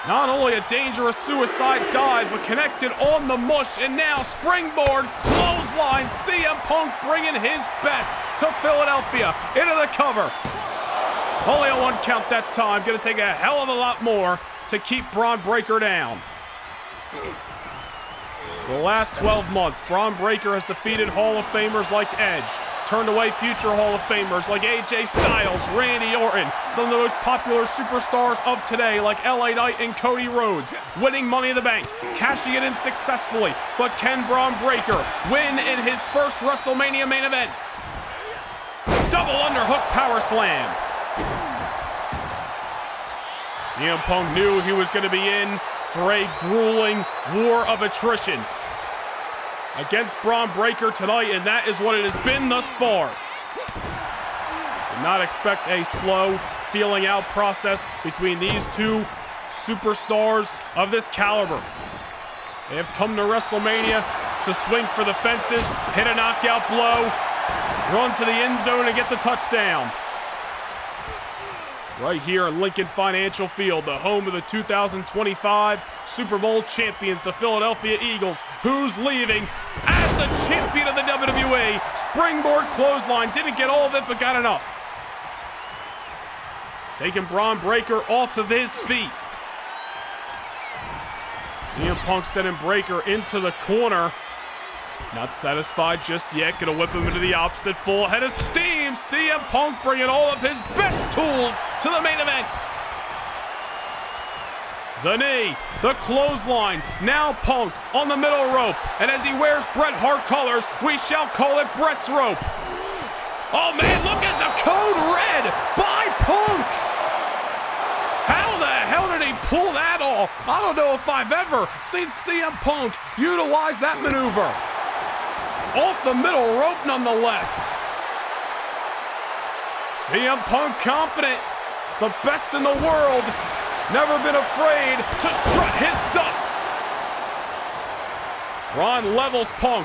Not only a dangerous suicide dive, but connected on the mush, and now springboard clothesline. CM Punk bringing his best to Philadelphia into the cover. Only a one count that time. Gonna take a hell of a lot more to keep Bron Breakker down. The last 12 months, Bron Breakker has defeated Hall of Famers like Edge, turned away future Hall of Famers like AJ Styles, Randy Orton, some of the most popular superstars of today like LA Knight and Cody Rhodes, winning Money in the Bank, cashing it in successfully. But can Bron Breakker win in his first WrestleMania main event? Double underhook power slam. CM Punk knew he was going to be in for a grueling war of attrition against Bron Breakker tonight, and that is what it has been thus far. Did not expect a slow feeling out process between these two superstars of this caliber. They have come to WrestleMania to swing for the fences, hit a knockout blow, run to the end zone and get the touchdown. Right here in Lincoln Financial Field, the home of the 2025 Super Bowl champions, the Philadelphia Eagles. Who's leaving as the champion of the WWE? Springboard clothesline, didn't get all of it, but got enough. Taking Bron Breakker off of his feet. CM Punk sending Breakker into the corner. Not satisfied just yet, gonna whip him into the opposite, full head of steam. CM Punk bringing all of his best tools to the main event. The knee, the clothesline, now Punk on the middle rope. And as he wears Bret Hart colors, we shall call it Bret's rope. Oh man, look at the code red by Punk. How the hell did he pull that off? I don't know if I've ever seen CM Punk utilize that maneuver. Off the middle rope nonetheless. CM Punk confident, the best in the world, never been afraid to strut his stuff. Bron levels Punk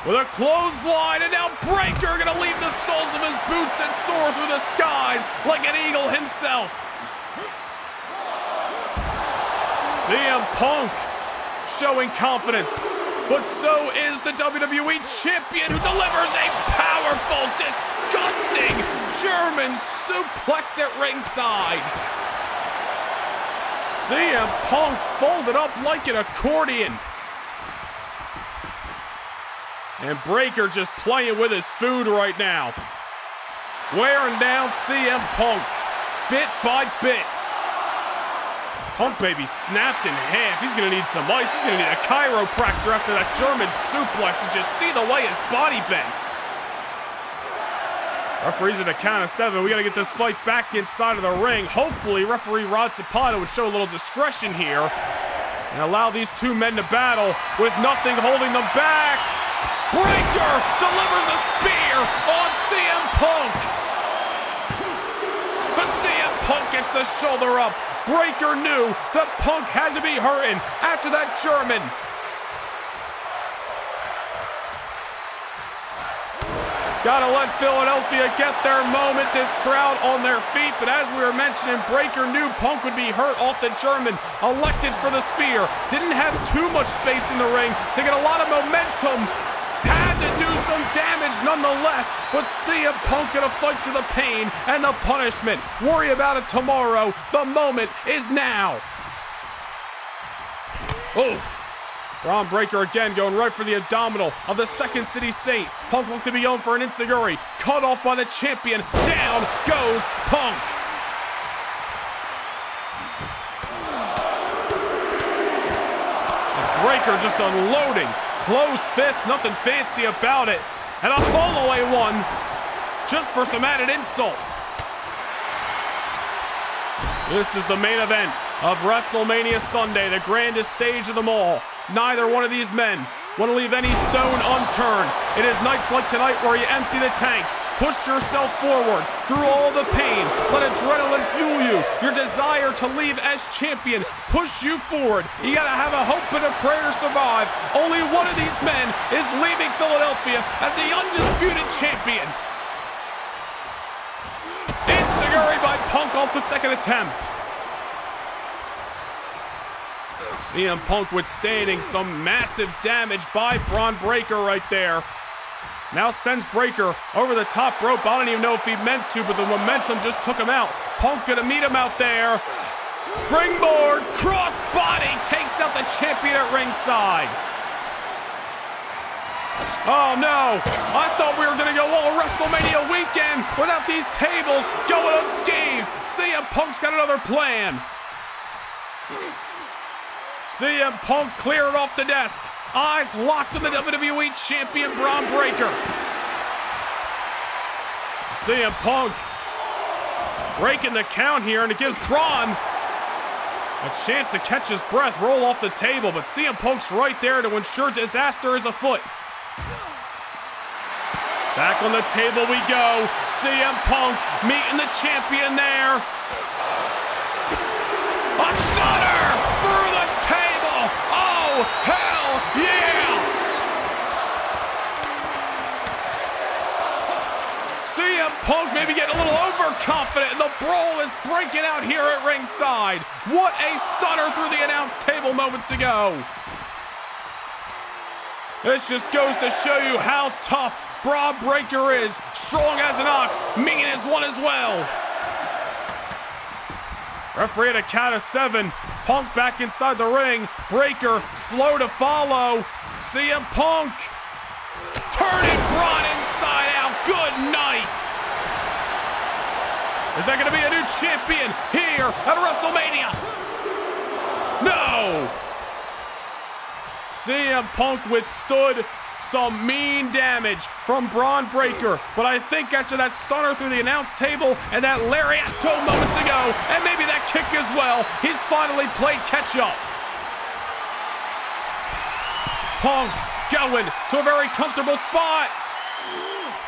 with a clothesline, and now Breakker gonna leave the soles of his boots and soar through the skies like an eagle himself. CM Punk showing confidence. But so is the WWE Champion, who delivers a powerful, disgusting German suplex at ringside. CM Punk folded up like an accordion. And Breakker just playing with his food right now. Wearing down CM Punk, bit by bit. Punk baby snapped in half. He's gonna need some ice. He's gonna need a chiropractor after that German suplex. And just see the way his body bent. Referees at a count of 7. We gotta get this fight back inside of the ring. Hopefully, referee Rod Zapata would show a little discretion here and allow these two men to battle with nothing holding them back. Breakker delivers a spear on CM Punk. But CM Punk gets the shoulder up. Breakker knew that Punk had to be hurting after that German. Gotta let Philadelphia get their moment, this crowd on their feet. But as we were mentioning, Breakker knew Punk would be hurt off the German. Elected for the spear. Didn't have too much space in the ring to get a lot of momentum. Had to do some damage nonetheless, but CM Punk gonna fight through the pain and the punishment. Worry about it tomorrow. The moment is now. Oof. Bron Breakker again going right for the abdominal of the Second City Saint. Punk looked to be going for an enziguri. Cut off by the champion. Down goes Punk. And Breakker just unloading. Close fist, nothing fancy about it. And a fall-away one, just for some added insult. This is the main event of WrestleMania Sunday, the grandest stage of them all. Neither one of these men want to leave any stone unturned. It is nights like tonight where you empty the tank, push yourself forward through all the pain, let adrenaline fuel you. Your desire to leave as champion push you forward. You gotta have a hope and a prayer to survive. Only one of these men is leaving Philadelphia as the undisputed champion. Enziguri by Punk off the second attempt. CM Punk withstanding some massive damage by Bron Breakker right there. Now sends Breakker over the top rope. I don't even know if he meant to, but the momentum just took him out. Punk gonna meet him out there. Springboard, cross body, takes out the champion at ringside. Oh no, I thought we were gonna go all WrestleMania weekend without these tables going unscathed. CM Punk's got another plan. CM Punk cleared off the desk. Eyes locked on the WWE Champion Bron Breakker. CM Punk breaking the count here, and it gives Bron a chance to catch his breath, roll off the table, but CM Punk's right there to ensure disaster is afoot. Back on the table we go. CM Punk meeting the champion there. A stunner through the table. Oh, hell yeah! CM Punk maybe getting a little overconfident, and the brawl is breaking out here at ringside. What a stunner through the announce table moments ago. This just goes to show you how tough Bron Breakker is. Strong as an ox, mean as one as well. Referee at a count of 7. Punk back inside the ring. Breakker slow to follow. CM Punk turning Bron inside out. Good night. Is that going to be a new champion here at WrestleMania? No. CM Punk withstood some mean damage from Bron Breakker, but I think after that stunner through the announce table and that lariato moments ago, and maybe that kick as well, he's finally played catch up. Punk going to a very comfortable spot.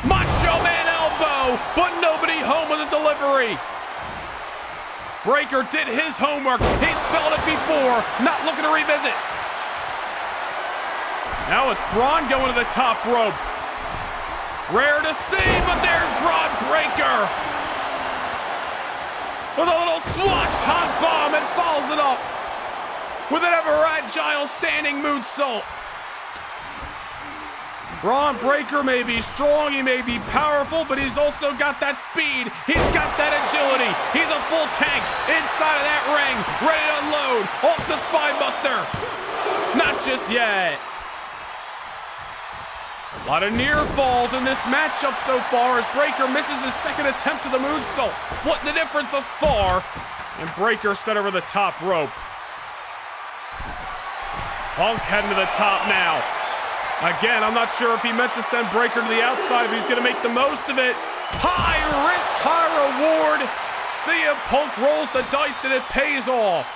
Macho Man elbow, but nobody home with the delivery. Breakker did his homework. He's felt it before, not looking to revisit. Now it's Bron going to the top rope. Rare to see, but there's Bron Breakker with a little SWAT top bomb and follows it up with an ever agile standing moonsault. Bron Breakker may be strong, he may be powerful, but he's also got that speed. He's got that agility. He's a full tank inside of that ring, ready to unload off the spine buster. Not just yet. A lot of near falls in this matchup so far as Breakker misses his second attempt at the moonsault, splitting the difference thus far. And Breakker set over the top rope. Punk heading to the top now. Again, I'm not sure if he meant to send Breakker to the outside, but he's going to make the most of it. High risk, high reward. CM Punk rolls the dice and it pays off.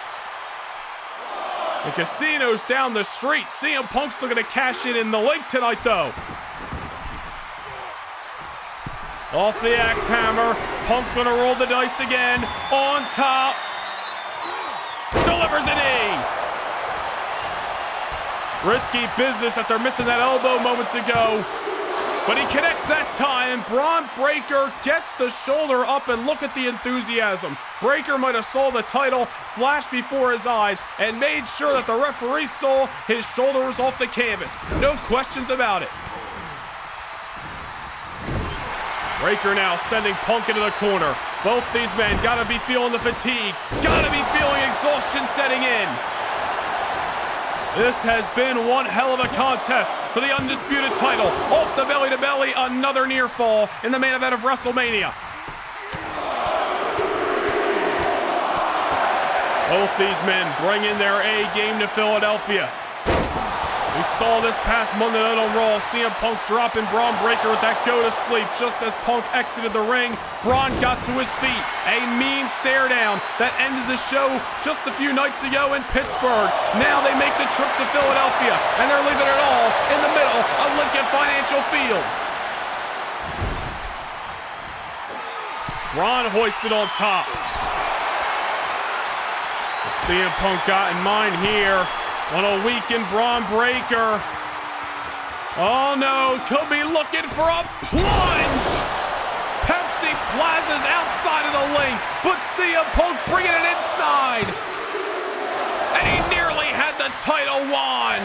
The casino's down the street. CM Punk's looking to cash in the link tonight, though. Off the axe hammer. Punk gonna roll the dice again. On top. Delivers an knee. Risky business after missing that elbow moments ago. But he connects that time, and Bron Breakker gets the shoulder up, and look at the enthusiasm. Breakker might have saw the title flash before his eyes and made sure that the referee saw his shoulder was off the canvas. No questions about it. Breakker now sending Punk into the corner. Both these men gotta be feeling the fatigue, gotta be feeling exhaustion setting in. This has been one hell of a contest for the undisputed title. Off the belly to belly, another near fall in the main event of WrestleMania. Both these men bringing their A game to Philadelphia. We saw this past Monday night on Raw, CM Punk dropping Bron Breakker with that go to sleep. Just as Punk exited the ring, Bron got to his feet. A mean stare down that ended the show just a few nights ago in Pittsburgh. Now they make the trip to Philadelphia, and they're leaving it all in the middle of Lincoln Financial Field. Bron hoisted on top. What CM Punk got in mind here on a weakened Bron Breakker. Oh no, could be looking for a plunge. Pepsi Plaza's outside of the link, but CM Punk bringing it inside. And he nearly had the title won.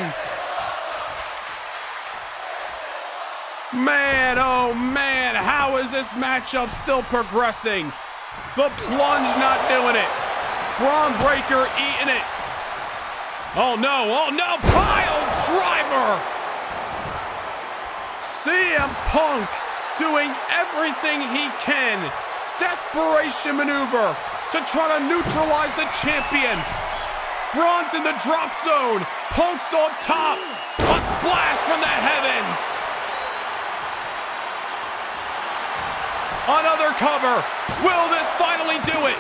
Man, oh man, how is this matchup still progressing? The plunge not doing it. Bron Breakker eating it. Oh no, pile driver! CM Punk doing everything he can. Desperation maneuver to try to neutralize the champion. Bron's in the drop zone. Punk's on top. A splash from the heavens. Another cover. Will this finally do it?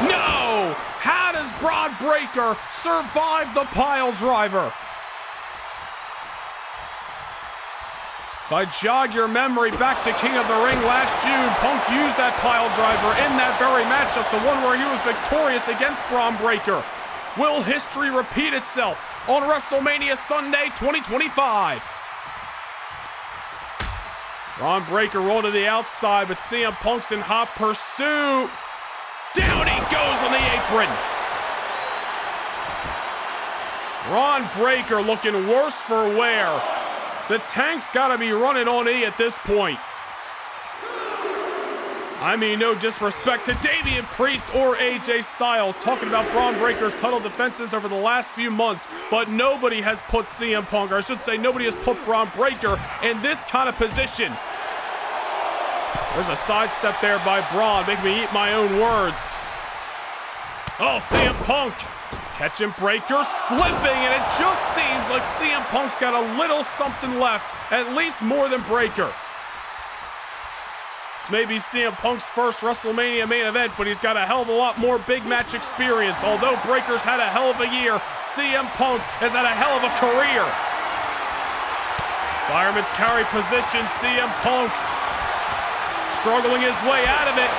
No! How does Bron Breakker survive the pile driver? If I jog your memory back to King of the Ring last June, Punk used that pile driver in that very matchup, the one where he was victorious against Bron Breakker. Will history repeat itself on WrestleMania Sunday 2025? Bron Breakker rolled to the outside, but CM Punk's in hot pursuit. Down he goes on the apron. Bron Breakker looking worse for wear. The tank's gotta be running on E at this point. I mean, no disrespect to Damian Priest or AJ Styles talking about Bron Breakker's title defenses over the last few months, but nobody has put CM Punk, or I should say nobody has put Bron Breakker in this kind of position. There's a sidestep there by Bron, making me eat my own words. Oh, CM Punk catching Breakker, slipping, and it just seems like CM Punk's got a little something left, at least more than Breakker. This may be CM Punk's first WrestleMania main event, but he's got a hell of a lot more big match experience. Although Breakker's had a hell of a year, CM Punk has had a hell of a career. Fireman's carry position, CM Punk struggling his way out of it.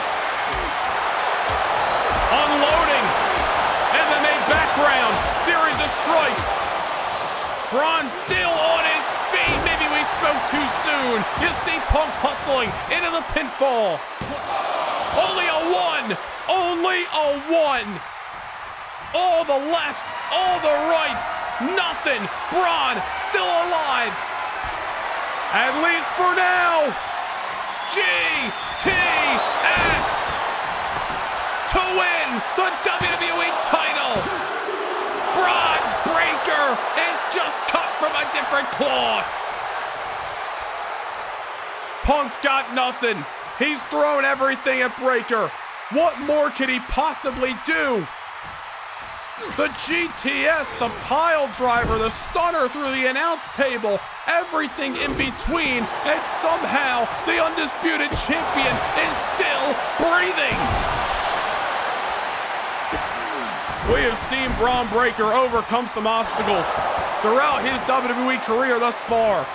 Unloading. And then a background series of strikes. Bron still on his feet. Maybe we spoke too soon. You see Punk hustling into the pinfall. Only a one. Only a one. All the lefts, all the rights, nothing. Bron still alive. At least for now. GTS to win the WWE title. Bron Breakker is just cut from a different cloth. Punk's got nothing. He's thrown everything at Breakker. What more could he possibly do? The GTS, the pile driver, the stunner through the announce table, everything in between, and somehow the undisputed champion is still breathing. We have seen Bron Breakker overcome some obstacles throughout his WWE career thus far.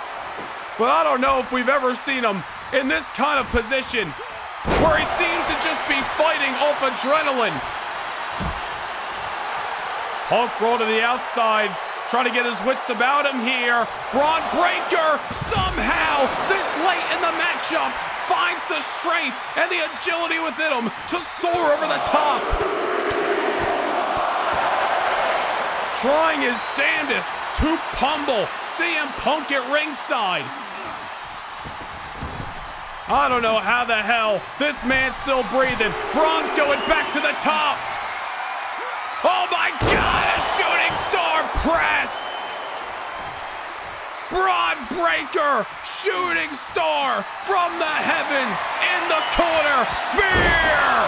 But I don't know if we've ever seen him in this kind of position where he seems to just be fighting off adrenaline. Punk roll to the outside, trying to get his wits about him here. Bron Breakker somehow, this late in the matchup, finds the strength and the agility within him to soar over the top. Trying his damnedest to pummel CM Punk at ringside. I don't know how the hell this man's still breathing. Bron's going back to the top. Oh my God, a shooting star press! Bron Breakker, shooting star from the heavens, in the corner, spear!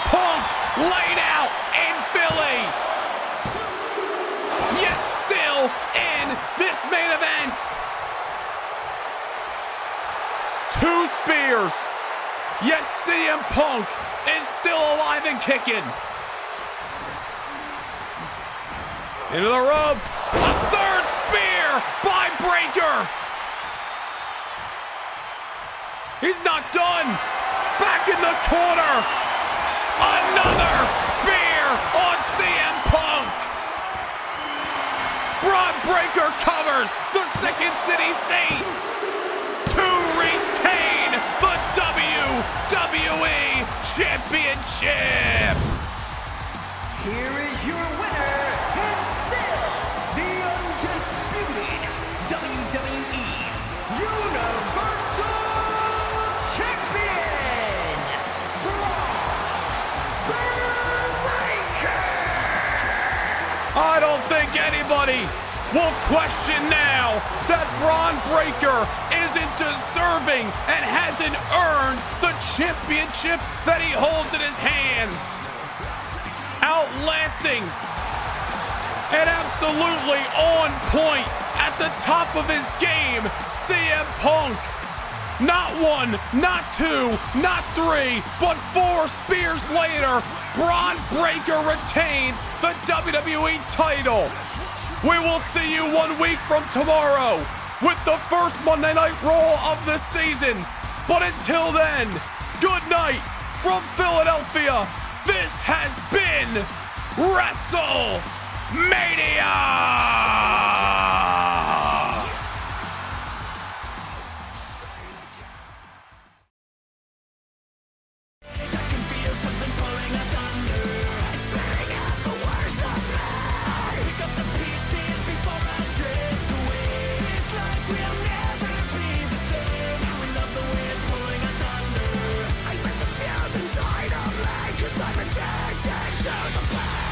Punk laid out in Philly, yet still in this main event. 2 spears, yet CM Punk is still alive and kicking. Into the ropes. A 3rd spear by Breakker. He's not done. Back in the corner. Another spear on CM Punk. Bron Breakker covers the Second City Saint to retain the WWE Championship. Here is your winner, and still the undisputed WWE Universal Champion, Bron Breakker. I don't think anybody will question now that Bron Breakker isn't deserving and hasn't earned the championship that he holds in his hands. Outlasting and absolutely on point at the top of his game, CM Punk. Not one, not two, not three, but 4 spears later, Bron Breakker retains the WWE title. We will see you 1 week from tomorrow with the first Monday Night Raw of the season. But until then, good night from Philadelphia. This has been WrestleMania! Inside of me, 'cause I'm addicted to the pain.